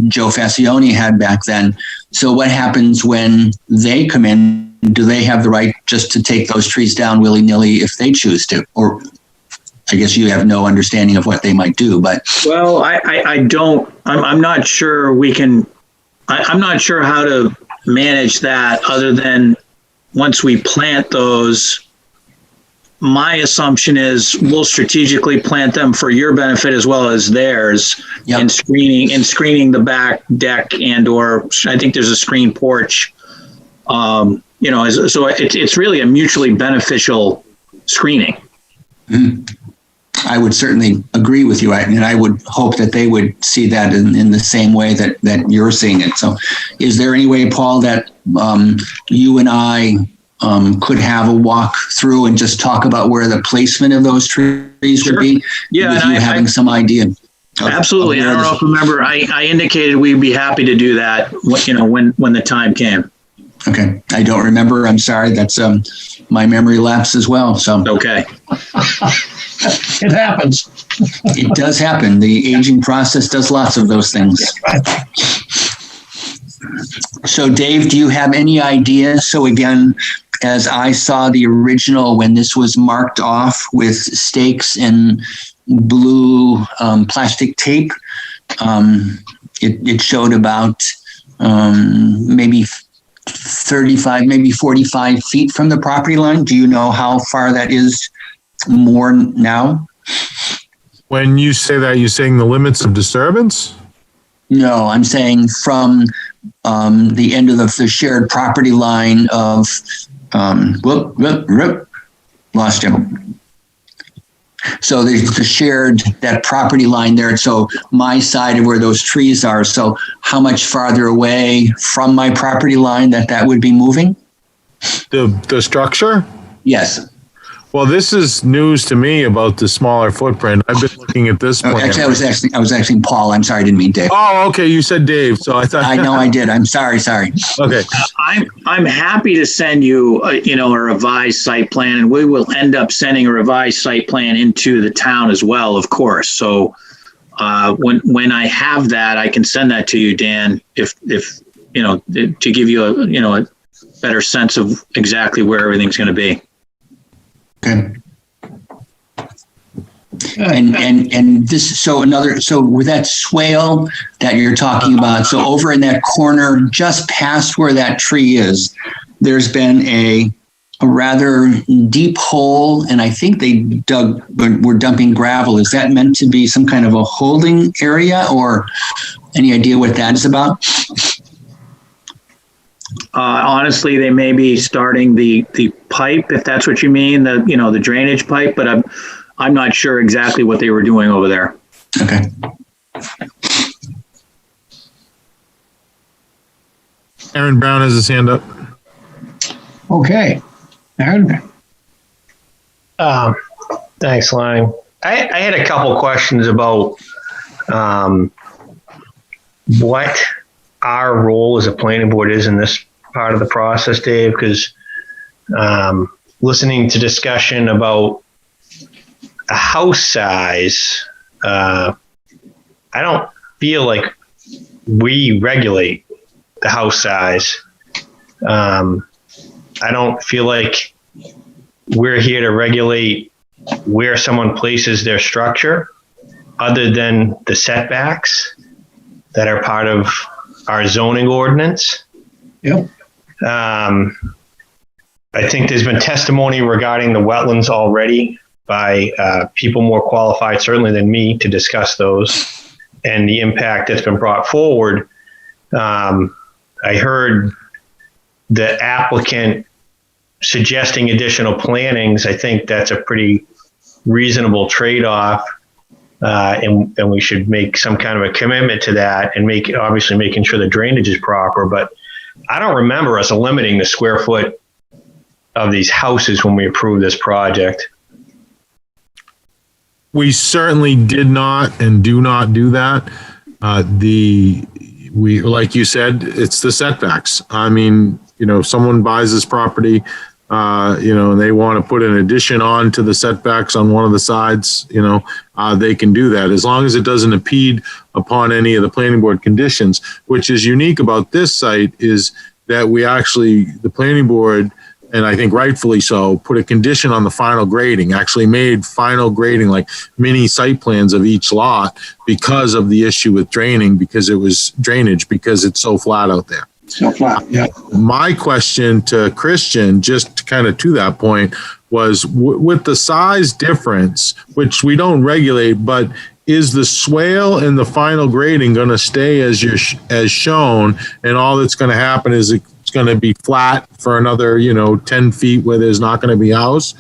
Joe Fascioni had back then. So what happens when they come in? Do they have the right just to take those trees down willy-nilly if they choose to? Or I guess you have no understanding of what they might do, but. Well, I don't, I'm not sure we can, I'm not sure how to manage that other than once we plant those. My assumption is we'll strategically plant them for your benefit as well as theirs. Yep. in screening the back deck, and or I think there's a screen porch. So it's really a mutually beneficial screening. Mm-hmm. I would certainly agree with you, and I would hope that they would see that in the same way that you're seeing it. So is there any way, Paul, that you and I could have a walk through and just talk about where the placement of those trees would be? Yeah, with you having some idea. Absolutely. I don't know if you remember, I indicated we'd be happy to do that, when the time came. Okay. I don't remember. I'm sorry. That's my memory lapse as well. So okay. It happens. It does happen. The aging process does lots of those things. So Dave, do you have any idea? So again, as I saw the original, when this was marked off with stakes and blue plastic tape, it showed about maybe 35, maybe 45 feet from the property line. Do you know how far that is more now? When you say that, you're saying the limits of disturbance? No, I'm saying from the end of the shared property line of, lost him. So the shared, that property line there. So my side of where those trees are. So how much farther away from my property line that would be moving? The structure? Yes. Well, this is news to me about the smaller footprint. I've been looking at this plan. Actually, I was asking Paul. I'm sorry, I didn't mean Dave. Oh, okay. You said Dave, so I thought. I know I did. I'm sorry. Okay. I'm happy to send you, a revised site plan, and we will end up sending a revised site plan into the town as well, of course. So when I have that, I can send that to you, Dan, if to give you a better sense of exactly where everything's going to be. Okay. And this, so with that swale that you're talking about, so over in that corner, just past where that tree is, there's been a rather deep hole, and I think they were dumping gravel. Is that meant to be some kind of a holding area, or any idea what that is about? Honestly, they may be starting the pipe, if that's what you mean, the drainage pipe, but I'm not sure exactly what they were doing over there. Okay. Aaron Brown has his hand up. Okay. Aaron. Thanks, Lang. I had a couple questions about what our role as a planning board is in this part of the process, Dave, because listening to discussion about a house size, I don't feel like we regulate the house size. I I don't feel like we're here to regulate where someone places their structure other than the setbacks that are part of our zoning ordinance. Yep. I think there's been testimony regarding the wetlands already by people more qualified, certainly than me, to discuss those and the impact that's been brought forward. I heard the applicant suggesting additional plantings. I think that's a pretty reasonable trade-off, and we should make some kind of a commitment to that, and obviously making sure the drainage is proper. But I don't remember us limiting the square foot of these houses when we approved this project. We certainly did not and do not do that. We, like you said, it's the setbacks. I mean, someone buys this property, and they want to put an addition on to the setbacks on one of the sides, they can do that as long as it doesn't impede upon any of the planning board conditions. Which is unique about this site is that the planning board, and I think rightfully so, put a condition on the final grading, actually made final grading like mini site plans of each lot because of the issue with drainage, because it's so flat out there. So flat, yeah. My question to Christian, just kind of to that point, was with the size difference, which we don't regulate, but is the swale in the final grading going to stay as shown, and all that's going to happen is it's going to be flat for another 10 feet where there's not going to be a house?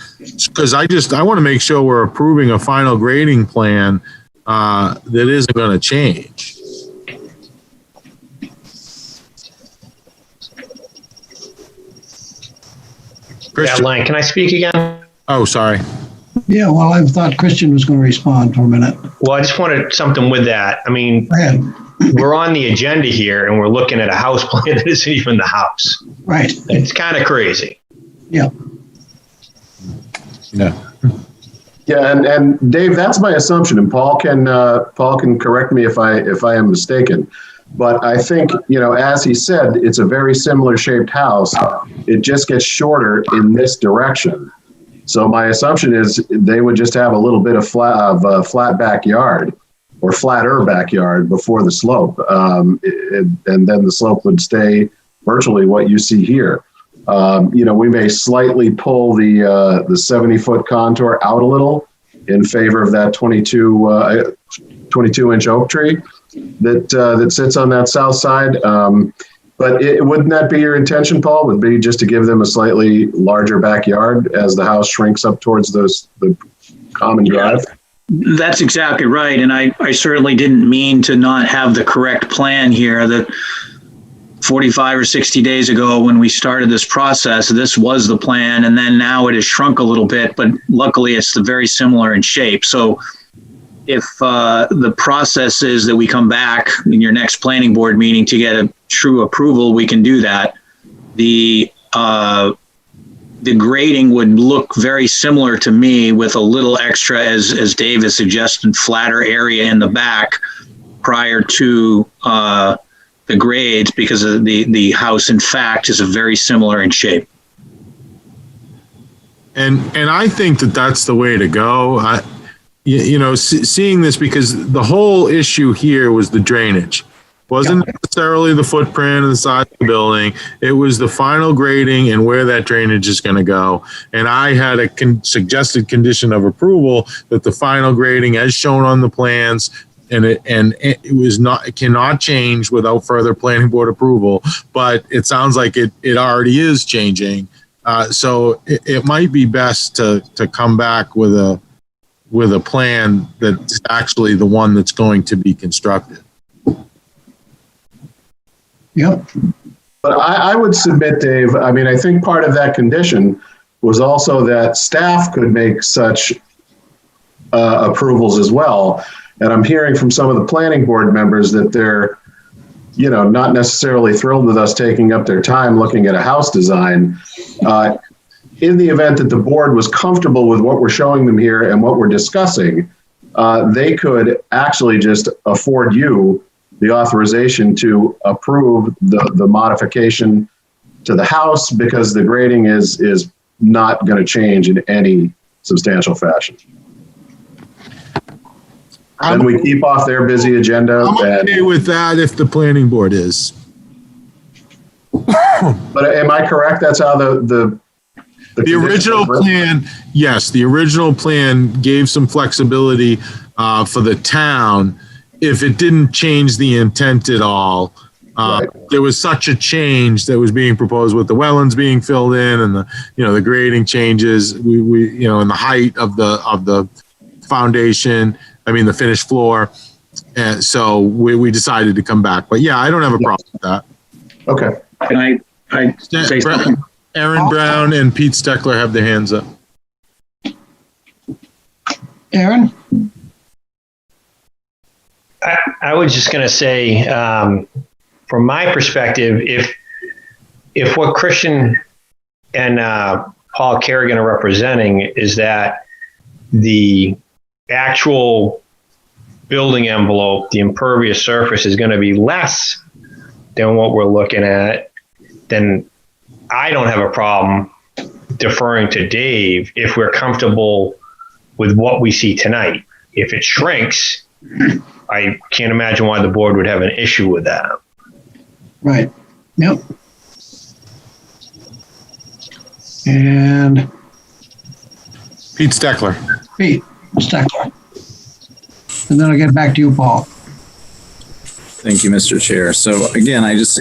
Because I want to make sure we're approving a final grading plan that isn't going to change. Yeah, Len, can I speak again? Oh, sorry. Yeah, well, I thought Christian was going to respond for a minute. Well, I just wanted something with that. I mean, we're on the agenda here and we're looking at a house plan that isn't even the house. Right. It's kind of crazy. Yeah. Yeah. Yeah, and Dave, that's my assumption, and Paul can correct me if I am mistaken. But I think, as he said, it's a very similar shaped house. It just gets shorter in this direction. So my assumption is they would just have a little bit of flat backyard or flatter backyard before the slope. And then the slope would stay virtually what you see here. We may slightly pull the 70-foot contour out a little in favor of that 22-inch oak tree that sits on that south side. But wouldn't that be your intention, Paul? Would be just to give them a slightly larger backyard as the house shrinks up towards the common drive? That's exactly right. And I certainly didn't mean to not have the correct plan here. That 45 or 60 days ago when we started this process, this was the plan. And then now it has shrunk a little bit, but luckily it's very similar in shape. So if the process is that we come back in your next planning board meeting to get a true approval, we can do that. The grading would look very similar to me with a little extra, as Dave has suggested, flatter area in the back prior to the grades, because the house, in fact, is a very similar in shape. And I think that's the way to go. Seeing this, because the whole issue here was the drainage. Wasn't necessarily the footprint and the size of the building. It was the final grading and where that drainage is going to go. And I had a suggested condition of approval that the final grading, as shown on the plans, it cannot change without further planning board approval. But it sounds like it already is changing. So it might be best to come back with a plan that's actually the one that's going to be constructed. Yep. But I would submit, Dave, I think part of that condition was also that staff could make such approvals as well. And I'm hearing from some of the planning board members that they're, not necessarily thrilled with us taking up their time looking at a house design. In the event that the board was comfortable with what we're showing them here and what we're discussing, they could actually just afford you the authorization to approve the modification to the house because the grading is not going to change in any substantial fashion. Then we keep off their busy agenda. I'm okay with that if the planning board is. But am I correct? That's how the original plan, yes, the original plan gave some flexibility for the town if it didn't change the intent at all. Right. There was such a change that was being proposed with the wetlands being filled in and the grading changes, we and the height of the foundation, the finished floor. And so we decided to come back. But yeah, I don't have a problem with that. Okay. Can I say something? Aaron Brown and Pete Steckler have their hands up. Aaron? I was just going to say, from my perspective, if what Christian and Paul Kerrigan are representing is that the actual building envelope, the impervious surface, is going to be less than what we're looking at, then I don't have a problem deferring to Dave if we're comfortable with what we see tonight. If it shrinks, I can't imagine why the board would have an issue with that. Right. Yep. And Pete Steckler. Pete Steckler. And then I'll get back to you, Paul. Thank you, Mr. Chair. So again, I just,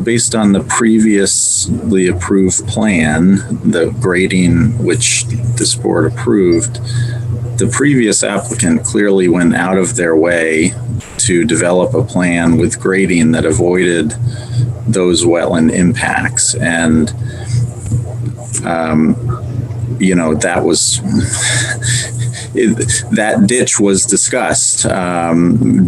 based on the previously approved plan, the grading which this board approved, the previous applicant clearly went out of their way to develop a plan with grading that avoided those wetland impacts. And, that was... that ditch was discussed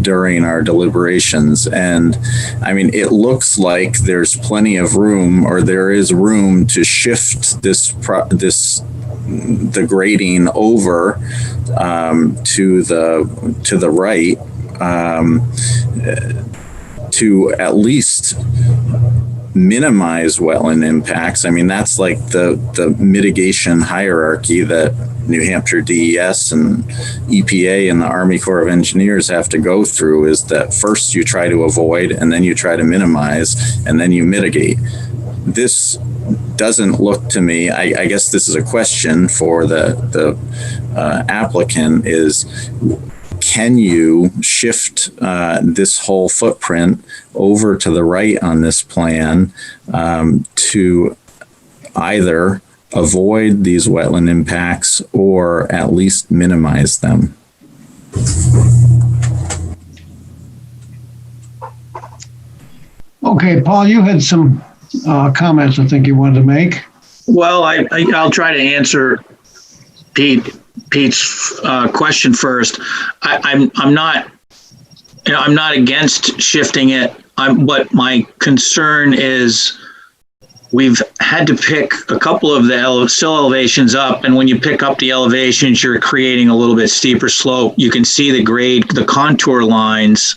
during our deliberations. And it looks like there's plenty of room, or there is room to shift the grading over to the right to at least minimize wetland impacts. That's like the mitigation hierarchy that New Hampshire DES and EPA and the Army Corps of Engineers have to go through, is that first you try to avoid, and then you try to minimize, and then you mitigate. This doesn't look to me, I guess this is a question for the applicant, is can you shift this whole footprint over to the right on this plan to either avoid these wetland impacts or at least minimize them? Okay, Paul, you had some comments I think you wanted to make. Well, I'll try to answer Pete's question first. I'm not against shifting it. What my concern is, we've had to pick a couple of the sill elevations up, and when you pick up the elevations, you're creating a little bit steeper slope. You can see the grade, the contour lines,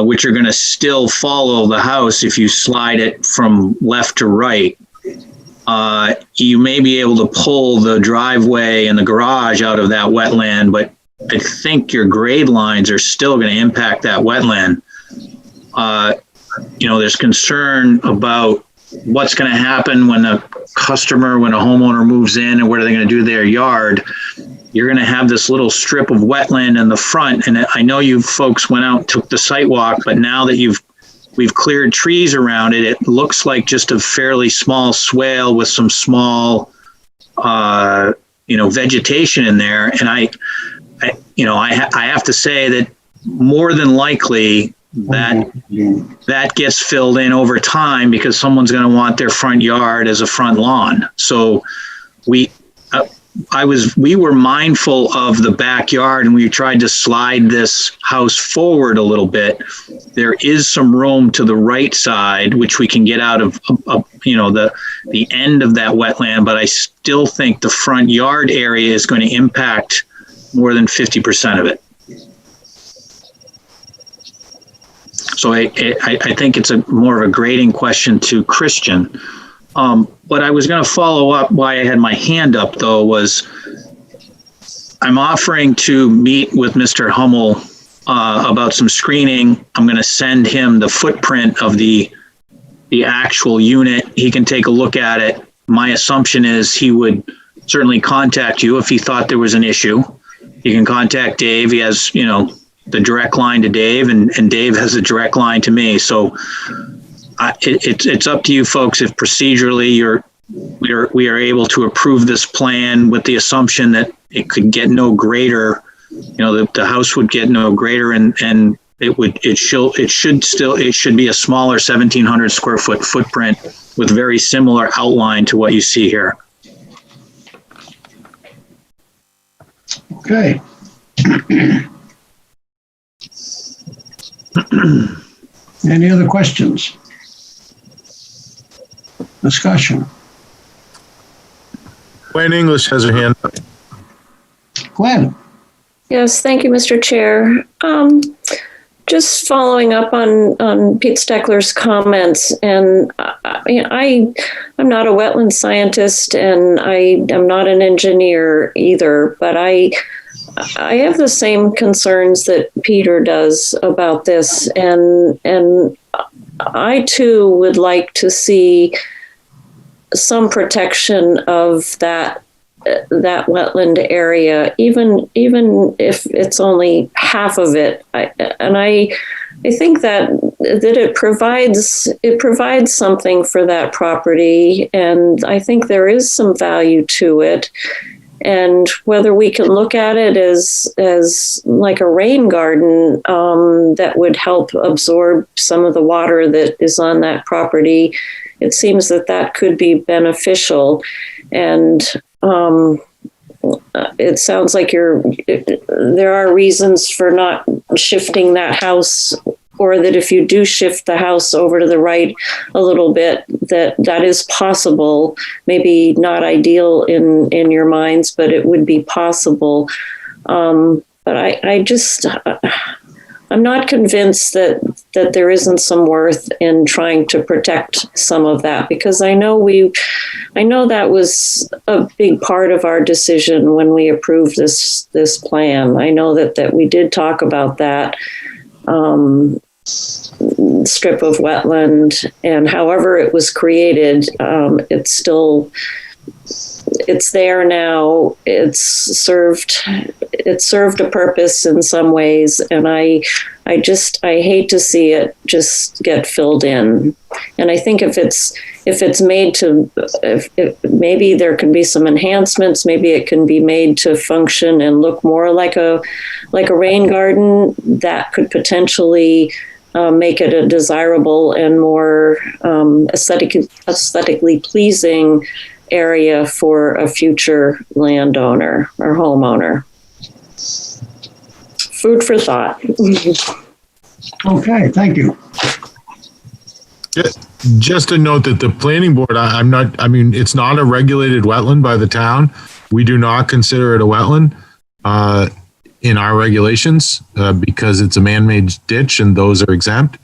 which are going to still follow the house if you slide it from left to right. You may be able to pull the driveway and the garage out of that wetland, but I think your grade lines are still going to impact that wetland. There's concern about what's going to happen when a homeowner moves in, and what are they going to do to their yard. You're going to have this little strip of wetland in the front. And I know you folks went out and took the site walk, but now that we've cleared trees around it, it looks like just a fairly small swale with some small, vegetation in there. And I have to say that more than likely that gets filled in over time, because someone's going to want their front yard as a front lawn. So we were mindful of the backyard, and we tried to slide this house forward a little bit. There is some room to the right side, which we can get out of, the end of that wetland, but I still think the front yard area is going to impact more than 50% of it. So I think it's more of a grading question to Christian. What I was going to follow up, why I had my hand up though, was I'm offering to meet with Mr. Hummel about some screening. I'm going to send him the footprint of the actual unit. He can take a look at it. My assumption is he would certainly contact you if he thought there was an issue. You can contact Dave. He has, the direct line to Dave, and Dave has a direct line to me. So it's up to you folks if procedurally we are able to approve this plan with the assumption that it could get no greater. The house would get no greater, and it should be a smaller 1,700 square foot footprint with very similar outline to what you see here. Okay. Any other questions? Discussion. Glenn English has her hand up. Glenn. Yes, thank you, Mr. Chair. Just following up on Pete Steckler's comments, and I'm not a wetland scientist, and I am not an engineer either, but I have the same concerns that Peter does about this, and I too would like to see some protection of that wetland area, even if it's only half of it. I think that it provides something for that property, and I think there is some value to it. And whether we can look at it as like a rain garden that would help absorb some of the water that is on that property, it seems that could be beneficial. And it sounds like there are reasons for not shifting that house, or that if you do shift the house over to the right a little bit, that is possible. Maybe not ideal in your minds, but it would be possible. But I'm not convinced that there isn't some worth in trying to protect some of that, because I know that was a big part of our decision when we approved this plan. I know that we did talk about that strip of wetland, and however it was created, it's there now. It's served a purpose in some ways, and I hate to see it just get filled in. And I think if it's made to, maybe there can be some enhancements. Maybe it can be made to function and look more like a rain garden. That could potentially make it a desirable and more aesthetically pleasing area for a future landowner or homeowner. Food for thought. Okay, thank you. Just to note that the planning board, it's not a regulated wetland by the town. We do not consider it a wetland in our regulations because it's a man-made ditch and those are exempt.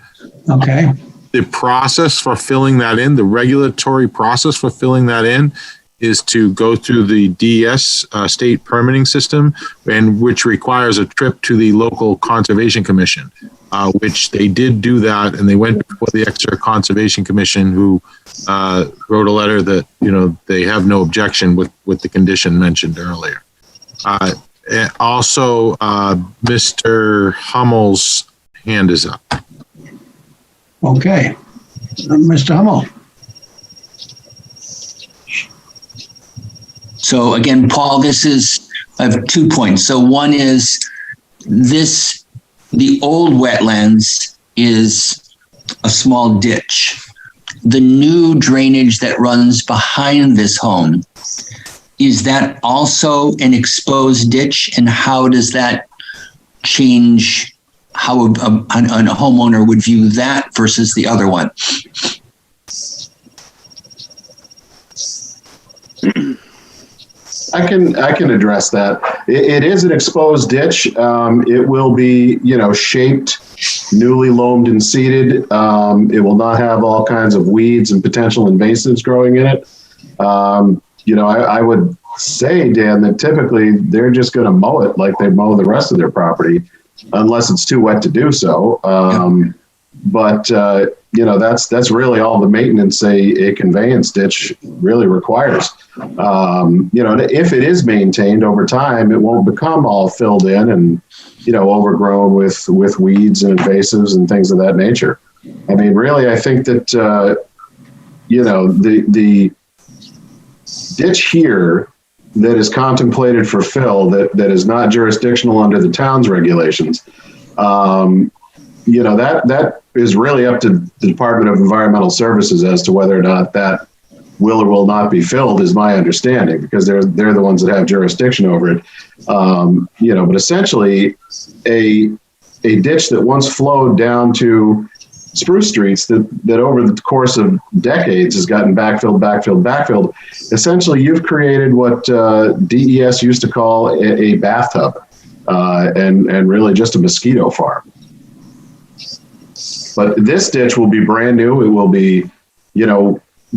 Okay. The process for filling that in, the regulatory process for filling that in, is to go through the DES state permitting system, and which requires a trip to the local conservation commission, which they did do that, and they went before the Exeter Conservation Commission, who wrote a letter that they have no objection with the condition mentioned earlier. Also, Mr. Hummel's hand is up. Okay, Mr. Hummel. So again, Paul, I have 2 points. So one is the old wetlands is a small ditch. The new drainage that runs behind this home, is that also an exposed ditch? And how does that change how a homeowner would view that versus the other one? I can address that. It is an exposed ditch. It will be, shaped newly loamed and seeded. It will not have all kinds of weeds and potential invasives growing in it. I would say, Dan, that typically they're just going to mow it like they mow the rest of their property, unless it's too wet to do so. But that's really all the maintenance a conveyance ditch really requires. If it is maintained over time, it won't become all filled in and overgrown with weeds and invasives and things of that nature. I mean, really, I think that the ditch here that is contemplated for fill that is not jurisdictional under the town's regulations, that is really up to the Department of Environmental Services as to whether or not that will or will not be filled, is my understanding, because they're the ones that have jurisdiction over it. But essentially a ditch that once flowed down to Spruce Streets that over the course of decades has gotten backfilled. Essentially, you've created what DES used to call a bathtub and really just a mosquito farm. But this ditch will be brand new. It will be,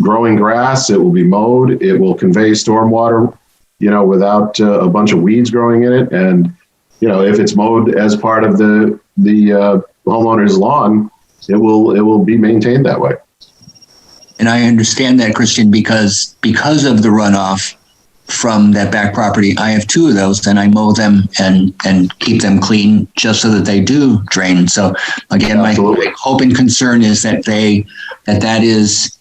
growing grass. It will be mowed. It will convey stormwater, without a bunch of weeds growing in it. And, if it's mowed as part of the homeowner's lawn, it will be maintained that way. And I understand that, Christian, because of the runoff from that back property, I have two of those, and I mow them and keep them clean just so that they do drain. So again, Absolutely. My hope and concern is that that is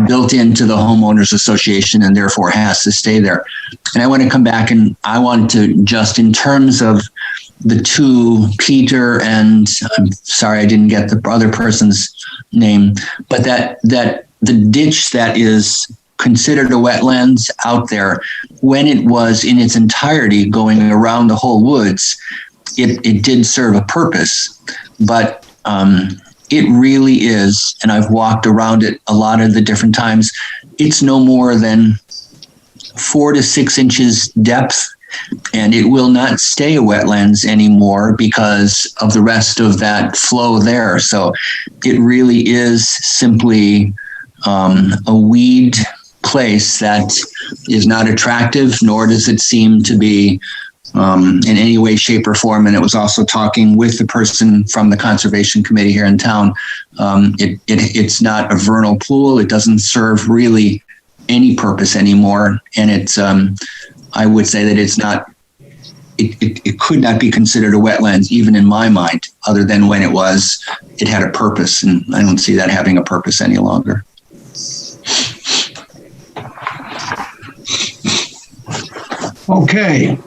built into the homeowners association and therefore has to stay there. And I want to come back and I want to just in terms of the two, Peter and I'm sorry, I didn't get the other person's name, but that the ditch that is considered a wetlands out there, when it was in its entirety going around the whole woods, it did serve a purpose, but it really is, and I've walked around it a lot of the different times, it's no more than 4 to 6 inches depth, and it will not stay a wetlands anymore because of the rest of that flow there. So it really is simply a weed place that is not attractive, nor does it seem to be in any way, shape, or form. And it was also talking with the person from the Conservation Committee here in town. It's not a vernal pool. It doesn't serve really any purpose anymore. And it's, I would say that it's not, it could not be considered a wetlands, even in my mind, other than when it had a purpose. And I don't see that having a purpose any longer. Okay.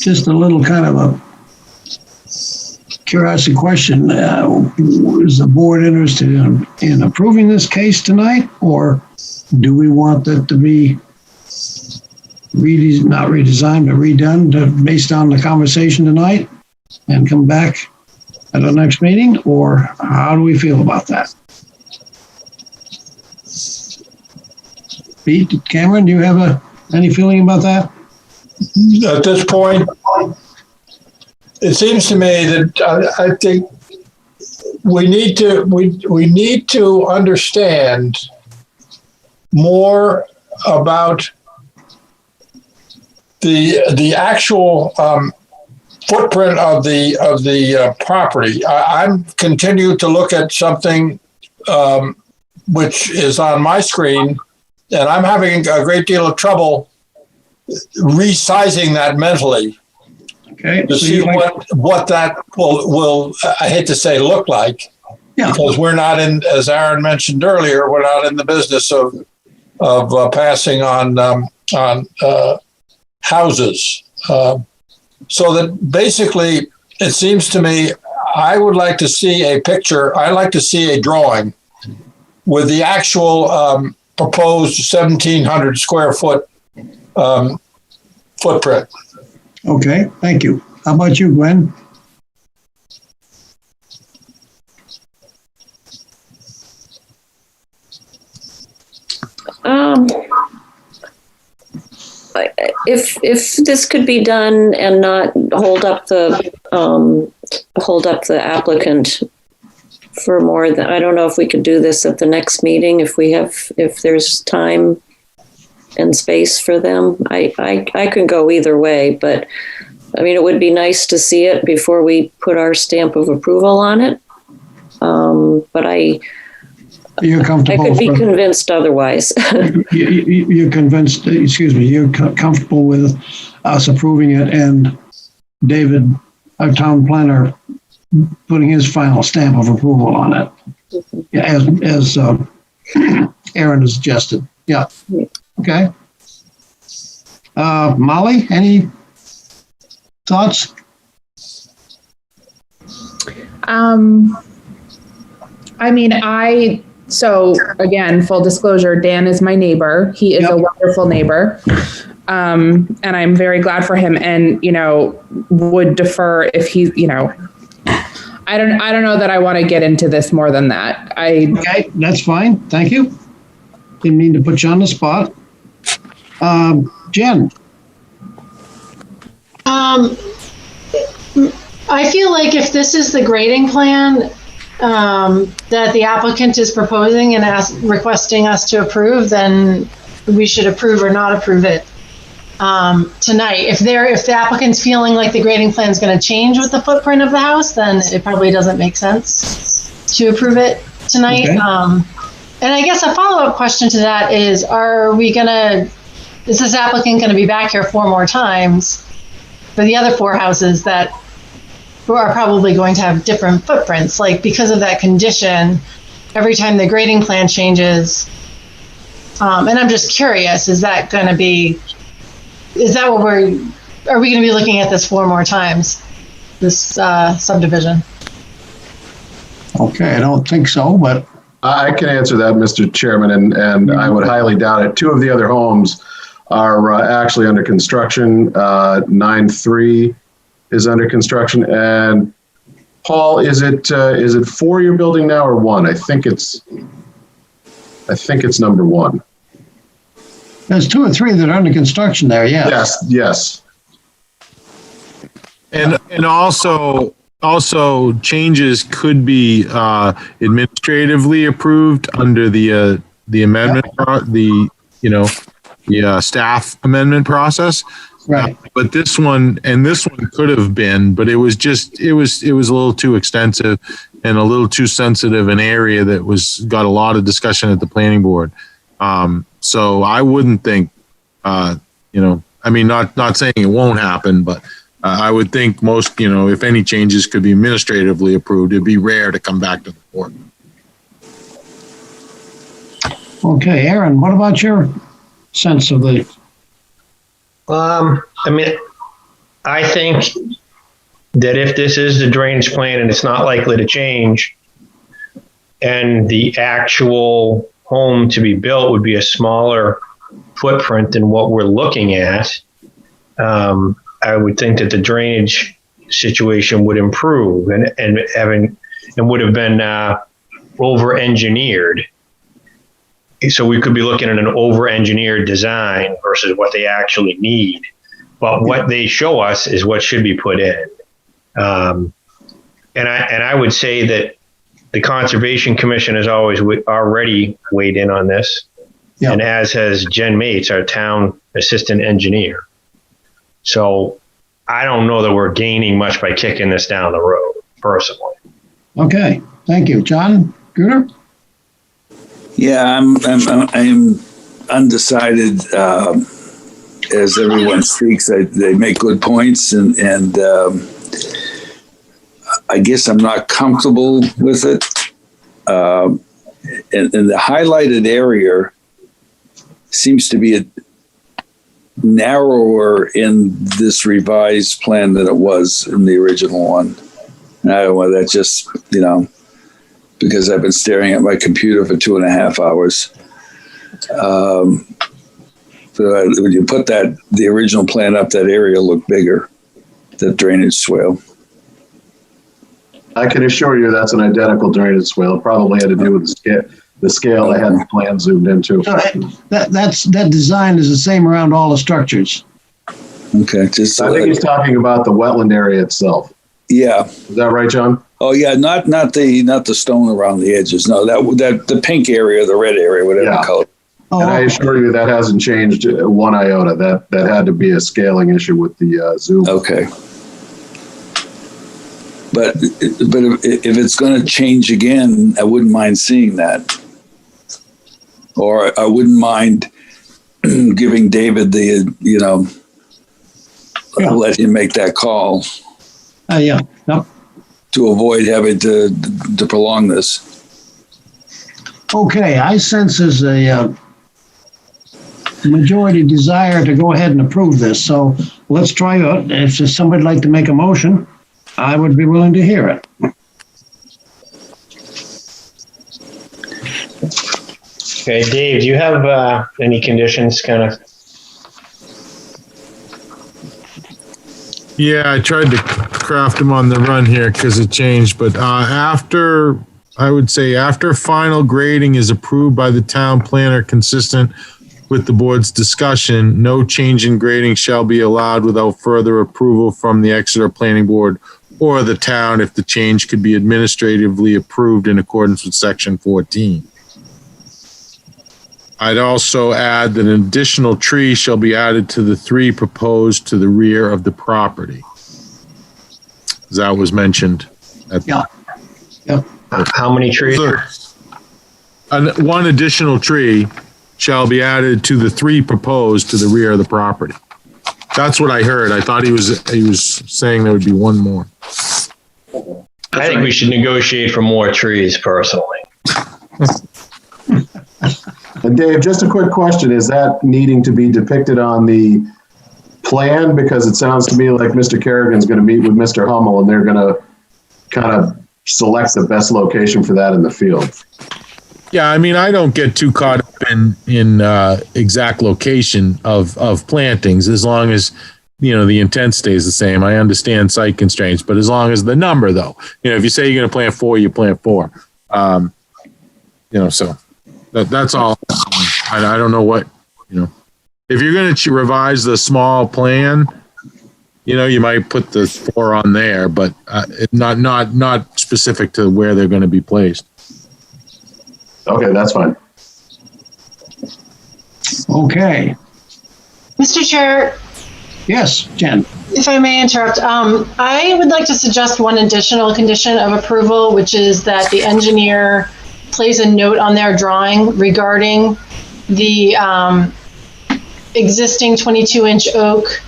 Just a little kind of a curiosity question. Is the board interested in approving this case tonight, or do we want that to be not redesigned, but redone based on the conversation tonight and come back at the next meeting, or how do we feel about that? Pete, Cameron, do you have any feeling about that? At this point, it seems to me that I think we need to understand more about the actual footprint of the property. I'm continuing to look at something which is on my screen, and I'm having a great deal of trouble resizing that mentally. Okay. To see what that will I hate to say look like. Yeah. Because we're not in, as Aaron mentioned earlier, we're not in the business of passing on houses. So that basically, it seems to me, I would like to see a picture. I like to see a drawing with the actual proposed 1,700 square foot footprint. Okay, thank you. How about you, Gwen? if this could be done and not hold up the applicant for more than, I don't know if we could do this at the next meeting if there's time and space for them. I can go either way, but I mean, it would be nice to see it before we put our stamp of approval on it. But You're comfortable. I could be convinced otherwise. You're convinced, you're comfortable with us approving it and David, our town planner, putting his final stamp of approval on it, as Aaron has suggested. Yeah. Okay. Molly, any thoughts? I mean, so again, full disclosure, Dan is my neighbor. He is a wonderful neighbor. And I'm very glad for him and, would defer if he, I don't know that I want to get into this more than that. Okay, that's fine. Thank you. Didn't mean to put you on the spot. Jen. I feel like if this is the grading plan that the applicant is proposing and requesting us to approve, then we should approve or not approve it tonight. If the applicant's feeling like the grading plan is going to change with the footprint of the house, then it probably doesn't make sense to approve it tonight. Okay. And I guess a follow-up question to that is this applicant going to be back here 4 more times for the other 4 houses that are probably going to have different footprints? Like, because of that condition, every time the grading plan changes, and I'm just curious, are we going to be looking at this 4 more times, this subdivision? Okay, I don't think so, but I can answer that, Mr. Chairman, and I would highly doubt it. 2 of the other homes are actually under construction. 9-3 is under construction. And Paul, is it 4 you're building now or 1? I think it's number 1. There's 2 or 3 that are under construction there. Yeah. Yes. And also changes could be administratively approved under the amendment, the staff amendment process. Right. But this one could have been, but it was a little too extensive and a little too sensitive an area that got a lot of discussion at the planning board. So I wouldn't think, not saying it won't happen, but I would think most, if any changes could be administratively approved, it'd be rare to come back to the board. Okay, Aaron, what about your sense of the? I think that if this is the drainage plan and it's not likely to change, and the actual home to be built would be a smaller footprint than what we're looking at, I would think that the drainage situation would improve and would have been over-engineered. So we could be looking at an over-engineered design versus what they actually need. But what they show us is what should be put in. And I would say that the Conservation Commission has already weighed in on this, and as has Jen Mates, our town assistant engineer. So I don't know that we're gaining much by kicking this down the road, personally. Okay, thank you. John Gruder? Yeah, I'm undecided. As everyone speaks, they make good points, and I guess I'm not comfortable with it. And the highlighted area seems to be narrower in this revised plan than it was in the original one. And I don't know whether that's just, because I've been staring at my computer for 2.5 hours. So when you put the original plan up, that area looked bigger, that drainage swale. I can assure you that's an identical drainage swale. It probably had to do with the the scale I had the plan zoomed into. So that design is the same around all the structures. Okay, just I think he's talking about the wetland area itself. Yeah. Is that right, John? Oh yeah, not the stone around the edges. No, that the pink area, the red area, whatever color. And I assure you that hasn't changed one iota. That had to be a scaling issue with the zoom. Okay. But if it's going to change again, I wouldn't mind seeing that. Or I wouldn't mind giving David let him make that call. Yeah. Yep. To avoid having to prolong this. Okay, I sense there's a majority desire to go ahead and approve this. So let's try it. If somebody'd like to make a motion, I would be willing to hear it. Okay, Dave, do you have any conditions kind of? Yeah, I tried to craft them on the run here because it changed, but after final grading is approved by the town planner consistent with the board's discussion, no change in grading shall be allowed without further approval from the Exeter Planning Board or the town if the change could be administratively approved in accordance with section 14. I'd also add that an additional tree shall be added to the 3 proposed to the rear of the property. That was mentioned. Yeah. How many trees? One additional tree shall be added to the 3 proposed to the rear of the property. That's what I heard. I thought he was saying there would be one more. I think we should negotiate for more trees personally. And Dave, just a quick question. Is that needing to be depicted on the plan? Because it sounds to me like Mr. Kerrigan's going to meet with Mr. Hummel and they're going to kind of select the best location for that in the field. Yeah, I mean, I don't get too caught up in exact location of plantings as long as, the intent stays the same. I understand site constraints, but as long as the number, though, if you say you're going to plant 4, you plant 4. So that's all. I don't know what, if you're going to revise the small plan, you might put the 4 on there, but not specific to where they're going to be placed. Okay, that's fine. Okay. Mr. Chair. Yes, Jen. If I may interrupt, I would like to suggest one additional condition of approval, which is that the engineer place a note on their drawing regarding the existing 22-inch oak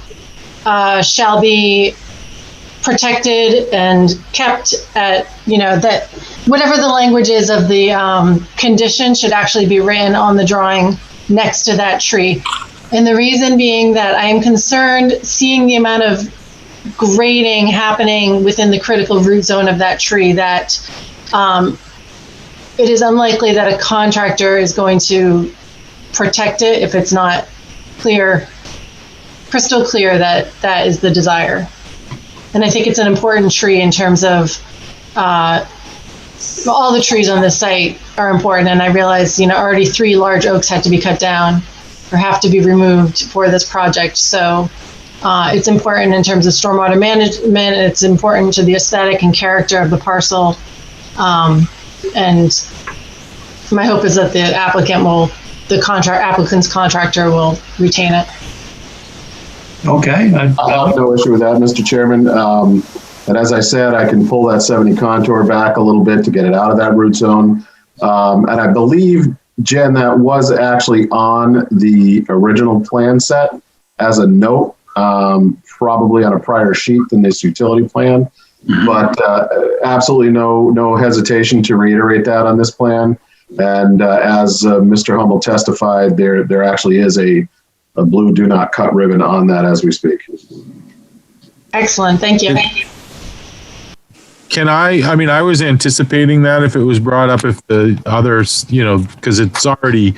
shall be protected and kept at, that whatever the language is of the condition should actually be written on the drawing next to that tree. And the reason being that I am concerned seeing the amount of grading happening within the critical root zone of that tree that it is unlikely that a contractor is going to protect it if it's not crystal clear that that is the desire. And I think it's an important tree in terms of all the trees on this site are important. And I realize, already 3 large oaks had to be cut down or have to be removed for this project. So it's important in terms of stormwater management. It's important to the aesthetic and character of the parcel. And my hope is that the applicant's contractor will retain it. Okay. I have no issue with that, Mr. Chairman. And as I said, I can pull that 70 contour back a little bit to get it out of that root zone. And I believe, Jen, that was actually on the original plan set as a note, probably on a prior sheet than this utility plan. But absolutely no hesitation to reiterate that on this plan. And as Mr. Hummel testified, there actually is a blue do not cut ribbon on that as we speak. Excellent. Thank you. Can I was anticipating that if it was brought up, if the others, because it's already,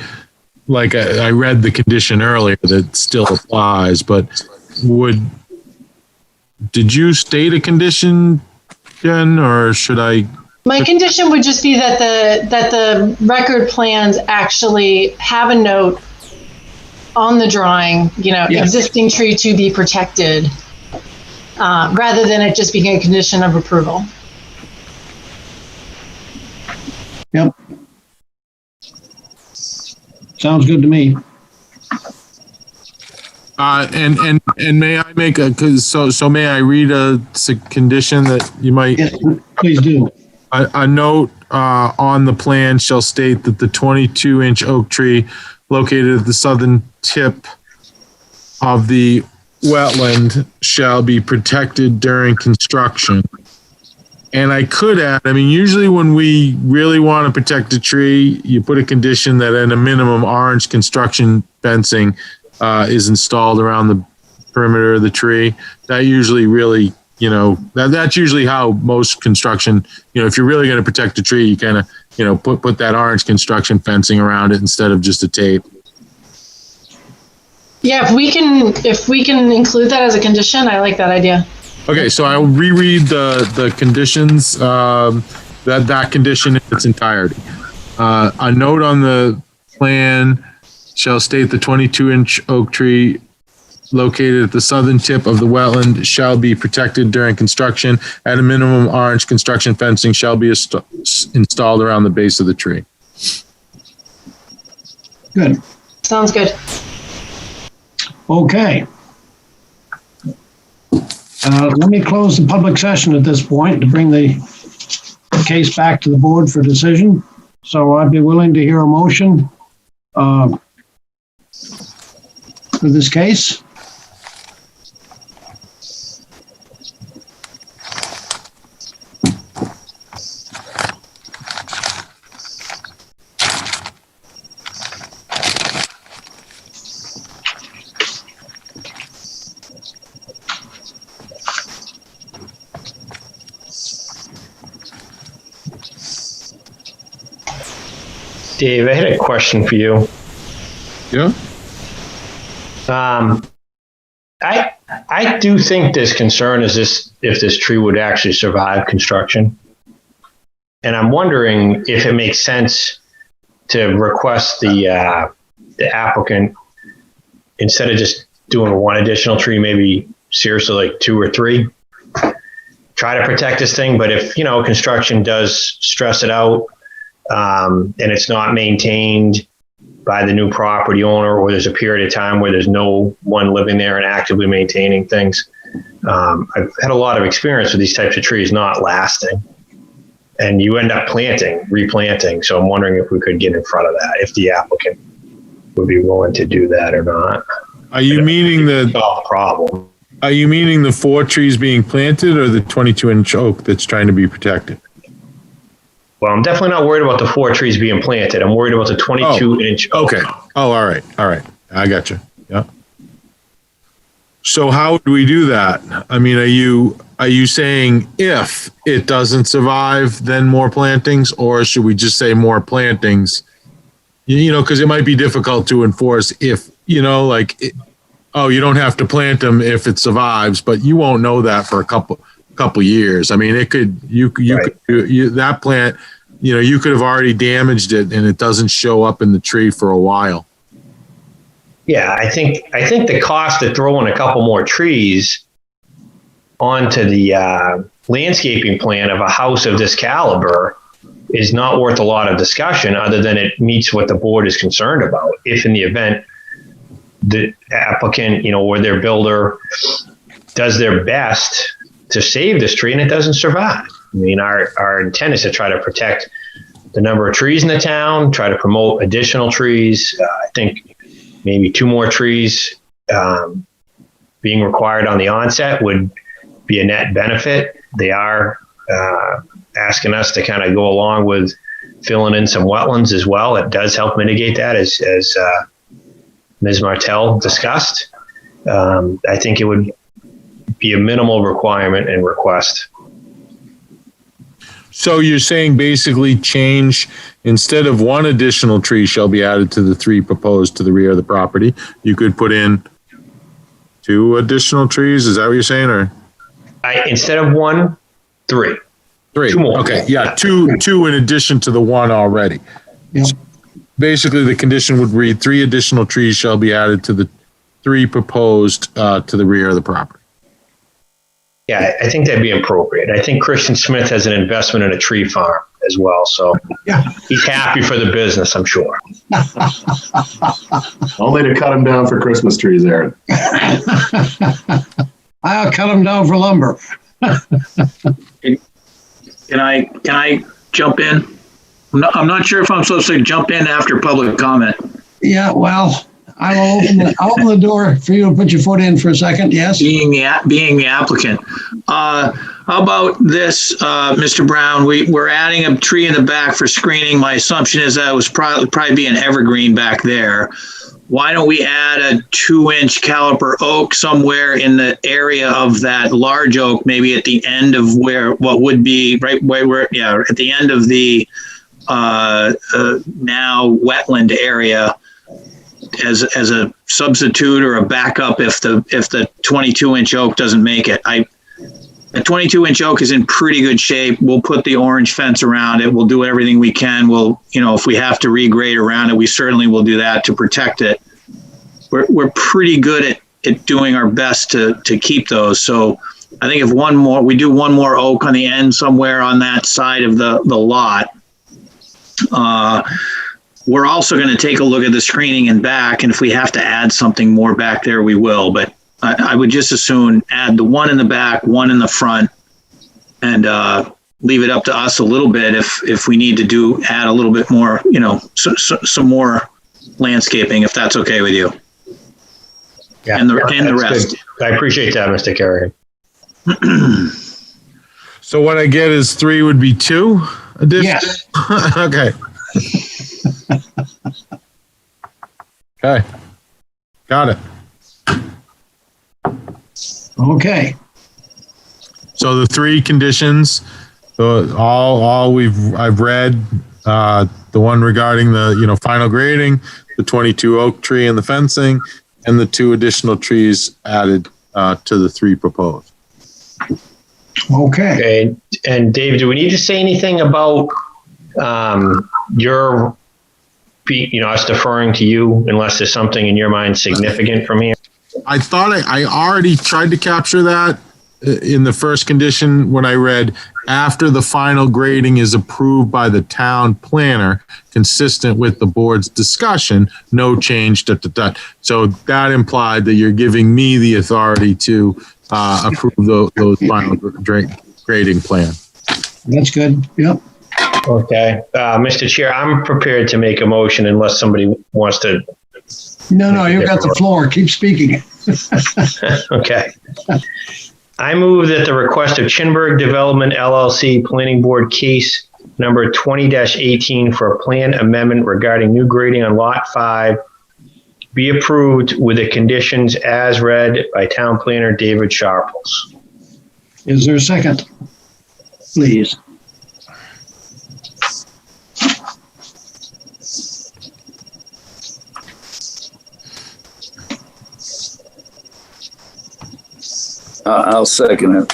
like I read the condition earlier that still applies, but did you state a condition, Jen, or should I? My condition would just be that the record plans actually have a note on the drawing, existing tree to be protected, rather than it just being a condition of approval. Yep. Sounds good to me. And may I make so may I read a condition that you might? Yes, please do. A note on the plan shall state that the 22-inch oak tree located at the southern tip of the wetland shall be protected during construction. And I could add, usually when we really want to protect a tree, you put a condition that at a minimum orange construction fencing is installed around the perimeter of the tree. That usually really, that's usually how most construction, if you're really going to protect a tree, you kind of, put that orange construction fencing around it instead of just a tape. Yeah, if we can include that as a condition, I like that idea. Okay, so I'll reread the conditions, that condition in its entirety. A note on the plan shall state the 22-inch oak tree located at the southern tip of the wetland shall be protected during construction. At a minimum, orange construction fencing shall be installed around the base of the tree. Good. Sounds good. Okay. Let me close the public session at this point to bring the case back to the board for decision. So I'd be willing to hear a motion for this case. Dave, I had a question for you. Yeah. I do think this concern is if this tree would actually survive construction. And I'm wondering if it makes sense to request the applicant, instead of just doing one additional tree, maybe seriously like 2 or 3, try to protect this thing. But if, construction does stress it out, and it's not maintained by the new property owner, or there's a period of time where there's no one living there and actively maintaining things. I've had a lot of experience with these types of trees not lasting, and you end up replanting. So I'm wondering if we could get in front of that, if the applicant would be willing to do that or not. Are you meaning the problem? Are you meaning the 4 trees being planted or the 22-inch oak that's trying to be protected? Well, I'm definitely not worried about the 4 trees being planted. I'm worried about the 22-inch oak. Okay. Oh, all right. I got you. Yeah. So how would we do that? Are you saying if it doesn't survive, then more plantings, or should we just say more plantings? Because it might be difficult to enforce if, you don't have to plant them if it survives, but you won't know that for a couple years. It could, that plant, you could have already damaged it and it doesn't show up in the tree for a while. Yeah, I think the cost of throwing a couple more trees onto the landscaping plan of a house of this caliber is not worth a lot of discussion, other than it meets what the board is concerned about. If in the event the applicant, or their builder does their best to save this tree and it doesn't survive. Our intent is to try to protect the number of trees in the town, try to promote additional trees. I think maybe 2 more trees being required on the onset would be a net benefit. They are asking us to kind of go along with filling in some wetlands as well. It does help mitigate that, as Ms. Martell discussed. I think it would be a minimal requirement and request. So you're saying basically change, instead of 1 additional tree shall be added to the 3 proposed to the rear of the property, you could put in 2 additional trees? Is that what you're saying? Or Instead of 1, 3. Three. Two more. Okay, yeah, two in addition to the one already. Yeah. Basically, the condition would read, 3 additional trees shall be added to the 3 proposed to the rear of the property. Yeah, I think that'd be appropriate. I think Christian Smith has an investment in a tree farm as well, so Yeah. he's happy for the business, I'm sure. Only to cut them down for Christmas trees, Aaron. I'll cut them down for lumber. Can I jump in? I'm not sure if I'm supposed to jump in after public comment. Yeah, well, I'll open the door for you to put your foot in for a second, yes? Being the applicant. How about this, Mr. Brown? We're adding a tree in the back for screening. My assumption is that it was probably be an evergreen back there. Why don't we add a 2-inch caliper oak somewhere in the area of that large oak, maybe at the end of what would be right where at the end of the now wetland area as a substitute or a backup if the 22-inch oak doesn't make it. A 22-inch oak is in pretty good shape. We'll put the orange fence around it. We'll do everything we can. We'll, if we have to regrade around it, we certainly will do that to protect it. We're pretty good at doing our best to keep those. So I think if we do one more oak on the end somewhere on that side of the lot. We're also going to take a look at the screening in back, and if we have to add something more back there, we will. But I would just as soon add the one in the back, one in the front, and leave it up to us a little bit if we need to add a little bit more, some more landscaping, if that's okay with you. Yeah, and the rest. Good. I appreciate that, Mr. Kerrigan. So what I get is 3 would be 2 additions? Yes. Okay. Okay. Got it. Okay. So the 3 conditions, I've read, the one regarding the, final grading, the 22 oak tree and the fencing, and the 2 additional trees added to the 3 proposed. Okay. And Dave, do we need to say anything about us deferring to you unless there's something in your mind significant from here? I thought I already tried to capture that in the first condition when I read, after the final grading is approved by the town planner, consistent with the board's discussion, no change. So that implied that you're giving me the authority to approve those final grading plan. That's good. Yep. Okay. Mr. Chair, I'm prepared to make a motion unless somebody wants to. No, you've got the floor. Keep speaking. Okay. I move that the request of Chinburg Development LLC Planning Board case number 20-18 for a plan amendment regarding new grading on Lot 5 be approved with the conditions as read by Town Planner David Sharples. Is there a second? Please. I'll second it.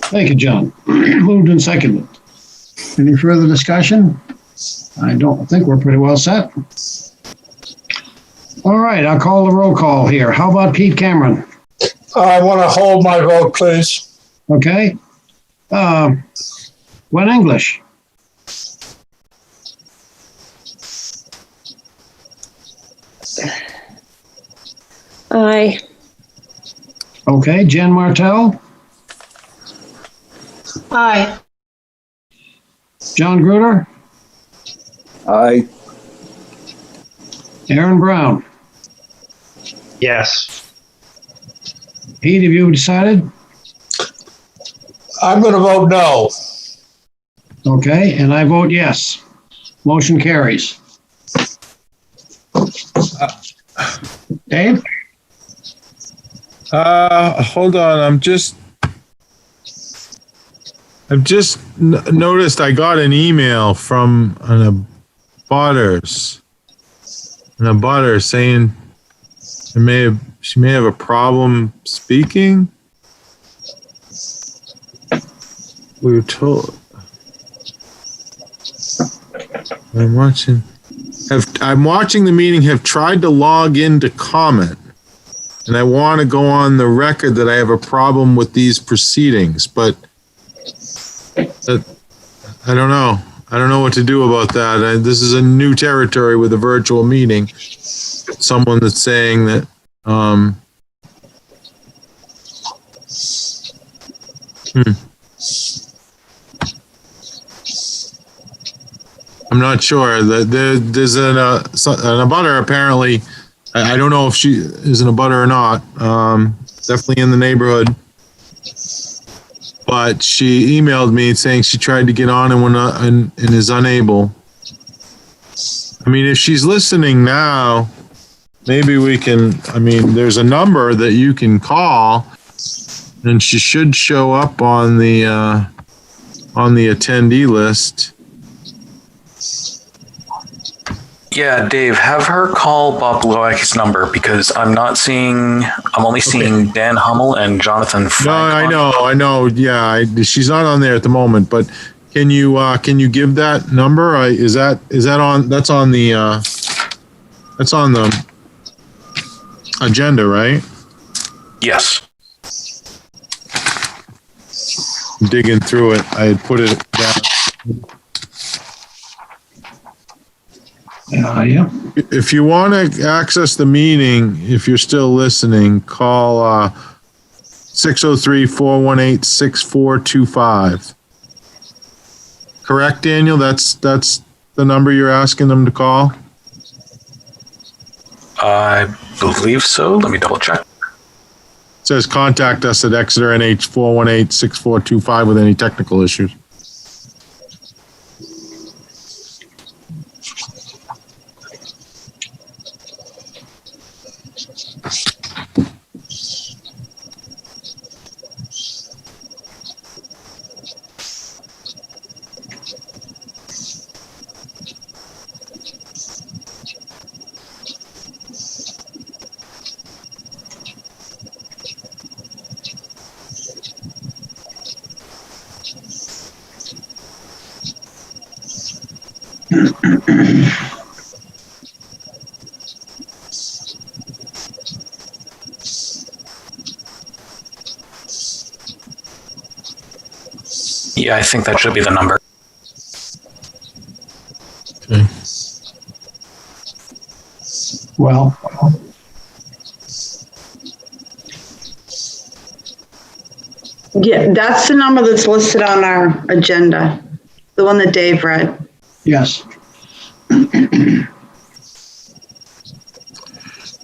Thank you, John. Moved and seconded. Any further discussion? I don't think we're pretty well set. All right, I'll call the roll call here. How about Pete Cameron? I want to hold my vote, please. Okay. Gwen English? Aye. Okay, Jen Martell? Aye. John Gruder? Aye. Aaron Brown? Yes. Pete, have you decided? I'm going to vote no. Okay, and I vote yes. Motion carries. Dave? Hold on. I've just noticed I got an email from an abutter saying she may have a problem speaking. We were told. I'm watching the meeting, have tried to log in to comment. And I want to go on the record that I have a problem with these proceedings, but I don't know. I don't know what to do about that. This is a new territory with a virtual meeting. Someone that's saying that, I'm not sure. There's an abutter apparently. I don't know if she is an abutter or not. Definitely in the neighborhood. But she emailed me saying she tried to get on and is unable. I mean, if she's listening now, maybe we can. I mean, there's a number that you can call, and she should show up on the attendee list. Yeah, Dave, have her call Bob Lowacki's number because I'm only seeing Dan Hummel and Jonathan Frank. No, I know. Yeah, she's not on there at the moment, but can you give that number? That's on the agenda, right? Yes. I'm digging through it. I had put it down. Yeah. If you want to access the meeting, if you're still listening, call 603-418-6425. Correct, Daniel? That's the number you're asking them to call? I believe so. Let me double check. It says contact us at Exeter NH 418-6425 with any technical issues. Yeah, I think that should be the number. Okay. Well, Yeah, that's the number that's listed on our agenda, the one that Dave read. yes.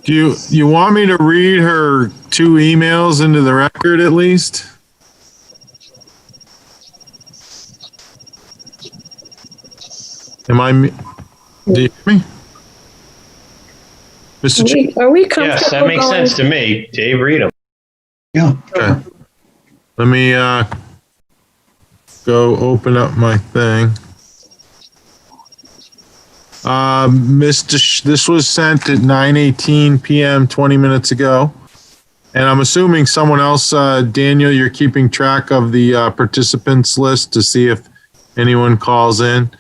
Do you want me to read her 2 emails into the record at least? Do you hear me? Mr. Chief? Are we comfortable? Yes, that makes sense to me. Dave, read them. Yeah. Okay. Let me go open up my thing. This was sent at 9:18 p.m. 20 minutes ago. And I'm assuming someone else, Daniel, you're keeping track of the participants list to see if anyone calls in.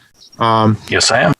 Yes, I am.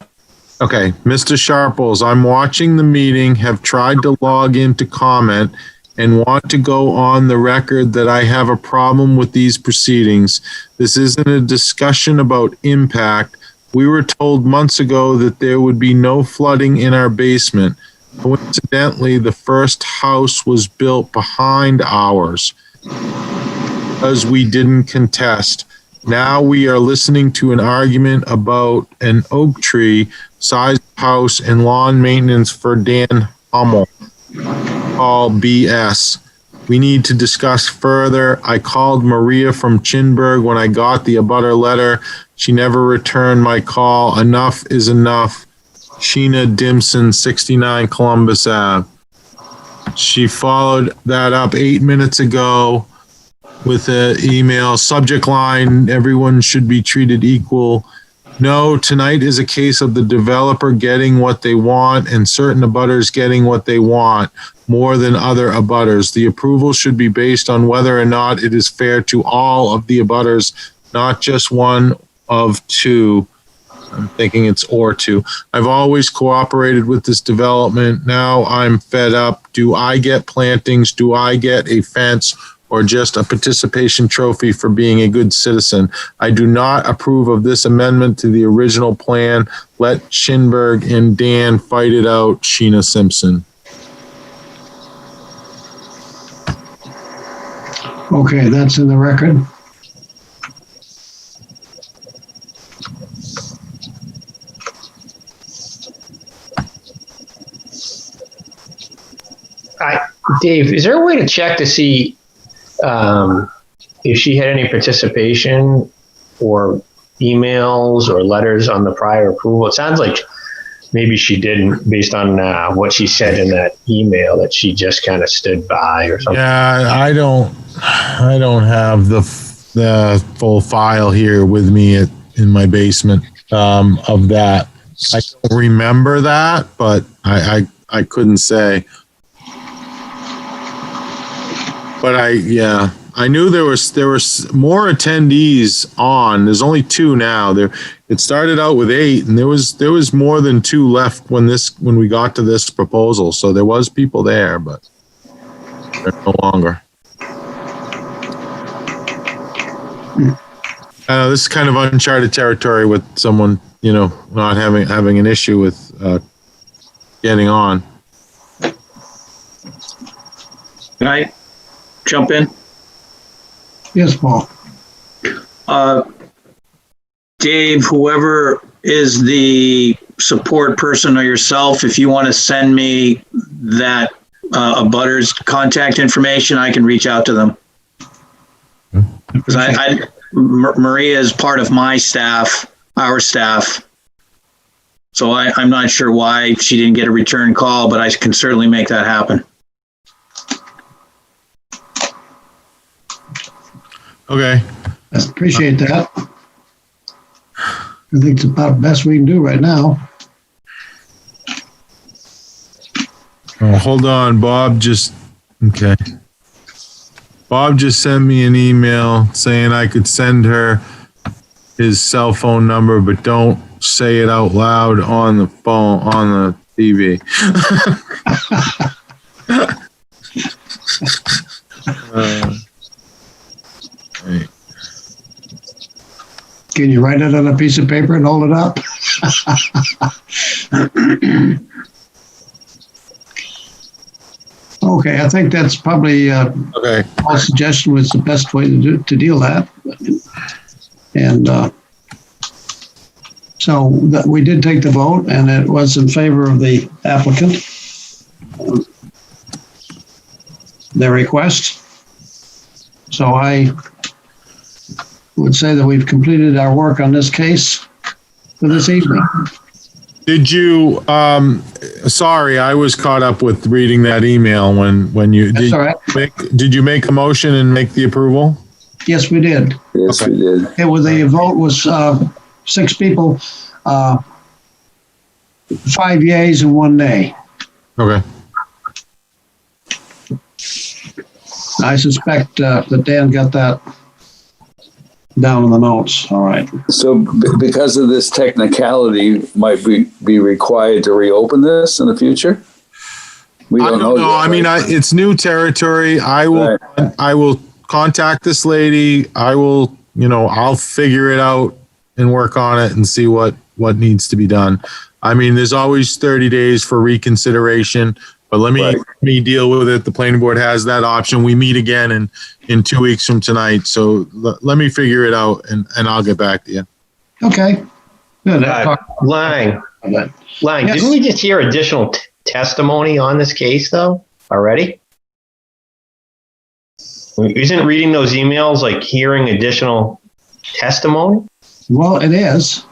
Okay, Mr. Sharples, I'm watching the meeting, have tried to log in to comment, and want to go on the record that I have a problem with these proceedings. This isn't a discussion about impact. We were told months ago that there would be no flooding in our basement. Coincidentally, the first house was built behind ours because we didn't contest. Now we are listening to an argument about an oak tree sized house and lawn maintenance for Dan Hummel. All BS. We need to discuss further. I called Maria from Chinburg when I got the abutter letter. She never returned my call. Enough is enough. Sheena Dimson, 69 Columbus Ave. She followed that up 8 minutes ago with an email, subject line, everyone should be treated equal. No, tonight is a case of the developer getting what they want and certain abutters getting what they want more than other abutters. The approval should be based on whether or not it is fair to all of the abutters, not just one of 2. I'm thinking it's or to. I've always cooperated with this development. Now I'm fed up. Do I get plantings? Do I get a fence or just a participation trophy for being a good citizen? I do not approve of this amendment to the original plan. Let Schinberg and Dan fight it out. Sheena Simpson. Okay, that's in the record. Dave, is there a way to check to see if she had any participation or emails or letters on the prior approval? It sounds like maybe she didn't, based on what she said in that email, that she just kind of stood by or something. Yeah, I don't have the full file here with me in my basement of that. I don't remember that, but I couldn't say. But I knew there was more attendees on. There's only 2 now. It started out with 8, and there was more than 2 left when we got to this proposal. So there was people there, but they're no longer. This is kind of uncharted territory with someone, not having an issue with getting on. Can I jump in? Yes, Paul. Dave, whoever is the support person or yourself, if you want to send me that abutter's contact information, I can reach out to them. Because Maria is part of my staff, our staff. So I'm not sure why she didn't get a return call, but I can certainly make that happen. Okay. I appreciate that. I think it's about the best we can do right now. Oh, hold on, Bob just sent me an email saying I could send her his cell phone number, but don't say it out loud on the phone, on the TV. Right. Can you write it on a piece of paper and hold it up? Okay, I think that's probably okay. My suggestion was the best way to deal that, and so we did take the vote, and it was in favor of the applicant, their request. So I would say that we've completed our work on this case for this evening. Did you, sorry, I was caught up with reading that email when you, That's all right. Did you make a motion and make the approval? Yes, we did. Yes, we did. The vote was 6 people, 5 yeas and 1 nay. Okay. I suspect that Dan got that down in the notes. All right. So because of this technicality, might we be required to reopen this in the future? We don't know. No, I mean, it's new territory. I will contact this lady. I'll figure it out and work on it and see what needs to be done. I mean, there's always 30 days for reconsideration, but let me deal with it. The planning board has that option. We meet again in 2 weeks from tonight. So let me figure it out and I'll get back to you. Okay. Good. Lang, Yes. didn't we just hear additional testimony on this case though already? Isn't reading those emails like hearing additional testimony? Well, it is.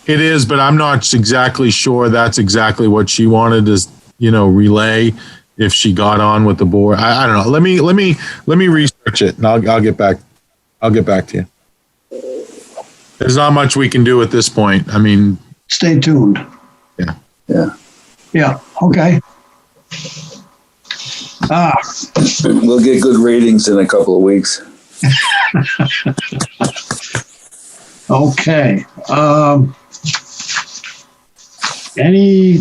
It is, but I'm not exactly sure that's exactly what she wanted to, relay if she got on with the board. I don't know. Let me research it and I'll get back. I'll get back to you. There's not much we can do at this point. I mean, stay tuned. Yeah. Yeah. Yeah. Okay. We'll get good ratings in a couple of weeks. Okay. Any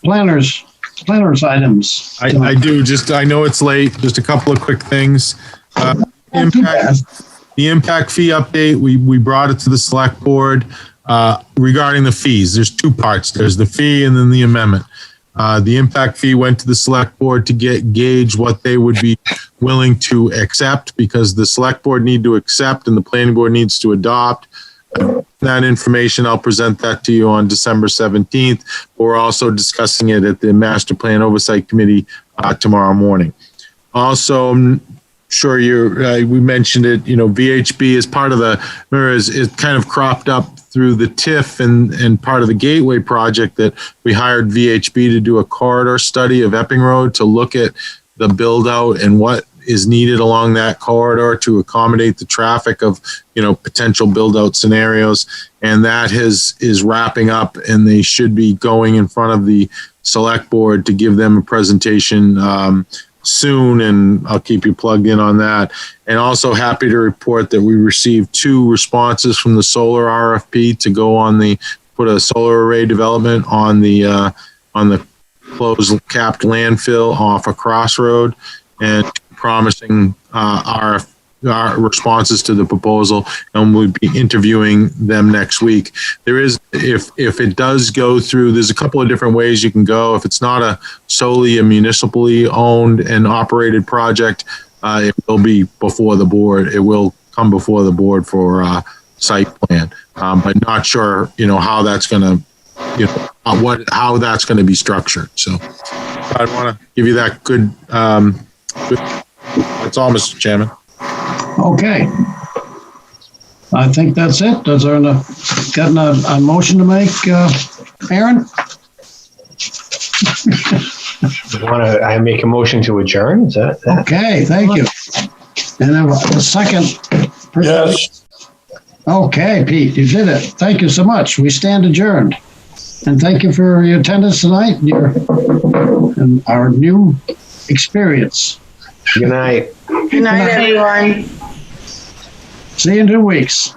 planners items? I do. I know it's late. Just a couple of quick things. The impact fee update, we brought it to the select board regarding the fees. There's two parts. There's the fee and then the amendment. The impact fee went to the select board to gauge what they would be willing to accept, because the select board need to accept and the planning board needs to adopt. That information, I'll present that to you on December 17th. We're also discussing it at the Master Plan Oversight Committee tomorrow morning. Also, I'm sure we mentioned it, VHB is part of it kind of cropped up through the TIF and part of the Gateway project that we hired VHB to do a corridor study of Epping Road to look at the build out and what is needed along that corridor to accommodate the traffic of, potential build out scenarios. And that is wrapping up, and they should be going in front of the select board to give them a presentation soon, and I'll keep you plugged in on that. And also happy to report that we received 2 responses from the solar RFP to go put a solar array development on the closed capped landfill off a crossroad, and promising our responses to the proposal, and we'll be interviewing them next week. There is, if it does go through, there's a couple of different ways you can go. If it's not solely a municipally owned and operated project, it will be before the board. It will come before the board for site plan, but not sure, how that's going to, how that's going to be structured. So I want to give you that good. That's all, Mr. Chairman. Okay. I think that's it. Is there a motion to make, Aaron? I make a motion to adjourn? Is that? Okay, thank you. And then a second. Yes. Okay, Pete, you did it. Thank you so much. We stand adjourned. And thank you for your attendance tonight and our new experience. Good night. Good night, everyone. See you in 2 weeks.